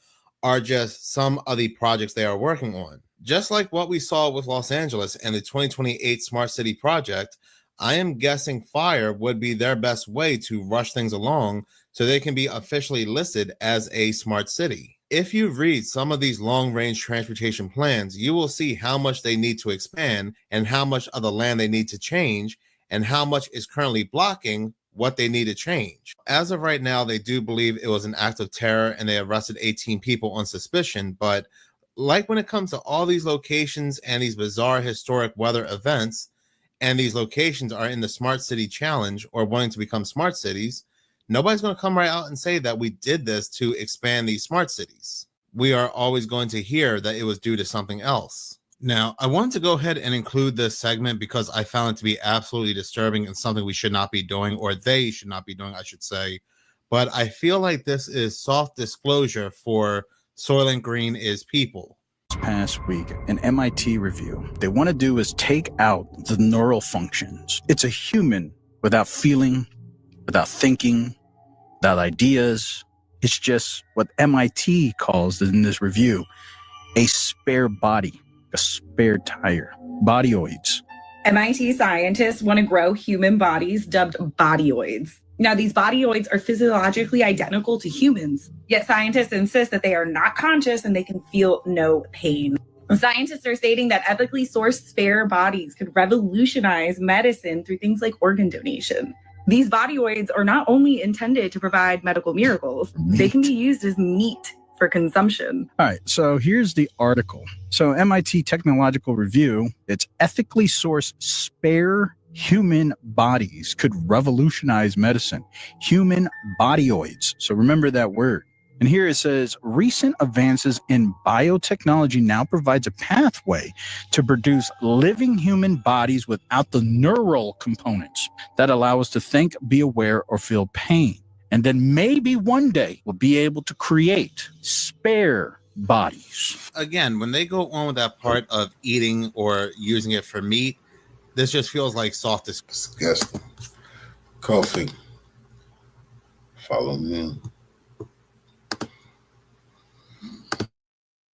are just some of the projects they are working on. Just like what we saw with Los Angeles and the 2028 Smart City Project, I am guessing fire would be their best way to rush things along so they can be officially listed as a smart city. If you read some of these long-range transportation plans, you will see how much they need to expand and how much of the land they need to change and how much is currently blocking what they need to change. As of right now, they do believe it was an act of terror and they arrested 18 people on suspicion, but like when it comes to all these locations and these bizarre historic weather events, and these locations are in the Smart City Challenge or wanting to become smart cities, nobody's going to come right out and say that we did this to expand these smart cities. We are always going to hear that it was due to something else. Now, I wanted to go ahead and include this segment because I found it to be absolutely disturbing and something we should not be doing, or they should not be doing, I should say. But I feel like this is soft disclosure for Soylent Green is people. Past week, an MIT review. They want to do is take out the neural functions. It's a human without feeling, without thinking, without ideas. It's just what MIT calls in this review a spare body, a spare tire, bodyoids. MIT scientists want to grow human bodies dubbed bodyoids. Now, these bodyoids are physiologically identical to humans, yet scientists insist that they are not conscious and they can feel no pain. Scientists are stating that ethically sourced spare bodies could revolutionize medicine through things like organ donation. These bodyoids are not only intended to provide medical miracles, they can be used as meat for consumption. All right, so here's the article. So MIT Technological Review, it's ethically sourced spare human bodies could revolutionize medicine. Human bodyoids. So remember that word. And here it says, recent advances in biotechnology now provides a pathway to produce living human bodies without the neural components that allow us to think, be aware, or feel pain. And then maybe one day we'll be able to create spare bodies. Again, when they go on with that part of eating or using it for meat, this just feels like soft disgusting. Coffee. Follow me in.